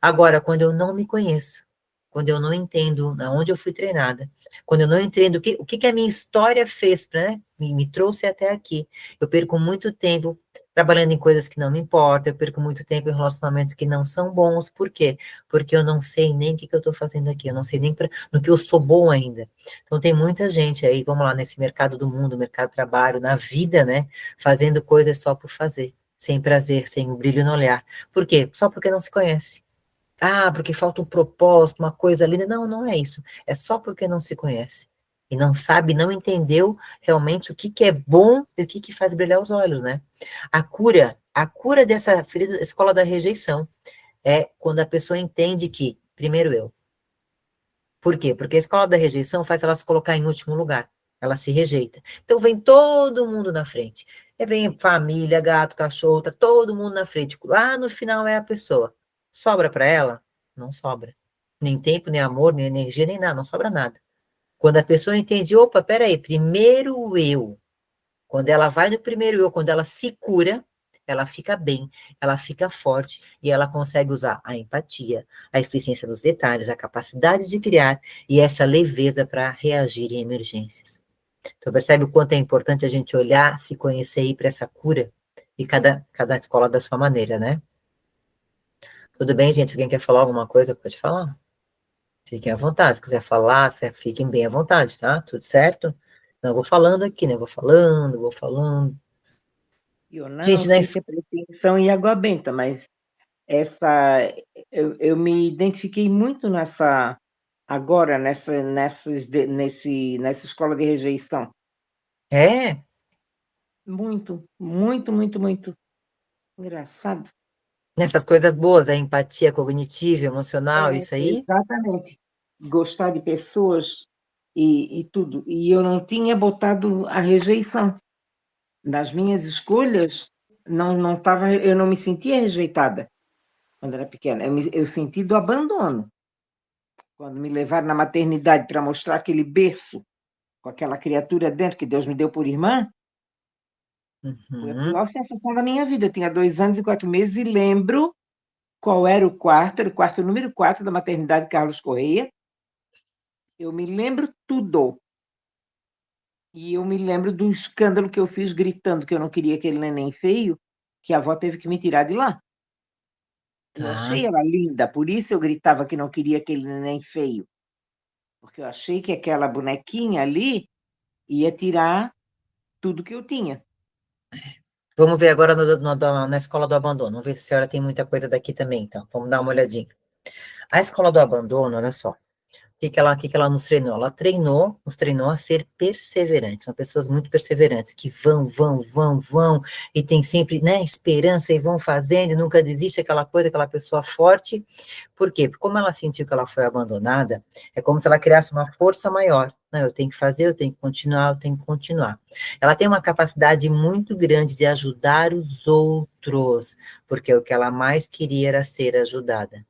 Speaker 1: Agora, quando eu não me conheço, quando eu não entendo aonde eu fui treinada, quando eu não entendo o que a minha história fez, né, me trouxe até aqui, eu perco muito tempo trabalhando em coisas que não me importam, eu perco muito tempo em relacionamentos que não são bons. Por quê? Porque eu não sei nem o que eu estou fazendo aqui, eu não sei nem no que eu sou bom ainda. Então, tem muita gente aí, vamos lá, nesse mercado do mundo, mercado do trabalho, na vida, né, fazendo coisas só por fazer, sem prazer, sem um brilho no olhar. Por quê? Só porque não se conhece. Ah, porque falta um propósito, uma coisa linda. Não, não é isso. É só porque não se conhece. E não sabe, não entendeu realmente o que que é bom e o que que faz brilhar os olhos, né? A cura dessa ferida, escola da rejeição, é quando a pessoa entende que, primeiro eu. Por quê? Porque a escola da rejeição faz ela se colocar em último lugar. Ela se rejeita. Então vem todo mundo na frente. Aí vem família, gato, cachorro, tá todo mundo na frente. Lá no final é a pessoa. Sobra para ela? Não sobra. Nem tempo, nem amor, nem energia, nem nada, não sobra nada. Quando a pessoa entende, opa, peraí, primeiro eu. Quando ela vai no primeiro eu, quando ela se cura, ela fica bem, ela fica forte e ela consegue usar a empatia, a eficiência dos detalhes, a capacidade de criar e essa leveza para reagir em emergências. Então, percebe o quanto é importante a gente olhar, se conhecer e ir para essa cura? E cada escola da sua maneira, né? Tudo bem, gente? Alguém quer falar alguma coisa? Pode falar. Fiquem à vontade, se quiser falar, fiquem bem à vontade, tá? Tudo certo? Então, eu vou falando aqui, né? Vou falando, vou falando.
Speaker 2: Eu não
Speaker 1: Gente, na
Speaker 2: sei se é pretensão e água benta, mas essa eu me identifiquei muito nessa agora nessa escola de rejeição.
Speaker 1: é,
Speaker 2: Muito, muito, muito, muito. Engraçado.
Speaker 1: nessas coisas boas, a empatia cognitiva, emocional,
Speaker 2: É,
Speaker 1: isso aí.
Speaker 2: exatamente. Gostar de pessoas e tudo. E eu não tinha botado a rejeição. Nas minhas escolhas, não estava, eu não me sentia rejeitada quando era pequena. Eu senti do abandono. Quando me levaram na maternidade para mostrar aquele berço com aquela criatura dentro que Deus me deu por irmã, foi a
Speaker 1: Uhum.
Speaker 2: pior sensação da minha vida. Eu tinha 2 anos e 4 meses e lembro qual era o quarto número 4 da maternidade Carlos Correia. Eu me lembro tudo. E eu me lembro do escândalo que eu fiz gritando que eu não queria aquele neném feio, que a avó teve que me tirar de lá. Eu
Speaker 1: Tá.
Speaker 2: achei ela linda, por isso eu gritava que não queria aquele neném feio, porque eu achei que aquela bonequinha ali ia tirar tudo que eu tinha.
Speaker 1: Vamos ver agora na escola do abandono. Vamos ver se a senhora tem muita coisa daqui também, então. Vamos dar uma olhadinha. A escola do abandono, olha só. O que que ela nos treinou? Ela nos treinou a ser perseverantes. São pessoas muito perseverantes, que vão, e tem sempre, né, esperança e vão fazendo, e nunca desiste, aquela coisa, aquela pessoa forte. Por quê? Porque como ela sentiu que ela foi abandonada, é como se ela criasse uma força maior. Não, eu tenho que fazer, eu tenho que continuar, eu tenho que continuar. Ela tem uma capacidade muito grande de ajudar os outros, porque o que ela mais queria era ser ajudada.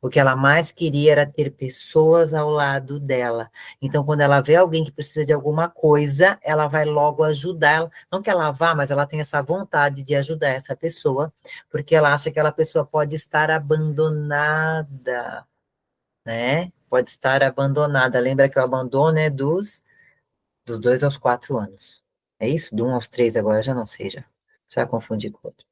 Speaker 1: O que ela mais queria era ter pessoas ao lado dela. Então, quando ela vê alguém que precisa de alguma coisa, ela vai logo ajudar. Não que ela vá, mas ela tem essa vontade de ajudar essa pessoa, porque ela acha que aquela pessoa pode estar abandonada, né? Pode estar abandonada. Lembra que o abandono é dos 2 aos 4 anos. É isso? Do 1 aos 3 agora, eu já não sei, já confundi com o outro.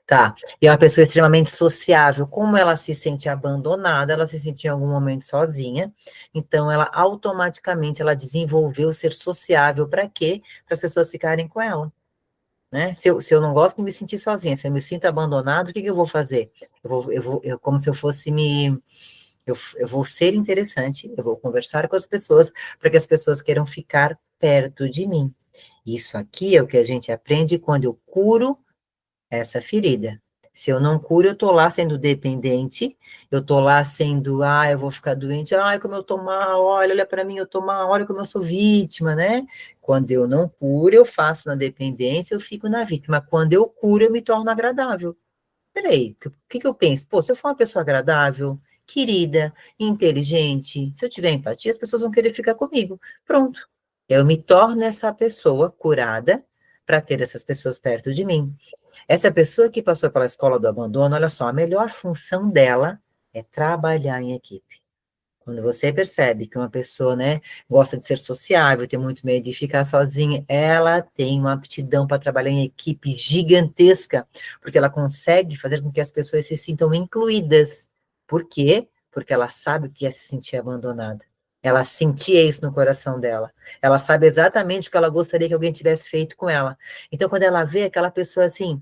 Speaker 1: Tá, e é uma pessoa extremamente sociável. Como ela se sente abandonada, ela se sentiu em algum momento sozinha, então ela automaticamente ela desenvolveu ser sociável para quê? Para as pessoas ficarem com ela, né? Se eu não gosto de me sentir sozinha, se eu me sinto abandonado, o que que eu vou fazer? Como se eu fosse eu vou ser interessante, eu vou conversar com as pessoas para que as pessoas queiram ficar perto de mim. Isso aqui é o que a gente aprende quando eu curo essa ferida. Se eu não curo, eu tô lá sendo dependente, eu tô lá sendo, eu vou ficar doente, como eu tô mal, olha para mim, eu tô mal, olha como eu sou vítima, né? Quando eu não curo, eu faço na dependência, eu fico na vítima. Quando eu curo, eu me torno agradável. Peraí, o que eu penso? Pô, se eu for uma pessoa agradável, querida, inteligente, se eu tiver empatia, as pessoas vão querer ficar comigo. Pronto. Eu me torno essa pessoa curada para ter essas pessoas perto de mim. Essa pessoa que passou pela escola do abandono, olha só, a melhor função dela é trabalhar em equipe. Quando você percebe que uma pessoa, né, gosta de ser sociável, tem muito medo de ficar sozinha, ela tem uma aptidão para trabalhar em equipe gigantesca, porque ela consegue fazer com que as pessoas se sintam incluídas. Por quê? Porque ela sabe o que é se sentir abandonada. Ela sentia isso no coração dela. Ela sabe exatamente o que ela gostaria que alguém tivesse feito com ela. Então, quando ela vê aquela pessoa assim,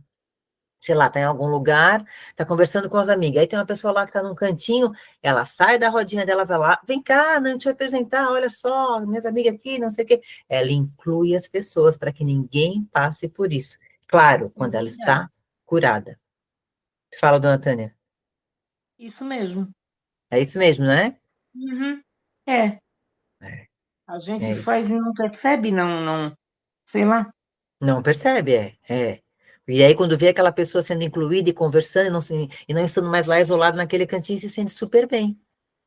Speaker 1: sei lá, tá em algum lugar, tá conversando com as amigas, aí tem uma pessoa lá que tá num cantinho, ela sai da rodinha dela, vai lá, vem cá, não te apresentar, olha só, minhas amigas aqui, não sei o quê. Ela inclui as pessoas para que ninguém passe por isso. Claro,
Speaker 2: É
Speaker 1: quando ela
Speaker 2: verdade.
Speaker 1: está curada. Fala, dona Tânia.
Speaker 2: Isso mesmo.
Speaker 1: É isso mesmo, né?
Speaker 2: Uhum. É,
Speaker 1: É,
Speaker 2: a gente
Speaker 1: é isso.
Speaker 2: faz e não percebe, não, sei lá.
Speaker 1: Não percebe, é. E aí, quando vê aquela pessoa sendo incluída e conversando e não estando mais lá isolada naquele cantinho, se sente super bem.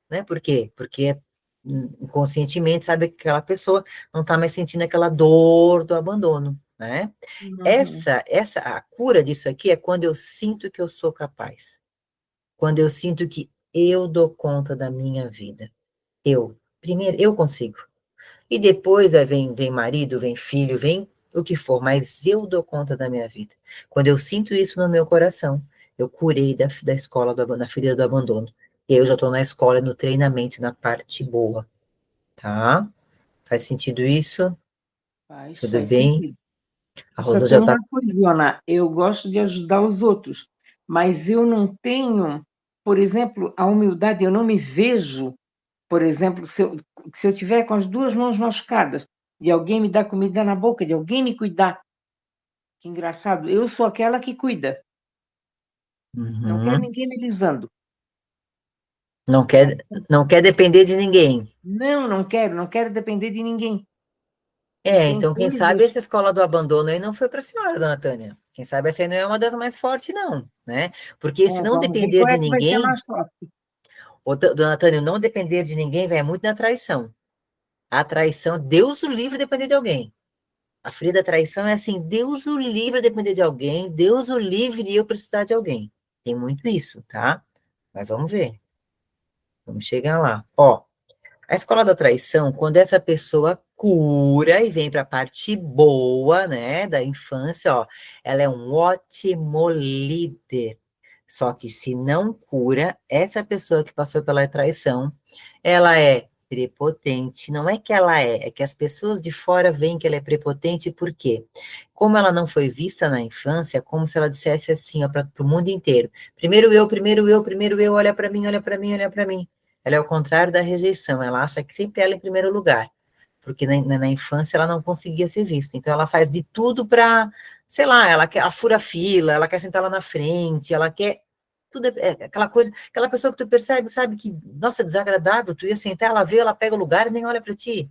Speaker 1: Né? Por quê? Porque inconscientemente sabe que aquela pessoa não está mais sentindo aquela dor do abandono, né?
Speaker 2: Uhum.
Speaker 1: A cura disso aqui é quando eu sinto que eu sou capaz, quando eu sinto que eu dou conta da minha vida. Primeiro, eu consigo. E depois vem marido, vem filho, vem o que for, mas eu dou conta da minha vida. Quando eu sinto isso no meu coração, eu curei da escola, da filha do abandono. E eu já estou na escola, no treinamento, na parte boa, tá? Faz sentido isso? Tudo
Speaker 2: Faz
Speaker 1: bem?
Speaker 2: sentido.
Speaker 1: A
Speaker 2: Só
Speaker 1: Rosa
Speaker 2: tem
Speaker 1: já tá.
Speaker 2: uma coisa, eu gosto de ajudar os outros, mas eu não tenho, por exemplo, a humildade, eu não me vejo, por exemplo, se eu tiver com as duas mãos machucadas, de alguém me dar comida na boca, de alguém me cuidar. Que engraçado, eu sou aquela que cuida, não quero
Speaker 1: Uhum.
Speaker 2: ninguém me lisando.
Speaker 1: Não quer, não quer depender de ninguém.
Speaker 2: Não, não quero depender de ninguém. E
Speaker 1: É,
Speaker 2: tem
Speaker 1: então quem sabe
Speaker 2: coisas.
Speaker 1: essa escola do abandono aí não foi para a senhora, dona Tânia. Quem sabe essa aí não é uma das mais fortes, não, né? Porque se não
Speaker 2: Vamos ver
Speaker 1: depender
Speaker 2: qual
Speaker 1: de
Speaker 2: é que vai ser a
Speaker 1: ninguém,
Speaker 2: mais forte.
Speaker 1: dona Tânia, não depender de ninguém vai muito na traição. A traição, Deus o livre de depender de alguém. A fria da traição é assim, Deus o livre de depender de alguém, Deus o livre de eu precisar de alguém. Tem muito isso, tá? Mas vamos ver. Vamos chegar lá. Ó, a escola da traição, quando essa pessoa cura e vem para a parte boa, né, da infância, ó, ela é um ótimo líder. Só que se não cura, essa pessoa que passou pela traição, ela é prepotente. Não é que ela é que as pessoas de fora veem que ela é prepotente, por quê? Como ela não foi vista na infância, é como se ela dissesse assim, ó, para o mundo inteiro: primeiro eu, primeiro eu, primeiro eu, olha para mim, olha para mim, olha para mim. Ela é o contrário da rejeição, ela acha que sempre ela é em primeiro lugar, porque na infância ela não conseguia ser vista, então ela faz de tudo para, sei lá, ela quer a fura-fila, ela quer sentar lá na frente, ela quer, tudo é aquela coisa, aquela pessoa que tu percebe, sabe, que, nossa, desagradável, tu ia sentar, ela vê, ela pega o lugar e nem olha para ti,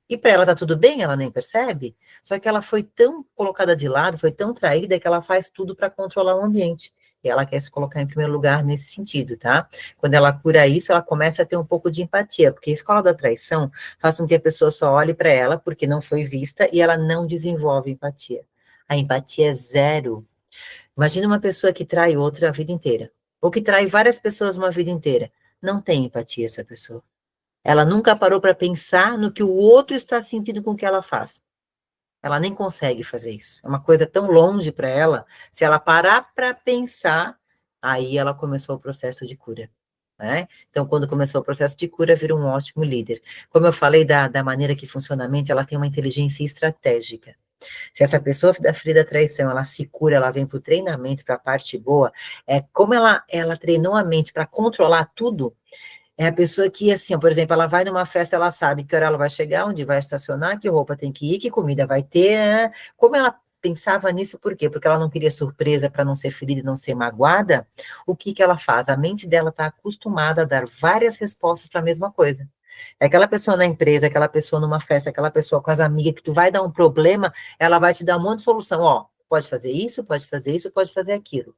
Speaker 1: e para ela tá tudo bem, ela nem percebe, só que ela foi tão colocada de lado, foi tão traída que ela faz tudo para controlar o ambiente. E ela quer se colocar em primeiro lugar nesse sentido, tá? Quando ela cura isso, ela começa a ter um pouco de empatia, porque a escola da traição faz com que a pessoa só olhe para ela porque não foi vista e ela não desenvolve empatia. A empatia é zero. Imagina uma pessoa que trai outra a vida inteira, ou que trai várias pessoas uma vida inteira. Não tem empatia essa pessoa. Ela nunca parou para pensar no que o outro está sentindo com o que ela faz. Ela nem consegue fazer isso. É uma coisa tão longe para ela. Se ela parar para pensar, aí ela começou o processo de cura. Né? Então, quando começou o processo de cura, vira um ótimo líder. Como eu falei da maneira que funciona a mente, ela tem uma inteligência estratégica. Se essa pessoa da ferida da traição, ela se cura, ela vem para o treinamento, para a parte boa, é como ela treinou a mente para controlar tudo, é a pessoa que, assim, ó, por exemplo, ela vai numa festa, ela sabe que hora ela vai chegar, onde vai estacionar, que roupa tem que ir, que comida vai ter. Como ela pensava nisso, por quê? Porque ela não queria surpresa para não ser ferida e não ser magoada, o que que ela faz? A mente dela está acostumada a dar várias respostas para a mesma coisa. É aquela pessoa na empresa, aquela pessoa numa festa, aquela pessoa com as amigas que tu vai dar um problema, ela vai te dar um monte de solução. Ó, pode fazer isso, pode fazer isso, pode fazer aquilo.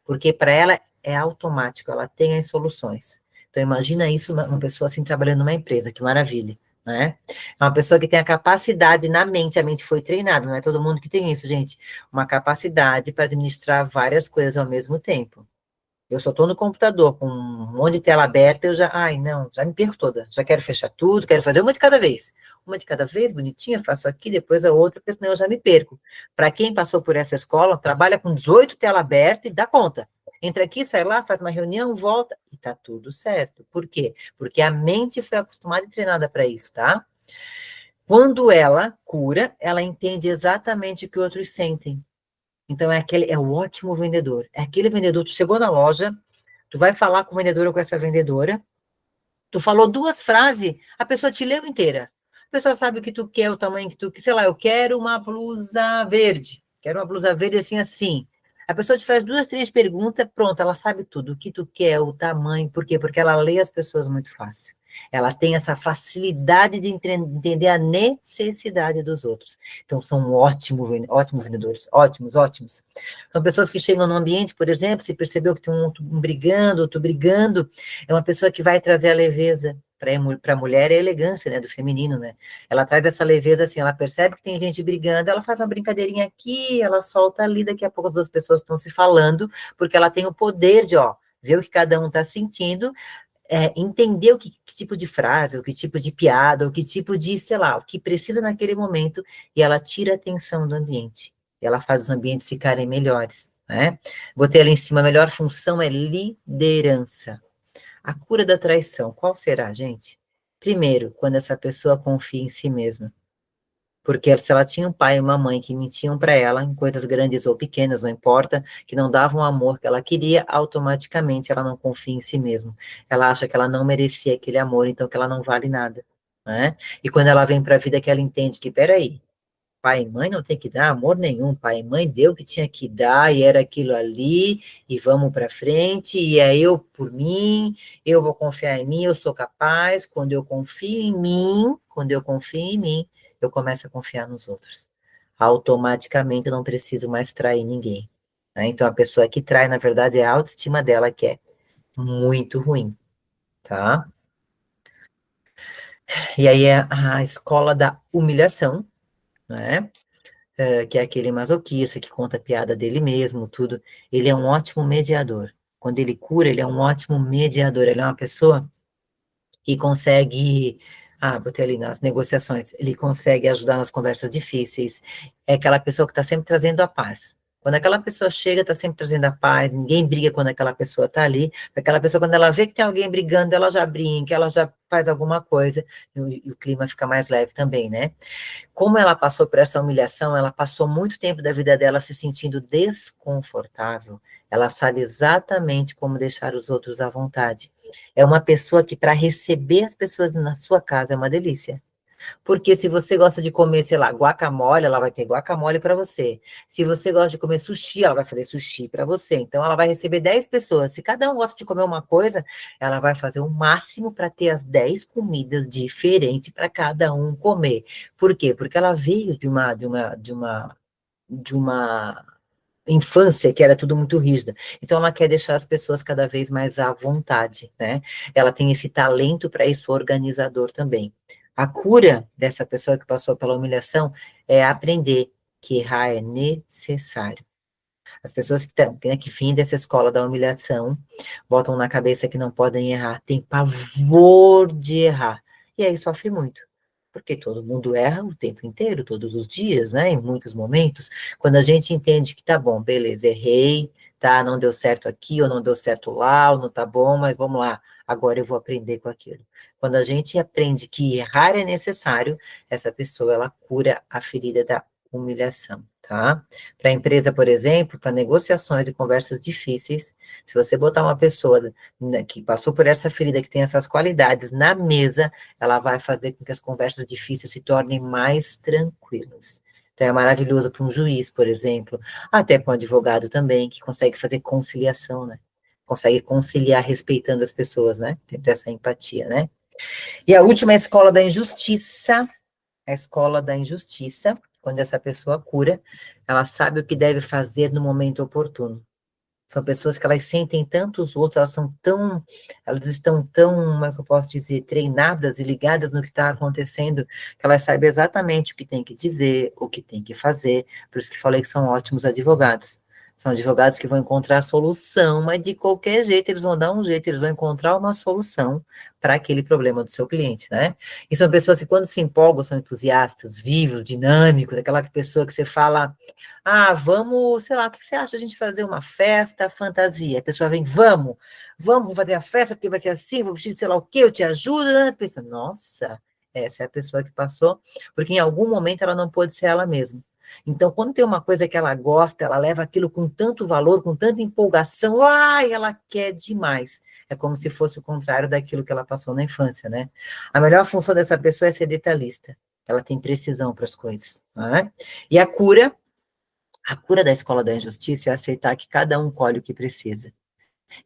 Speaker 1: Porque para ela é automático, ela tem as soluções. Então, imagina isso, uma pessoa assim trabalhando numa empresa, que maravilha, né? É uma pessoa que tem a capacidade na mente, a mente foi treinada, não é todo mundo que tem isso, gente. Uma capacidade para administrar várias coisas ao mesmo tempo. Eu só estou no computador com um monte de tela aberta, eu já, ai, não, já me perco toda. Já quero fechar tudo, quero fazer uma de cada vez. Uma de cada vez, bonitinha, faço aqui, depois a outra, porque senão eu já me perco. Para quem passou por essa escola, trabalha com 18 tela aberta e dá conta. Entra aqui, sai lá, faz uma reunião, volta e tá tudo certo. Por quê? Porque a mente foi acostumada e treinada para isso, tá? Quando ela cura, ela entende exatamente o que outros sentem. Então, é o ótimo vendedor. É aquele vendedor, tu chegou na loja, tu vai falar com o vendedor ou com essa vendedora, tu falou duas frases, a pessoa te leu inteira. A pessoa sabe o que tu quer, o tamanho que tu quer, sei lá, eu quero uma blusa verde. Quero uma blusa verde assim, assim. A pessoa te faz duas, três perguntas, pronto, ela sabe tudo, o que tu quer, o tamanho, por quê? Porque ela lê as pessoas muito fácil. Ela tem essa facilidade de entender a necessidade dos outros. Então, são ótimos vendedores, ótimos, ótimos. São pessoas que chegam no ambiente, por exemplo, se percebeu que tem um brigando, outro brigando, é uma pessoa que vai trazer a leveza. Para a mulher é a elegância, né, do feminino, né? Ela traz essa leveza assim, ela percebe que tem gente brigando, ela faz uma brincadeirinha aqui, ela solta ali, daqui a pouco as duas pessoas estão se falando, porque ela tem o poder de, ó, ver o que cada um está sentindo, entender que tipo de frase, o que tipo de piada, o que tipo de, sei lá, o que precisa naquele momento, e ela tira a atenção do ambiente. E ela faz os ambientes ficarem melhores, né? Botei ali em cima, a melhor função é liderança. A cura da traição, qual será, gente? Primeiro, quando essa pessoa confia em si mesma. Porque se ela tinha um pai e uma mãe que mentiam para ela, em coisas grandes ou pequenas, não importa, que não davam o amor que ela queria, automaticamente ela não confia em si mesma. Ela acha que ela não merecia aquele amor, então que ela não vale nada, né? E quando ela vem para a vida que ela entende que, peraí, pai e mãe não tem que dar amor nenhum, pai e mãe deu o que tinha que dar, e era aquilo ali, e vamos para frente, e é eu por mim, eu vou confiar em mim, eu sou capaz, quando eu confio em mim, eu começo a confiar nos outros. Automaticamente eu não preciso mais trair ninguém, né? Então a pessoa que trai, na verdade, é a autoestima dela que é muito ruim, tá? E aí é a escola da humilhação, né? Que é aquele masoquista que conta a piada dele mesmo, tudo. Ele é um ótimo mediador. Quando ele cura, ele é um ótimo mediador. Ele é uma pessoa que consegue, botei ali nas negociações, ele consegue ajudar nas conversas difíceis. É aquela pessoa que está sempre trazendo a paz. Quando aquela pessoa chega, está sempre trazendo a paz, ninguém briga quando aquela pessoa está ali. Aquela pessoa, quando ela vê que tem alguém brigando, ela já brinca, ela já faz alguma coisa, e o clima fica mais leve também, né? Como ela passou por essa humilhação, ela passou muito tempo da vida dela se sentindo desconfortável. Ela sabe exatamente como deixar os outros à vontade. É uma pessoa que, para receber as pessoas na sua casa, é uma delícia. Porque se você gosta de comer, sei lá, guacamole, ela vai ter guacamole para você. Se você gosta de comer sushi, ela vai fazer sushi para você. Então, ela vai receber 10 pessoas. Se cada um gosta de comer uma coisa, ela vai fazer o máximo para ter as 10 comidas diferentes para cada um comer. Por quê? Porque ela veio de uma infância que era tudo muito rígida. Então, ela quer deixar as pessoas cada vez mais à vontade, né? Ela tem esse talento para isso, organizador também. A cura dessa pessoa que passou pela humilhação é aprender que errar é necessário. As pessoas que vêm dessa escola da humilhação botam na cabeça que não podem errar, têm pavor de errar. E aí sofre muito. Porque todo mundo erra o tempo inteiro, todos os dias, né? Em muitos momentos. Quando a gente entende que tá bom, beleza, errei, tá? Não deu certo aqui, ou não deu certo lá, ou não tá bom, mas vamos lá, agora eu vou aprender com aquilo. Quando a gente aprende que errar é necessário, essa pessoa, ela cura a ferida da humilhação, tá? Para a empresa, por exemplo, para negociações e conversas difíceis, se você botar uma pessoa, né, que passou por essa ferida, que tem essas qualidades na mesa, ela vai fazer com que as conversas difíceis se tornem mais tranquilas. Então, é maravilhoso para um juiz, por exemplo, até para um advogado também, que consegue fazer conciliação, né? Consegue conciliar respeitando as pessoas, né? Tendo essa empatia, né? E a última é a escola da injustiça. A escola da injustiça, quando essa pessoa cura, ela sabe o que deve fazer no momento oportuno. São pessoas que elas sentem tanto os outros, elas estão tão, como é que eu posso dizer, treinadas e ligadas no que está acontecendo, que elas sabem exatamente o que tem que dizer, o que tem que fazer, por isso que falei que são ótimos advogados. São advogados que vão encontrar a solução, mas de qualquer jeito eles vão dar um jeito, eles vão encontrar uma solução para aquele problema do seu cliente, né? E são pessoas que quando se empolgam, são entusiastas, vivos, dinâmicos, aquela pessoa que você fala, vamos, sei lá, o que você acha de a gente fazer uma festa fantasia? A pessoa vem, vamos fazer a festa, porque vai ser assim, vou vestir de sei lá o quê, eu te ajudo, né? Pensa, nossa, essa é a pessoa que passou, porque em algum momento ela não pôde ser ela mesma. Então, quando tem uma coisa que ela gosta, ela leva aquilo com tanto valor, com tanta empolgação, ela quer demais. É como se fosse o contrário daquilo que ela passou na infância, né? A melhor função dessa pessoa é ser detalhista. Ela tem precisão para as coisas, né? E a cura da escola da injustiça é aceitar que cada um colhe o que precisa.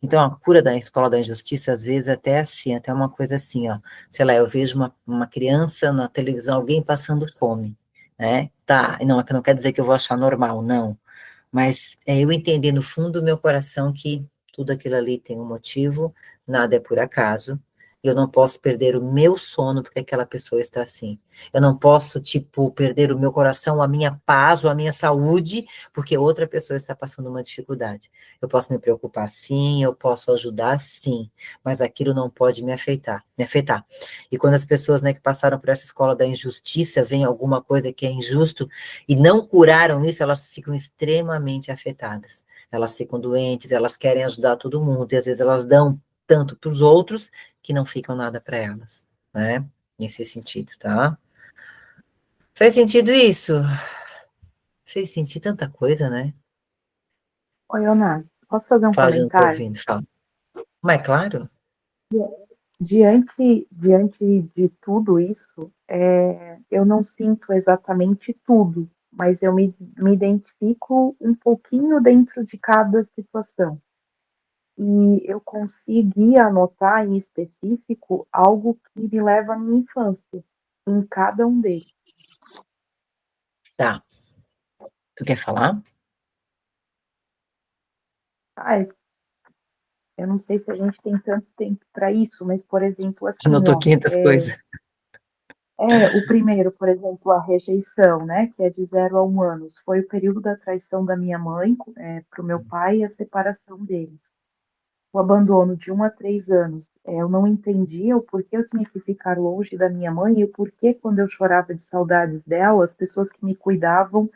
Speaker 1: Então, a cura da escola da injustiça, às vezes, até assim, até uma coisa assim, ó. Sei lá, eu vejo uma criança na televisão, alguém passando fome, né? Tá, não, que não quer dizer que eu vou achar normal, não. Mas eu entendi no fundo do meu coração que tudo aquilo ali tem um motivo, nada é por acaso. Eu não posso perder o meu sono porque aquela pessoa está assim. Eu não posso, tipo, perder o meu coração, a minha paz ou a minha saúde, porque outra pessoa está passando uma dificuldade. Eu posso me preocupar sim, eu posso ajudar sim, mas aquilo não pode me afetar. E quando as pessoas, né, que passaram por essa escola da injustiça, veem alguma coisa que é injusto e não curaram isso, elas ficam extremamente afetadas. Elas ficam doentes, elas querem ajudar todo mundo, e às vezes elas dão tanto para os outros que não ficam nada para elas, né? Nesse sentido, tá? Faz sentido isso? Fez sentir tanta coisa, né?
Speaker 3: Oi, Ana, posso fazer um
Speaker 1: Cláudia, não tô
Speaker 3: comentário?
Speaker 1: ouvindo, fala. Mas claro,
Speaker 3: Diante de tudo isso, eu não sinto exatamente tudo, mas eu me identifico um pouquinho dentro de cada situação. E eu consegui anotar em específico algo que me leva à minha infância, em cada um deles.
Speaker 1: tá. Tu quer falar?
Speaker 3: Ah, eu não sei se a gente tem tanto tempo para isso, mas, por exemplo, assim,
Speaker 1: Anotou
Speaker 3: ó,
Speaker 1: 500 coisas.
Speaker 3: o primeiro, por exemplo, a rejeição, né, que é de 0 a 1 ano, foi o período da traição da minha mãe para o meu pai e a separação deles. O abandono de 1 a 3 anos, eu não entendia o porquê eu tinha que ficar longe da minha mãe e o porquê, quando eu chorava de saudades dela, as pessoas que me cuidavam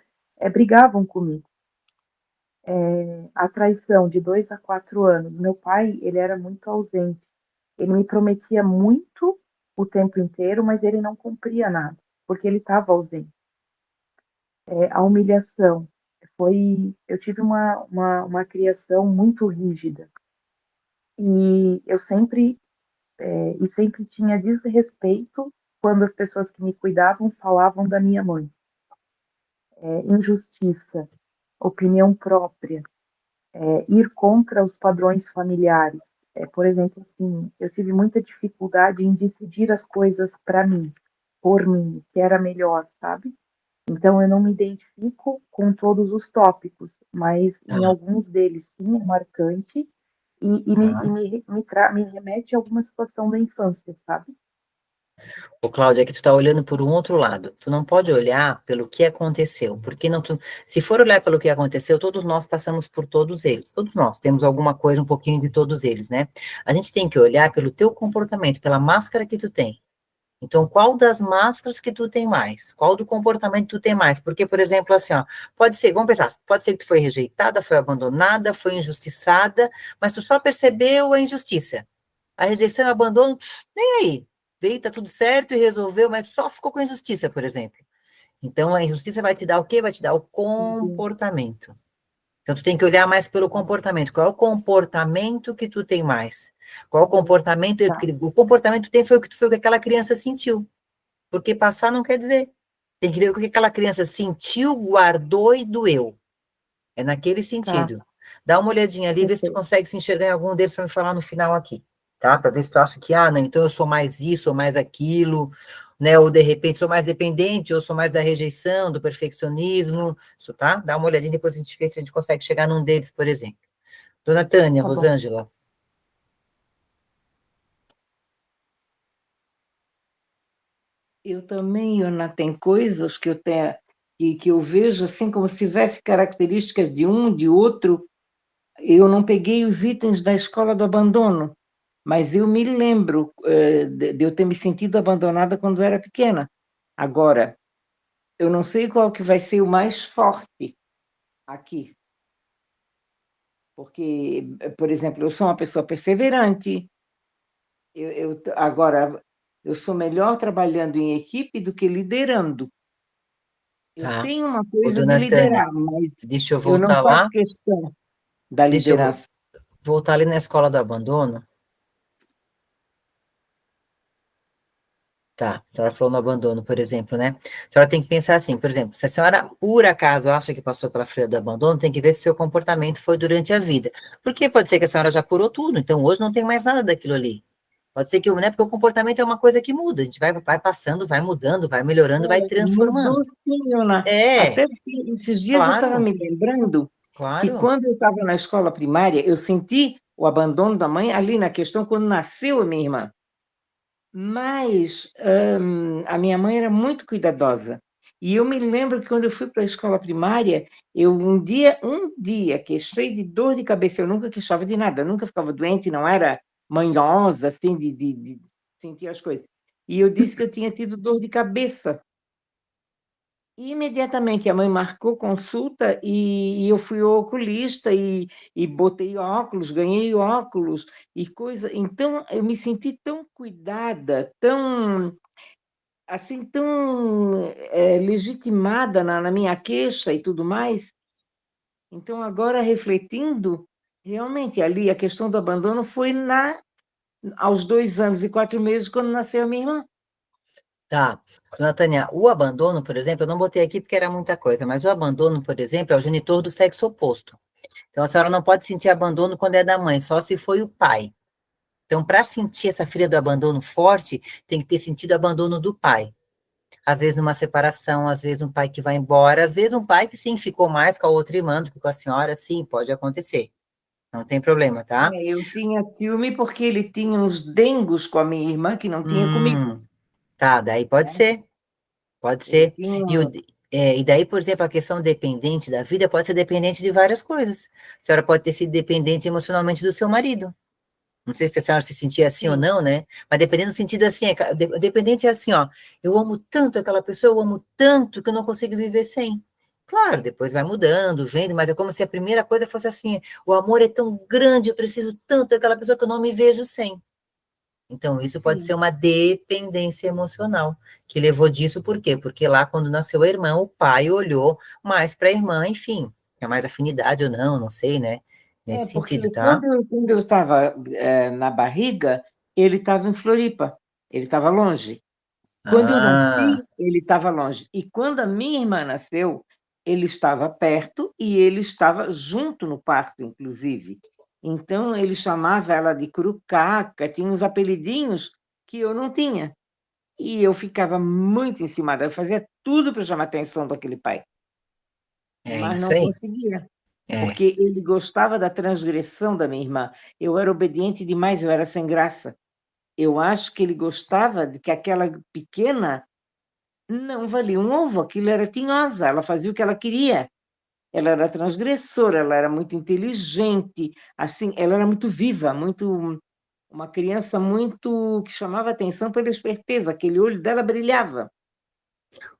Speaker 3: brigavam comigo. A traição de 2 a 4 anos, meu pai, ele era muito ausente. Ele me prometia muito o tempo inteiro, mas ele não cumpria nada, porque ele estava ausente. A humilhação eu tive uma criação muito rígida e eu sempre tinha desrespeito quando as pessoas que me cuidavam falavam da minha mãe. Injustiça, opinião própria, ir contra os padrões familiares. Por exemplo, assim, eu tive muita dificuldade em decidir as coisas para mim, por mim, que era melhor, sabe? Então, eu não me identifico com todos os tópicos, mas
Speaker 1: Tá,
Speaker 3: em alguns deles, sim, é marcante
Speaker 1: tá.
Speaker 3: me remete a alguma situação da infância, sabe?
Speaker 1: Ô, Cláudia, é que tu tá olhando por um outro lado. Tu não pode olhar pelo que aconteceu, porque não tu... Se for olhar pelo que aconteceu, todos nós passamos por todos eles. Todos nós temos alguma coisa, um pouquinho de todos eles, né? A gente tem que olhar pelo teu comportamento, pela máscara que tu tem. Então, qual das máscaras que tu tem mais? Qual do comportamento tu tem mais? Porque, por exemplo, assim, ó, pode ser, vamos pensar, pode ser que tu foi rejeitada, foi abandonada, foi injustiçada, mas tu só percebeu a injustiça. A rejeição e o abandono, nem aí. Veio, tá tudo certo e resolveu, mas só ficou com a injustiça, por exemplo. Então, a injustiça vai te dar o quê? Vai te dar o
Speaker 3: Uhum.
Speaker 1: comportamento. Então, tu tem que olhar mais pelo comportamento. Qual é o comportamento que tu tem mais? Qual é o comportamento?
Speaker 3: Tá,
Speaker 1: O comportamento que tu tem foi o que aquela criança sentiu. Porque passar não quer dizer. Tem que ver o que aquela criança sentiu, guardou e doeu. É naquele
Speaker 3: tá,
Speaker 1: sentido. Dá uma olhadinha ali, vê se tu
Speaker 3: perfeito.
Speaker 1: consegue se enxergar em algum deles para me falar no final aqui, tá? Para ver se tu acha que, não, então eu sou mais isso, ou mais aquilo, né? Ou de repente sou mais dependente, ou sou mais da rejeição, do perfeccionismo, isso, tá? Dá uma olhadinha, depois a gente vê se a gente consegue chegar num deles, por exemplo. Dona Tânia,
Speaker 3: Tá bom.
Speaker 1: Rosângela,
Speaker 2: Eu também, Ana, tem coisas que eu tenho, que eu vejo assim como se tivesse características de um, de outro. Eu não peguei os itens da escola do abandono, mas eu me lembro de eu ter me sentido abandonada quando eu era pequena. Agora, eu não sei qual que vai ser o mais forte aqui, porque, por exemplo, eu sou uma pessoa perseverante. Agora, eu sou melhor trabalhando em equipe do que liderando. Eu
Speaker 1: tá?
Speaker 2: tenho uma
Speaker 1: Ô,
Speaker 2: coisa de
Speaker 1: dona Tânia,
Speaker 2: liderar, mas
Speaker 1: deixa eu
Speaker 2: eu não
Speaker 1: voltar
Speaker 2: faço
Speaker 1: lá,
Speaker 2: questão da
Speaker 1: deixa eu
Speaker 2: liderança.
Speaker 1: voltar ali na escola do abandono. Tá, a senhora falou no abandono, por exemplo, né? A senhora tem que pensar assim, por exemplo, se a senhora, por acaso, acha que passou pela fila do abandono, tem que ver se seu comportamento foi durante a vida. Porque pode ser que a senhora já curou tudo, então hoje não tem mais nada daquilo ali. Pode ser que, né? Porque o comportamento é uma coisa que muda, a gente vai passando, vai mudando, vai melhorando, vai
Speaker 2: Mudou
Speaker 1: transformando.
Speaker 2: sim, Ana.
Speaker 1: É,
Speaker 2: Até porque esses dias eu estava
Speaker 1: claro,
Speaker 2: me lembrando que
Speaker 1: claro,
Speaker 2: quando eu estava na escola primária, eu senti o abandono da mãe ali na questão quando nasceu a minha irmã. Mas a minha mãe era muito cuidadosa. E eu me lembro que quando eu fui para a escola primária, eu um dia queixei de dor de cabeça. Eu nunca queixava de nada, eu nunca ficava doente, não era manhosa, assim, de sentir as coisas. E eu disse que eu tinha tido dor de cabeça. Imediatamente a mãe marcou consulta e eu fui ao oculista e botei óculos, ganhei óculos e coisa. Então eu me senti tão cuidada, tão assim, tão legitimada na minha queixa e tudo mais. Então agora refletindo, realmente ali a questão do abandono foi aos 2 anos e 4 meses quando nasceu a minha irmã.
Speaker 1: Tá. Dona Tânia, o abandono, por exemplo, eu não botei aqui porque era muita coisa, mas o abandono, por exemplo, é o genitor do sexo oposto. Então, a senhora não pode sentir abandono quando é da mãe, só se foi o pai. Então, para sentir essa ferida do abandono forte, tem que ter sentido abandono do pai. Às vezes numa separação, às vezes um pai que vai embora, às vezes um pai que sim ficou mais com a outra irmã do que com a senhora, sim, pode acontecer. Não tem problema, tá?
Speaker 2: Eu tinha ciúme porque ele tinha uns dengos com a minha irmã que não tinha comigo,
Speaker 1: Hum, tá, daí pode
Speaker 2: né?
Speaker 1: ser, pode
Speaker 2: Ele
Speaker 1: ser. E,
Speaker 2: tinha.
Speaker 1: e daí, por exemplo, a questão dependente da vida pode ser dependente de várias coisas. A senhora pode ter sido dependente emocionalmente do seu marido. Não sei se a senhora se sentia assim ou
Speaker 2: Sim,
Speaker 1: não, né? Mas dependendo do sentido assim, dependente é assim, ó. Eu amo tanto aquela pessoa, eu amo tanto que eu não consigo viver sem. Claro, depois vai mudando, vendo, mas é como se a primeira coisa fosse assim: o amor é tão grande, eu preciso tanto daquela pessoa que eu não me vejo sem. Então, isso pode ser
Speaker 2: sim.
Speaker 1: uma dependência emocional, que levou disso por quê? Porque lá, quando nasceu a irmã, o pai olhou mais para a irmã, enfim, é mais afinidade ou não, não sei, né? Nesse
Speaker 2: Porque
Speaker 1: sentido, tá?
Speaker 2: quando eu estava na barriga, ele estava em Floripa, ele estava longe. Quando eu
Speaker 1: Ah.
Speaker 2: nasci, ele estava longe. E quando a minha irmã nasceu, ele estava perto e ele estava junto no parto, inclusive. Então, ele chamava ela de Curucaca, tinha uns apelidinhos que eu não tinha. E eu ficava muito enciumada, eu fazia tudo para chamar a atenção daquele pai,
Speaker 1: É
Speaker 2: mas
Speaker 1: isso
Speaker 2: não
Speaker 1: aí.
Speaker 2: conseguia,
Speaker 1: É.
Speaker 2: porque ele gostava da transgressão da minha irmã. Eu era obediente demais, eu era sem graça. Eu acho que ele gostava de que aquela pequena não valia um ovo, aquilo era tinhosa, ela fazia o que ela queria. Ela era transgressora, ela era muito inteligente, assim, ela era muito viva, muito uma criança muito que chamava atenção pela esperteza, aquele olho dela brilhava.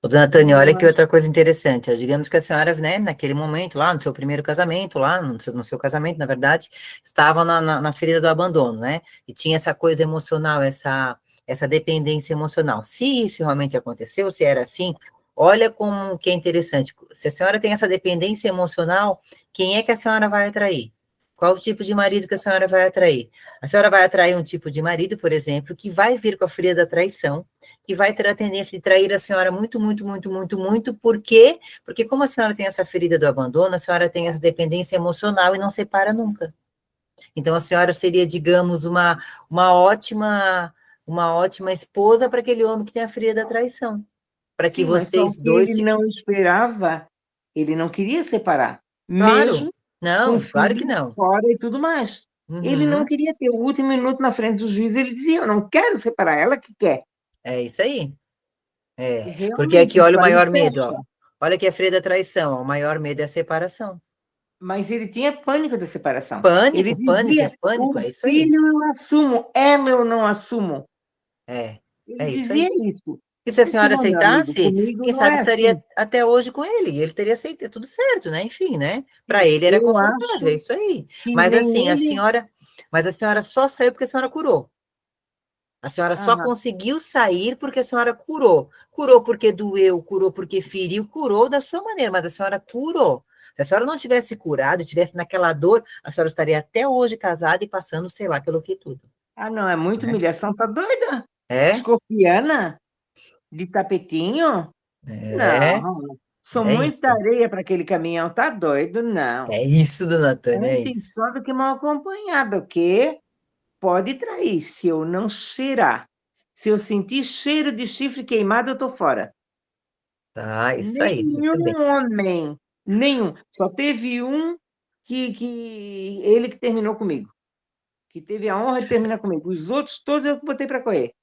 Speaker 1: Ô, dona Tânia,
Speaker 2: E eu
Speaker 1: olha que
Speaker 2: acho,
Speaker 1: outra coisa interessante. Ó, digamos que a senhora, né, naquele momento lá, no seu primeiro casamento, lá, no seu casamento, na verdade, estava na ferida do abandono, né? E tinha essa coisa emocional, essa dependência emocional. Se isso realmente aconteceu, se era assim, olha como que é interessante. Se a senhora tem essa dependência emocional, quem é que a senhora vai atrair? Qual o tipo de marido que a senhora vai atrair? A senhora vai atrair um tipo de marido, por exemplo, que vai vir com a ferida da traição, que vai ter a tendência de trair a senhora muito, muito, muito, muito, muito. Por quê? Porque como a senhora tem essa ferida do abandono, a senhora tem essa dependência emocional e não separa nunca. Então, a senhora seria, digamos, uma ótima, uma ótima esposa para aquele homem que tem a ferida da traição. Para que
Speaker 2: sim, mas só
Speaker 1: vocês
Speaker 2: que
Speaker 1: dois
Speaker 2: ele
Speaker 1: se...
Speaker 2: não esperava, ele não queria separar,
Speaker 1: Claro.
Speaker 2: mesmo com
Speaker 1: Não, claro que
Speaker 2: filho
Speaker 1: não.
Speaker 2: fora e tudo mais. Ele não
Speaker 1: Uhum.
Speaker 2: queria ter o último minuto na frente do juiz, ele dizia, eu não quero separar, ela que quer.
Speaker 1: É isso aí.
Speaker 2: E
Speaker 1: É. Porque aqui,
Speaker 2: realmente,
Speaker 1: olha
Speaker 2: isso
Speaker 1: o
Speaker 2: aí
Speaker 1: maior medo,
Speaker 2: fecha.
Speaker 1: ó. Olha aqui a ferida da traição, ó. O maior medo é a separação.
Speaker 2: Mas ele tinha pânico da separação. Ele
Speaker 1: Pânico, pânico, é
Speaker 2: dizia:
Speaker 1: pânico,
Speaker 2: o
Speaker 1: é isso aí.
Speaker 2: filho eu assumo, ela eu não assumo.
Speaker 1: É,
Speaker 2: Ele
Speaker 1: é isso
Speaker 2: dizia
Speaker 1: aí.
Speaker 2: isso.
Speaker 1: E se a
Speaker 2: Eu disse:
Speaker 1: senhora
Speaker 2: não, meu amigo,
Speaker 1: aceitasse,
Speaker 2: comigo
Speaker 1: quem
Speaker 2: não
Speaker 1: sabe
Speaker 2: é
Speaker 1: estaria
Speaker 2: assim.
Speaker 1: até hoje com ele, e ele teria aceito, tudo certo, né? Enfim, né? Para
Speaker 2: Sim,
Speaker 1: ele era
Speaker 2: eu
Speaker 1: confortável, é
Speaker 2: acho
Speaker 1: isso aí.
Speaker 2: que
Speaker 1: Mas
Speaker 2: nem
Speaker 1: assim,
Speaker 2: ele.
Speaker 1: mas a senhora só saiu porque a senhora curou. A senhora só
Speaker 2: Aham.
Speaker 1: conseguiu sair porque a senhora curou. Curou porque doeu, curou porque feriu, curou da sua maneira, mas a senhora curou. Se a senhora não tivesse curado, tivesse naquela dor, a senhora estaria até hoje casada e passando, sei lá, pelo que tudo,
Speaker 2: Ah, não, é muita
Speaker 1: né?
Speaker 2: humilhação, tá doida?
Speaker 1: É,
Speaker 2: Escorpiana? De tapetinho?
Speaker 1: é,
Speaker 2: Não, sou
Speaker 1: é isso.
Speaker 2: muita areia para aquele caminhão, tá doido? Não.
Speaker 1: É isso, dona Tânia, é
Speaker 2: Antes
Speaker 1: isso.
Speaker 2: só do que mal acompanhada, o quê? Pode trair, se eu não cheirar. Se eu sentir cheiro de chifre queimado, eu estou fora.
Speaker 1: Tá, isso aí, muito bem.
Speaker 2: Nenhum homem, nenhum. Só teve um que ele que terminou comigo, que teve a honra de terminar comigo. Os outros todos eu que botei para correr.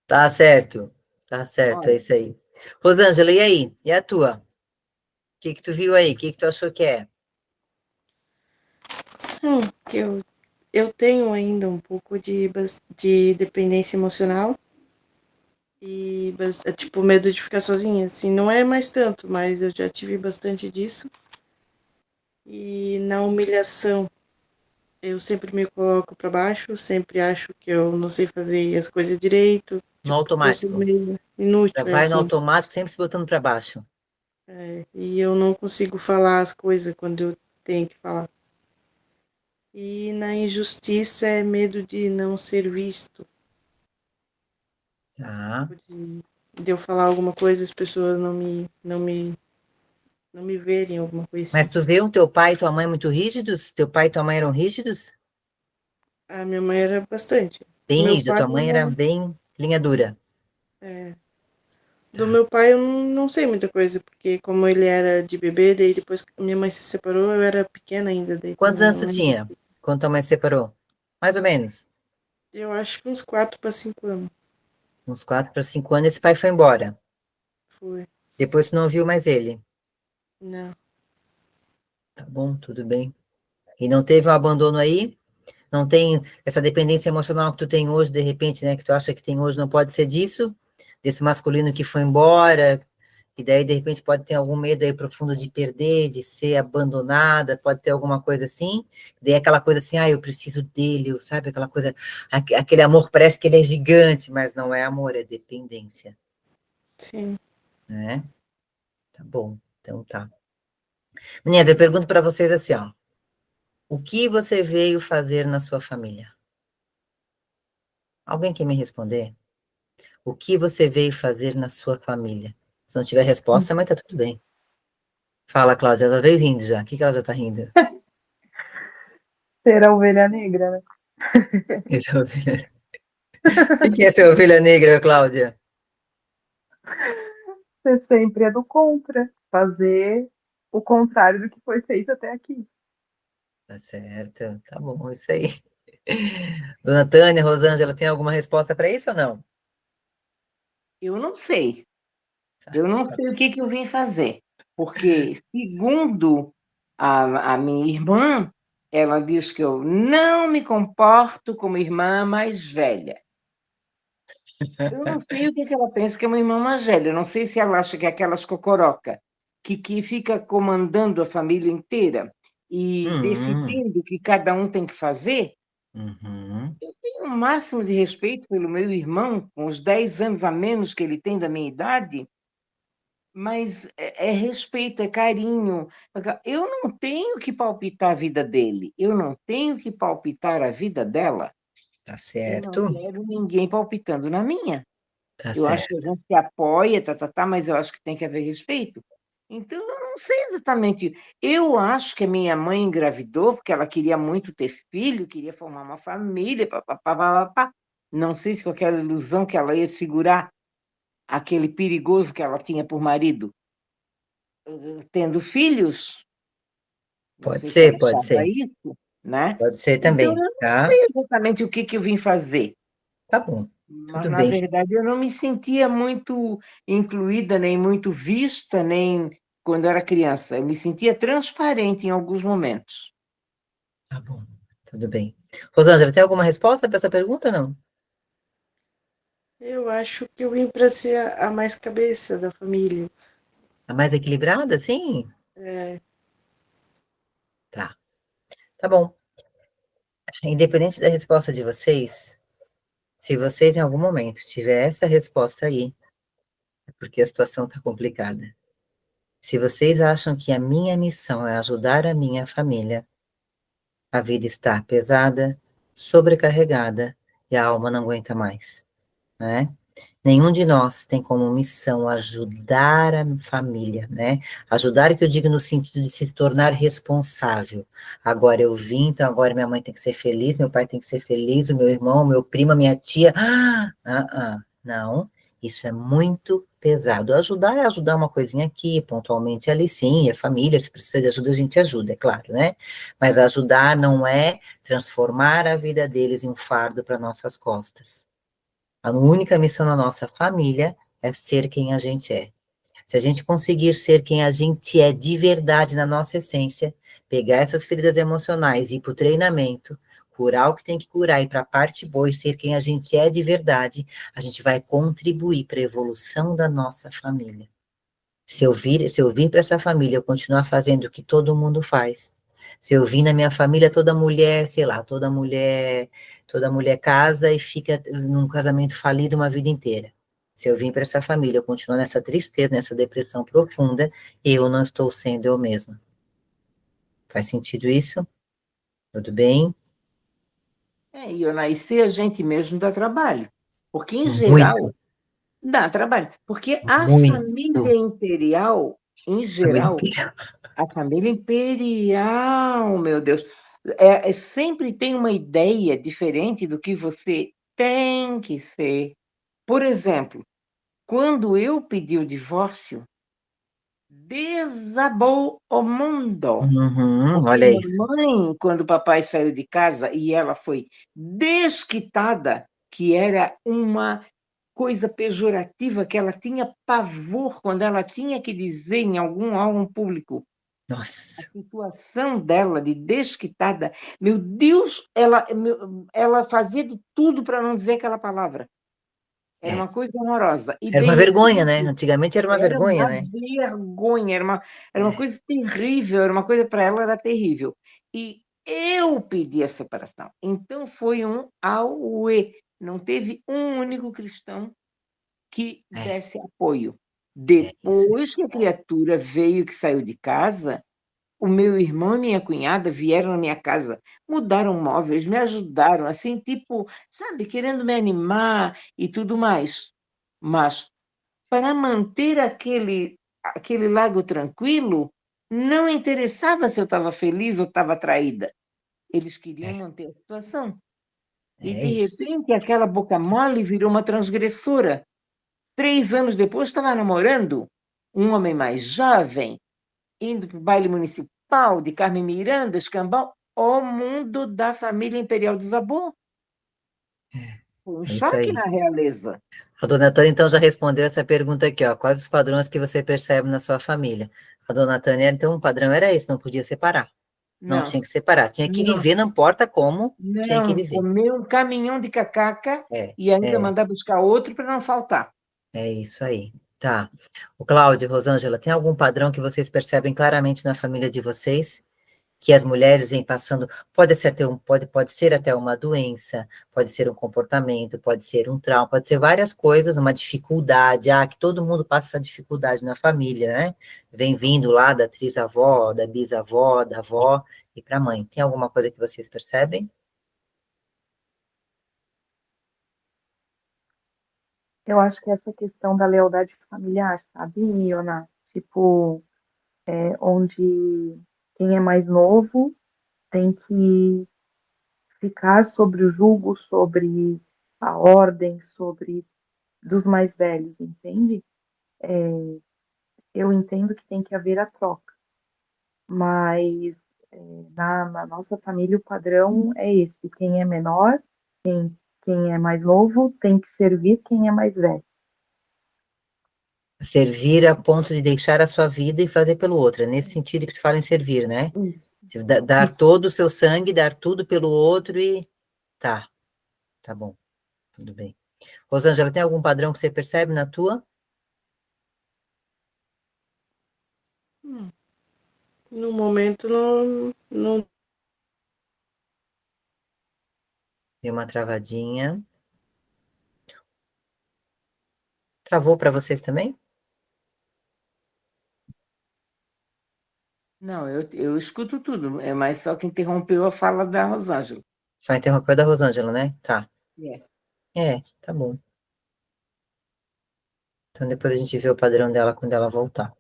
Speaker 1: Tá certo, é
Speaker 2: Olha,
Speaker 1: isso aí. Rosângela, e aí? E a tua? O que que tu viu aí? O que que tu achou que é?
Speaker 4: Que eu tenho ainda um pouco de dependência emocional E, tipo, medo de ficar sozinha, assim, não é mais tanto, mas eu já tive bastante disso. E na humilhação, eu sempre me coloco para baixo, sempre acho que eu não sei fazer as coisas direito,
Speaker 1: No
Speaker 4: tipo, eu sou
Speaker 1: automático.
Speaker 4: meio
Speaker 1: Já
Speaker 4: inútil,
Speaker 1: vai no
Speaker 4: assim.
Speaker 1: automático, sempre se botando para baixo.
Speaker 4: E eu não consigo falar as coisas quando eu tenho que falar. E na injustiça é medo de não ser visto,
Speaker 1: Tá.
Speaker 4: de eu falar alguma coisa, as pessoas não me verem, alguma coisa
Speaker 1: Mas
Speaker 4: assim.
Speaker 1: tu vê o teu pai e tua mãe muito rígidos? Teu pai e tua mãe eram rígidos?
Speaker 4: A minha mãe era bastante.
Speaker 1: Bem
Speaker 4: Meu
Speaker 1: rígida.
Speaker 4: pai,
Speaker 1: Tua mãe era bem linha dura.
Speaker 4: do meu pai eu não sei muita coisa, porque como ele era de bebê, daí depois que minha mãe se separou, eu era pequena ainda, daí
Speaker 1: Quantos
Speaker 4: também
Speaker 1: anos
Speaker 4: não
Speaker 1: tu
Speaker 4: lembro.
Speaker 1: tinha quando tua mãe se separou? Mais ou menos.
Speaker 4: Eu acho que uns 4 para 5 anos
Speaker 1: Uns 4 para 5 anos, esse pai foi embora.
Speaker 4: foi.
Speaker 1: Depois tu não viu mais ele.
Speaker 4: Não,
Speaker 1: Tá bom, tudo bem. E não teve um abandono aí? Não tem essa dependência emocional que tu tem hoje, de repente, né? Que tu acha que tem hoje, não pode ser disso? Desse masculino que foi embora, e daí, de repente, pode ter algum medo aí profundo de perder, de ser abandonada, pode ter alguma coisa assim. Daí aquela coisa assim, eu preciso dele, sabe? Aquela coisa, aquele amor parece que ele é gigante, mas não é amor, é dependência,
Speaker 4: sim.
Speaker 1: né? Tá bom, então tá. Meninas, eu pergunto para vocês assim, ó. O que você veio fazer na sua família? Alguém quer me responder? O que você veio fazer na sua família? Se não tiver resposta, mas tá tudo bem. Fala, Cláudia, ela veio rindo já. O que que ela já tá rindo?
Speaker 3: Ser a ovelha negra, né?
Speaker 1: O que é ser ovelha negra, Cláudia?
Speaker 3: Ser sempre é do contra, fazer o contrário do que foi feito até aqui.
Speaker 1: Tá certo, tá bom, isso aí. Dona Tânia, Rosângela, tem alguma resposta para isso ou não?
Speaker 2: Eu não sei.
Speaker 1: Tá,
Speaker 2: Eu não
Speaker 1: tá.
Speaker 2: sei o que eu vim fazer, porque, segundo a minha irmã, ela diz que eu não me comporto como irmã mais velha. Eu não sei o que ela pensa que é uma irmã mais velha. Eu não sei se ela acha que é aquelas cocoroca que fica comandando a família inteira e
Speaker 1: Hum,
Speaker 2: decidindo o que cada um tem que fazer.
Speaker 1: uhum,
Speaker 2: Eu tenho o máximo de respeito pelo meu irmão, com os 10 anos a menos que ele tem da minha idade, mas é respeito, é carinho. Eu não tenho que palpitar a vida dele, eu não tenho que palpitar a vida dela,
Speaker 1: tá
Speaker 2: e não
Speaker 1: certo,
Speaker 2: quero ninguém palpitando na minha.
Speaker 1: tá
Speaker 2: Eu acho que a
Speaker 1: certo.
Speaker 2: gente se apoia, mas eu acho que tem que haver respeito. Então, eu não sei exatamente. Eu acho que a minha mãe engravidou porque ela queria muito ter filho, queria formar uma família, papapá, papapá. Não sei se com aquela ilusão que ela ia segurar aquele perigoso que ela tinha por marido, tendo filhos. Não sei se ela
Speaker 1: Pode
Speaker 2: achava
Speaker 1: ser,
Speaker 2: isso, né?
Speaker 1: pode ser
Speaker 2: Então, eu
Speaker 1: também,
Speaker 2: não
Speaker 1: tá?
Speaker 2: sei exatamente o que eu vim fazer.
Speaker 1: Tá bom,
Speaker 2: Mas,
Speaker 1: tudo
Speaker 2: na
Speaker 1: bem.
Speaker 2: verdade, eu não me sentia muito incluída, nem muito vista, nem quando era criança. Eu me sentia transparente em alguns momentos.
Speaker 1: Tá bom, tudo bem. Rosângela, tem alguma resposta para essa pergunta, não?
Speaker 4: Eu acho que eu vim para ser a mais cabeça da família.
Speaker 1: A mais equilibrada, sim?
Speaker 4: É,
Speaker 1: Tá, tá bom. Independente da resposta de vocês, se vocês em algum momento tiver essa resposta aí, é porque a situação está complicada. Se vocês acham que a minha missão é ajudar a minha família, a vida está pesada, sobrecarregada e a alma não aguenta mais, né? Nenhum de nós tem como missão ajudar a família, né? Ajudar, que eu digo no sentido de se tornar responsável. Agora eu vim, então agora minha mãe tem que ser feliz, meu pai tem que ser feliz, o meu irmão, meu primo, a minha tia. Não, isso é muito pesado. Ajudar é ajudar uma coisinha aqui, pontualmente ali, sim, é família, se precisa de ajuda, a gente ajuda, é claro, né? Mas ajudar não é transformar a vida deles em um fardo para nossas costas. A única missão da nossa família é ser quem a gente é. Se a gente conseguir ser quem a gente é de verdade na nossa essência, pegar essas feridas emocionais e ir para o treinamento, curar o que tem que curar, ir para a parte boa e ser quem a gente é de verdade, a gente vai contribuir para a evolução da nossa família. Se eu vir para essa família, eu continuar fazendo o que todo mundo faz. Se eu vir na minha família, toda mulher, sei lá, toda mulher casa e fica num casamento falido uma vida inteira. Se eu vim para essa família, eu continuo nessa tristeza, nessa depressão profunda, eu não estou sendo eu mesma. Faz sentido isso? Tudo bem?
Speaker 2: Iona, e ser a gente mesmo dá trabalho. Porque, em
Speaker 1: Muito,
Speaker 2: geral, dá trabalho. Porque a família
Speaker 1: muito.
Speaker 2: imperial, em
Speaker 1: Família
Speaker 2: geral,
Speaker 1: inteira.
Speaker 2: a família imperial, meu Deus, sempre tem uma ideia diferente do que você tem que ser. Por exemplo, quando eu pedi o divórcio, desabou o mundo.
Speaker 1: Uhum,
Speaker 2: Porque
Speaker 1: olha isso.
Speaker 2: mamãe, quando o papai saiu de casa e ela foi desquitada, que era uma coisa pejorativa, que ela tinha pavor quando ela tinha que dizer em algum órgão público a
Speaker 1: Nossa,
Speaker 2: situação dela de desquitada. Meu Deus, ela fazia de tudo para não dizer aquela palavra. Era
Speaker 1: é.
Speaker 2: uma coisa horrorosa. E,
Speaker 1: Era uma
Speaker 2: bem
Speaker 1: vergonha, né?
Speaker 2: repente,
Speaker 1: Antigamente era uma
Speaker 2: era
Speaker 1: vergonha,
Speaker 2: uma
Speaker 1: né?
Speaker 2: vergonha, era uma
Speaker 1: É,
Speaker 2: coisa terrível, era uma coisa para ela era terrível. E eu pedi a separação. Então foi um auê. Não teve um único cristão que
Speaker 1: é,
Speaker 2: desse apoio.
Speaker 1: é isso.
Speaker 2: Depois que a criatura veio, que saiu de casa, o meu irmão e minha cunhada vieram na minha casa, mudaram móveis, me ajudaram, assim, tipo, sabe, querendo me animar e tudo mais. Mas para manter aquele lago tranquilo, não interessava se eu estava feliz ou estava traída. Eles queriam
Speaker 1: É,
Speaker 2: manter a situação. E,
Speaker 1: é
Speaker 2: de
Speaker 1: isso.
Speaker 2: repente, aquela boca mole virou uma transgressora. 3 anos depois, estava namorando um homem mais jovem, indo para o baile municipal de Carmen Miranda, Escambau. O mundo da família imperial desabou. Foi um
Speaker 1: É isso
Speaker 2: choque na
Speaker 1: aí.
Speaker 2: realeza.
Speaker 1: A dona Tânia, então, já respondeu essa pergunta aqui, ó. Quais os padrões que você percebe na sua família? A dona Tânia, então, o padrão era esse, não podia separar. Não
Speaker 2: Não,
Speaker 1: tinha que separar, tinha que
Speaker 2: não,
Speaker 1: viver, não importa como, tinha que
Speaker 2: não.
Speaker 1: viver.
Speaker 2: Comer um caminhão de cacaca
Speaker 1: É,
Speaker 2: e ainda
Speaker 1: é,
Speaker 2: mandar buscar outro para não faltar.
Speaker 1: é isso aí. Tá. O Cláudio, Rosângela, tem algum padrão que vocês percebem claramente na família de vocês? Que as mulheres vêm passando, pode ser até uma doença, pode ser um comportamento, pode ser um trauma, pode ser várias coisas, uma dificuldade, que todo mundo passa essa dificuldade na família, né? Vem vindo lá da trisavó, da bisavó, da avó e para a mãe. Tem alguma coisa que vocês percebem?
Speaker 3: Eu acho que essa questão da lealdade familiar, sabe, Iona? Tipo, onde quem é mais novo tem que ficar sobre o jugo, sobre a ordem, sobre dos mais velhos, entende? Eu entendo que tem que haver a troca, mas na nossa família o padrão é esse: quem é menor, quem é mais novo, tem que servir quem é mais velho.
Speaker 1: Servir a ponto de deixar a sua vida e fazer pelo outro. É nesse sentido que tu fala em servir, né?
Speaker 3: Isso,
Speaker 1: De dar
Speaker 3: isso.
Speaker 1: todo o seu sangue, dar tudo pelo outro e tá bom, tudo bem. Rosângela, tem algum padrão que você percebe na tua?
Speaker 4: No momento não.
Speaker 1: Deu uma travadinha. Travou para vocês também?
Speaker 2: Não, eu escuto tudo, mas só que interrompeu a fala da Rosângela.
Speaker 1: Só interrompeu da Rosângela, né? Tá.
Speaker 2: É.
Speaker 1: Tá bom. Então depois a gente vê o padrão dela quando ela voltar.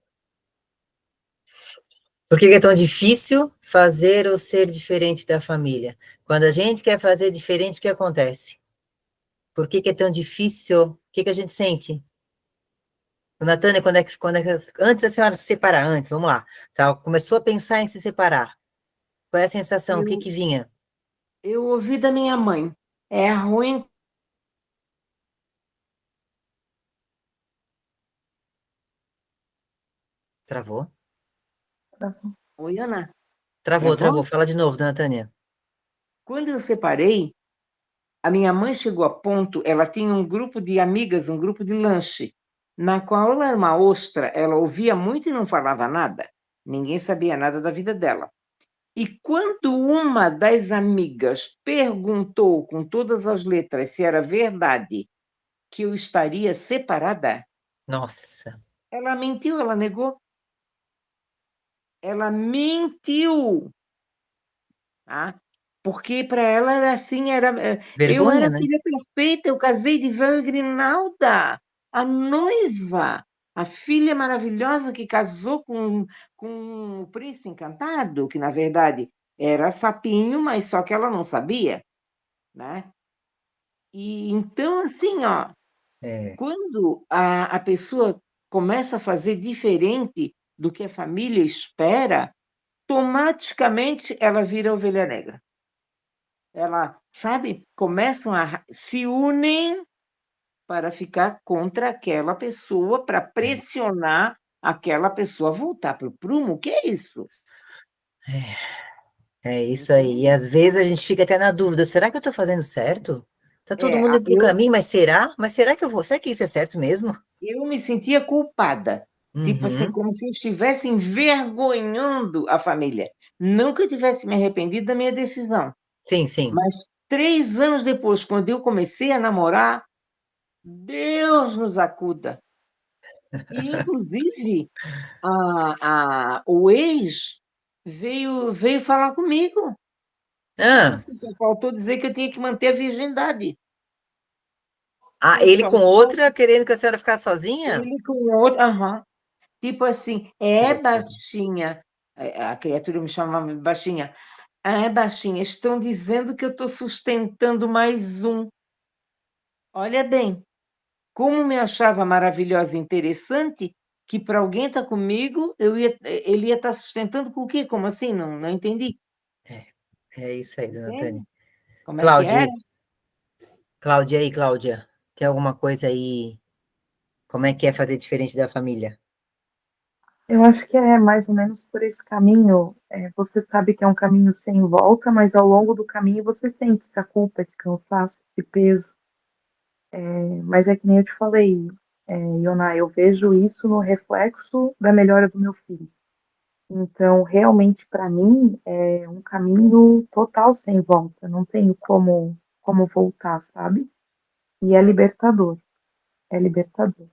Speaker 1: Por que que é tão difícil fazer ou ser diferente da família? Quando a gente quer fazer diferente, o que acontece? Por que que é tão difícil? O que que a gente sente? Dona Tânia, antes da senhora se separar, antes, vamos lá. Tá, começou a pensar em se separar. Qual é a sensação? O que
Speaker 2: Eu,
Speaker 1: que vinha?
Speaker 2: eu ouvi da minha mãe. É ruim.
Speaker 1: Travou?
Speaker 2: Oi, Ana.
Speaker 1: Travou,
Speaker 2: Travou?
Speaker 1: travou. Fala de novo, dona Tânia.
Speaker 2: Quando eu separei, a minha mãe chegou a ponto, ela tinha um grupo de amigas, um grupo de lanche, na qual ela era uma ostra, ela ouvia muito e não falava nada. Ninguém sabia nada da vida dela. E quando uma das amigas perguntou com todas as letras se era verdade que eu estaria separada,
Speaker 1: Nossa.
Speaker 2: ela mentiu, ela negou. Ela mentiu, tá? Porque para ela era assim, eu era
Speaker 1: Vergonha,
Speaker 2: a
Speaker 1: né?
Speaker 2: filha perfeita, eu casei de véu e grinalda, a noiva, a filha maravilhosa que casou com o príncipe encantado, que na verdade era sapinho, mas só que ela não sabia, né? E então, assim, ó,
Speaker 1: É,
Speaker 2: quando a pessoa começa a fazer diferente do que a família espera, automaticamente ela vira ovelha negra. Ela, sabe, começam a se unem para ficar contra aquela pessoa, para
Speaker 1: é,
Speaker 2: pressionar aquela pessoa a voltar para o prumo. O que é isso?
Speaker 1: é isso aí. E
Speaker 2: Entende?
Speaker 1: às vezes a gente fica até na dúvida, será que eu tô fazendo certo? Tá todo
Speaker 2: É,
Speaker 1: mundo indo pro caminho, mas será? Mas será que eu vou? Será que isso é certo mesmo?
Speaker 2: eu me sentia culpada, tipo assim,
Speaker 1: Uhum.
Speaker 2: como se eu estivesse envergonhando a família. Não que eu tivesse me arrependido da minha decisão,
Speaker 1: Sim, sim.
Speaker 2: mas 3 anos depois, quando eu comecei a namorar, Deus nos acuda. E, inclusive, o ex veio falar comigo. Tipo
Speaker 1: Ah,
Speaker 2: assim, só faltou dizer que eu tinha que manter a virgindade.
Speaker 1: ele
Speaker 2: Só
Speaker 1: com outra, querendo que a senhora ficasse sozinha?
Speaker 2: ele com outro. Aham. Tipo assim,
Speaker 1: Que
Speaker 2: é
Speaker 1: loucura.
Speaker 2: baixinha. A criatura me chamava de baixinha. Ah, é baixinha. Estão dizendo que eu estou sustentando mais um. Olha bem, como me achava maravilhosa e interessante, que para alguém estar comigo, ele ia estar sustentando com o quê? Como assim? Não, não entendi.
Speaker 1: É, é isso aí, dona
Speaker 2: Entende?
Speaker 1: Tânia.
Speaker 2: Como é que era?
Speaker 1: Cláudia, Cláudia aí, Cláudia. Tem alguma coisa aí? Como é que é fazer diferente da família?
Speaker 3: Eu acho que é mais ou menos por esse caminho. Você sabe que é um caminho sem volta, mas ao longo do caminho você sente essa culpa, esse cansaço, esse peso. Mas é que nem eu te falei, Iona, eu vejo isso no reflexo da melhora do meu filho. Então, realmente, para mim, é um caminho total sem volta. Não tenho como voltar, sabe? E é libertador. É libertador.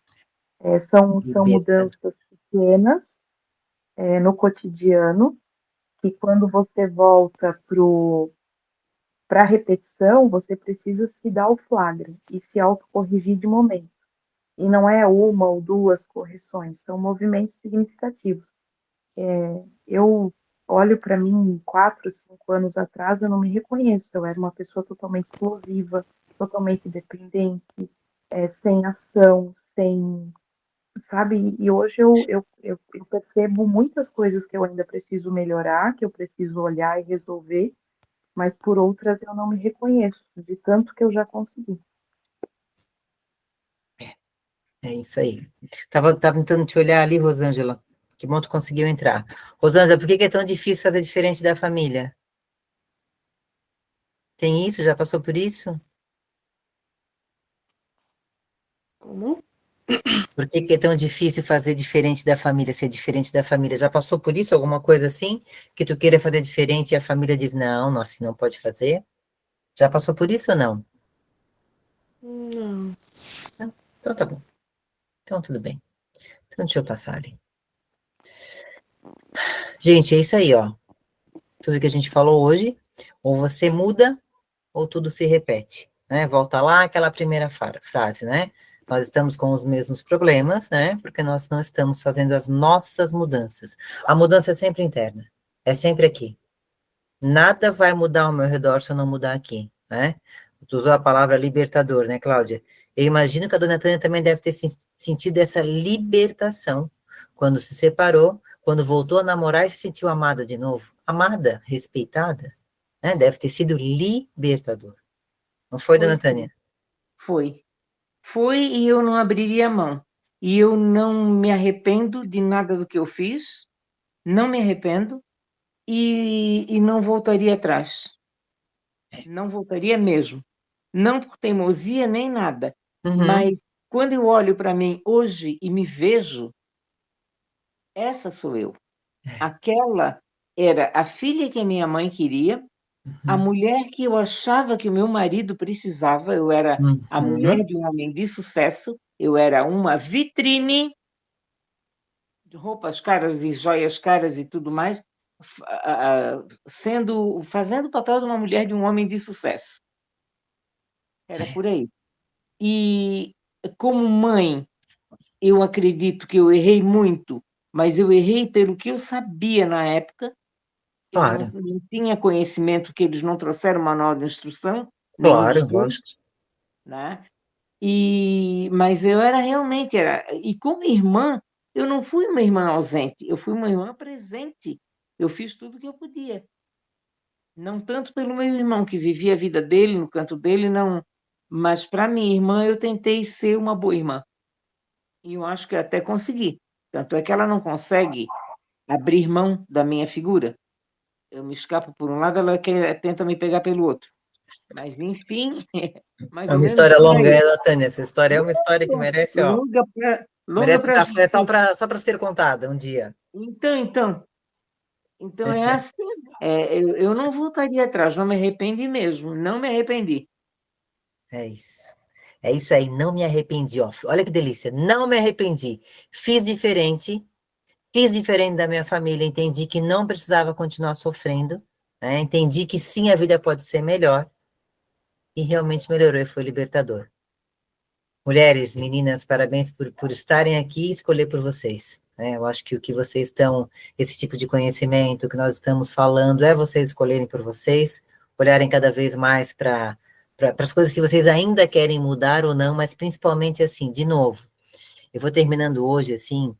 Speaker 3: São
Speaker 1: Libertador.
Speaker 3: mudanças pequenas, no cotidiano, que quando você volta para a repetição, você precisa se dar o flagra e se autocorrigir de momento. E não é uma ou duas correções, são movimentos significativos. Eu olho para mim 4, 5 anos atrás, eu não me reconheço. Eu era uma pessoa totalmente explosiva, totalmente dependente, sem ação, sem, sabe? E hoje eu percebo muitas coisas que eu ainda preciso melhorar, que eu preciso olhar e resolver, mas por outras eu não me reconheço, de tanto que eu já consegui.
Speaker 1: É isso aí. Tava tentando te olhar ali, Rosângela. Que bom tu conseguiu entrar. Rosângela, por que que é tão difícil fazer diferente da família? Tem isso? Já passou por isso?
Speaker 4: Como?
Speaker 1: Por que que é tão difícil fazer diferente da família, ser diferente da família? Já passou por isso? Alguma coisa assim? Que tu queira fazer diferente e a família diz, não, não, assim não pode fazer? Já passou por isso ou não?
Speaker 4: Não.
Speaker 1: Não? Então tá bom. Então tudo bem. Então deixa eu passar ali. Gente, é isso aí, ó. Tudo que a gente falou hoje, ou você muda, ou tudo se repete, né? Volta lá aquela primeira frase, né? Nós estamos com os mesmos problemas, né? Porque nós não estamos fazendo as nossas mudanças. A mudança é sempre interna, é sempre aqui. Nada vai mudar ao meu redor se eu não mudar aqui, né? Tu usou a palavra libertador, né, Cláudia? Eu imagino que a dona Tânia também deve ter sentido essa libertação quando se separou, quando voltou a namorar e se sentiu amada de novo. Amada, respeitada, né? Deve ter sido libertador. Não foi,
Speaker 2: Foi
Speaker 1: dona
Speaker 2: sim,
Speaker 1: Tânia?
Speaker 2: foi. Foi e eu não abriria a mão. E eu não me arrependo de nada do que eu fiz, não me arrependo e não voltaria atrás. Não voltaria mesmo. Não por teimosia nem nada,
Speaker 1: Uhum.
Speaker 2: mas quando eu olho para mim hoje e me vejo, essa sou eu. Aquela era a filha que a minha mãe queria, a
Speaker 1: Uhum.
Speaker 2: mulher que eu achava que o meu marido precisava, eu era a
Speaker 1: Uhum.
Speaker 2: mulher de um homem de sucesso, eu era uma vitrine de roupas caras e joias caras e tudo mais, fazendo o papel de uma mulher de um homem de sucesso. Era por aí. E como mãe, eu acredito que eu errei muito, mas eu errei pelo que eu sabia na época. Eu
Speaker 1: Claro,
Speaker 2: não tinha conhecimento, que eles não trouxeram manual de instrução, nenhum dos
Speaker 1: claro,
Speaker 2: 2,
Speaker 1: lógico.
Speaker 2: né. Mas eu era realmente era e como irmã, eu não fui uma irmã ausente, eu fui uma irmã presente. Eu fiz tudo o que eu podia. Não tanto pelo meu irmão, que vivia a vida dele, no canto dele, não, mas para minha irmã eu tentei ser uma boa irmã, e eu acho que até consegui. Tanto é que ela não consegue abrir mão da minha figura. Eu me escapo por um lado, ela tenta me pegar pelo outro. Mas enfim, mais
Speaker 1: É
Speaker 2: ou
Speaker 1: uma
Speaker 2: menos
Speaker 1: história
Speaker 2: por
Speaker 1: longa,
Speaker 2: aí.
Speaker 1: hein, Tânia? Essa história é uma história que merece, ó,
Speaker 2: Longa
Speaker 1: merece um
Speaker 2: para
Speaker 1: café
Speaker 2: ser.
Speaker 1: só para ser contada um dia.
Speaker 2: Então, é assim, eu não voltaria atrás, não me arrependi mesmo, não me arrependi.
Speaker 1: É isso. É isso aí, não me arrependi, ó. Olha que delícia, não me arrependi. Fiz diferente, fiz diferente da minha família, entendi que não precisava continuar sofrendo, né? Entendi que sim, a vida pode ser melhor, e realmente melhorou e foi libertador. Mulheres, meninas, parabéns por estarem aqui e escolher por vocês, né? Eu acho que o que vocês estão, esse tipo de conhecimento que nós estamos falando, é vocês escolherem por vocês, olharem cada vez mais para as coisas que vocês ainda querem mudar ou não, mas principalmente assim, de novo, eu vou terminando hoje assim,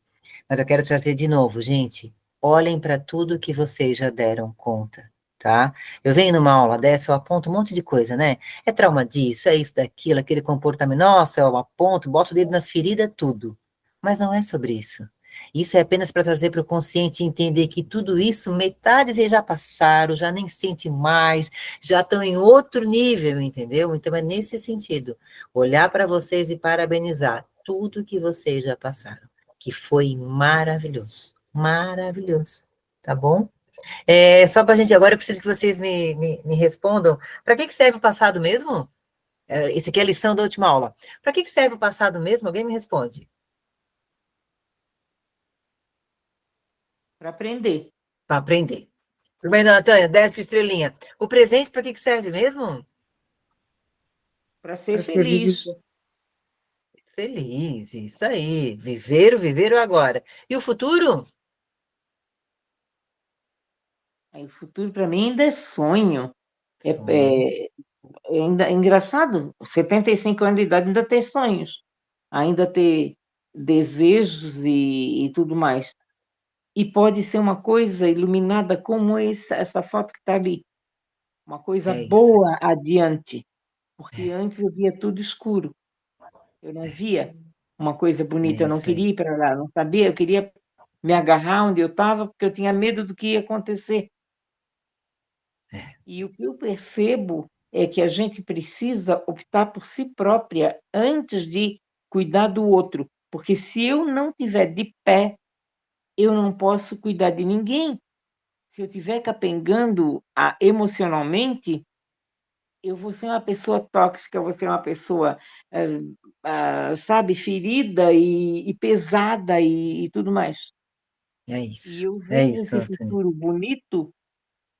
Speaker 1: mas eu quero trazer de novo, gente, olhem para tudo que vocês já deram conta, tá? Eu venho numa aula dessa, eu aponto um monte de coisa, né? É trauma disso, é isso, daquilo, aquele comportamento, nossa, eu aponto, boto o dedo nas feridas, tudo. Mas não é sobre isso. Isso é apenas para trazer para o consciente entender que tudo isso, metade vocês já passaram, já nem sente mais, já estão em outro nível, entendeu? Então é nesse sentido, olhar para vocês e parabenizar tudo que vocês já passaram, que foi maravilhoso, maravilhoso, tá bom? Só para a gente agora, eu preciso que vocês me respondam, para que serve o passado mesmo? Esse aqui é a lição da última aula. Para que serve o passado mesmo? Alguém me responde.
Speaker 2: Para aprender,
Speaker 1: Para aprender. Tudo bem, dona Tânia? 10 com estrelinha. O presente, para que serve mesmo?
Speaker 2: para ser
Speaker 3: Para ser
Speaker 2: feliz.
Speaker 3: vivido.
Speaker 1: Feliz, isso aí. Viver o agora. E o futuro?
Speaker 2: Aí o futuro para mim ainda é sonho. É,
Speaker 1: Sonho.
Speaker 2: ainda é engraçado, 75 anos de idade ainda ter sonhos, ainda ter desejos e tudo mais. E pode ser uma coisa iluminada como essa foto que está ali, uma coisa
Speaker 1: É isso.
Speaker 2: boa adiante, porque
Speaker 1: É,
Speaker 2: antes eu via tudo escuro, eu não via uma coisa
Speaker 1: é
Speaker 2: bonita, eu não
Speaker 1: isso aí.
Speaker 2: queria ir para lá, não sabia, eu queria me agarrar onde eu estava, porque eu tinha medo do que ia acontecer.
Speaker 1: É,
Speaker 2: E o que eu percebo é que a gente precisa optar por si própria antes de cuidar do outro, porque se eu não tiver de pé, eu não posso cuidar de ninguém. Se eu estiver capengando emocionalmente, eu vou ser uma pessoa tóxica, eu vou ser uma pessoa, sabe, ferida e pesada e tudo mais. E eu
Speaker 1: é
Speaker 2: vejo
Speaker 1: isso,
Speaker 2: esse
Speaker 1: Antônio.
Speaker 2: futuro bonito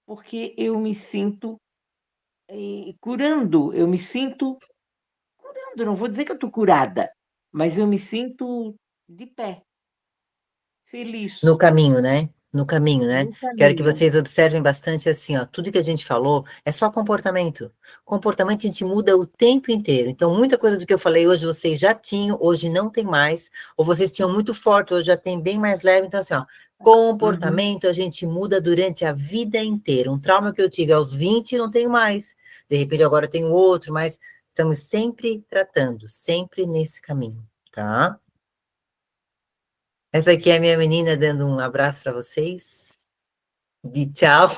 Speaker 2: porque eu me sinto curando, eu me sinto curando, não vou dizer que eu estou curada, mas eu me sinto de pé,
Speaker 1: No
Speaker 2: feliz,
Speaker 1: caminho, né? No caminho, né?
Speaker 2: no
Speaker 1: Quero que
Speaker 2: caminho.
Speaker 1: vocês observem bastante assim, ó. Tudo que a gente falou é só comportamento. Comportamento a gente muda o tempo inteiro. Então, muita coisa do que eu falei hoje vocês já tinham, hoje não tem mais. Ou vocês tinham muito forte, hoje já tem bem mais leve. Então, assim, ó.
Speaker 2: Uhum.
Speaker 1: Comportamento a gente muda durante a vida inteira. Um trauma que eu tive aos 20, não tenho mais. De repente, agora eu tenho outro, mas estamos sempre tratando, sempre nesse caminho, tá? Essa aqui é a minha menina dando um abraço para vocês, de tchau,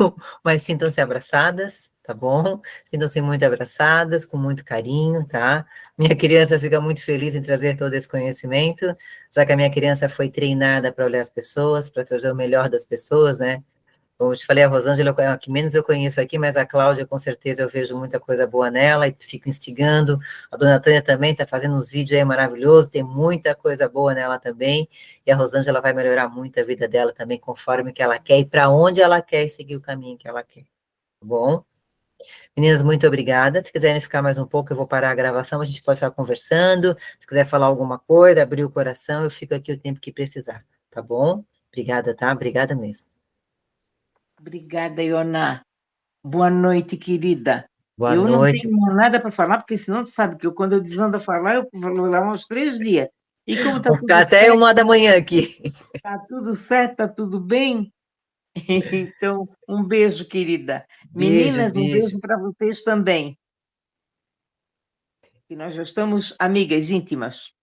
Speaker 1: mas sintam-se abraçadas. tá bom? Sintam-se muito abraçadas, com muito carinho, tá? Minha criança fica muito feliz em trazer todo esse conhecimento, já que a minha criança foi treinada para olhar as pessoas, para trazer o melhor das pessoas, né? Como eu te falei, a Rosângela é a que menos eu conheço aqui, mas a Cláudia, com certeza, eu vejo muita coisa boa nela e fico instigando. A dona Tânia também está fazendo uns vídeos aí maravilhosos, tem muita coisa boa nela também. E a Rosângela vai melhorar muito a vida dela também, conforme o que ela quer e para onde ela quer e seguir o caminho que ela quer. Tá bom? Meninas, muito obrigada. Se quiserem ficar mais um pouco, eu vou parar a gravação, a gente pode ficar conversando. Se quiser falar alguma coisa, abrir o coração, eu fico aqui o tempo que precisar. Tá bom? Obrigada, tá? Obrigada mesmo.
Speaker 2: Obrigada, Ioná. Boa noite, querida.
Speaker 1: Boa
Speaker 2: Eu não
Speaker 1: noite.
Speaker 2: tenho nada para falar, porque senão tu sabe que quando eu desando a falar, eu vou levar uns 3 dias. E como está
Speaker 1: Vou ficar
Speaker 2: tudo
Speaker 1: até
Speaker 2: certo,
Speaker 1: 1 da manhã aqui.
Speaker 2: está tudo certo, está tudo bem, então um beijo, querida.
Speaker 1: Beijo,
Speaker 2: Meninas, um
Speaker 1: beijo.
Speaker 2: beijo para vocês também. Que nós já estamos amigas íntimas.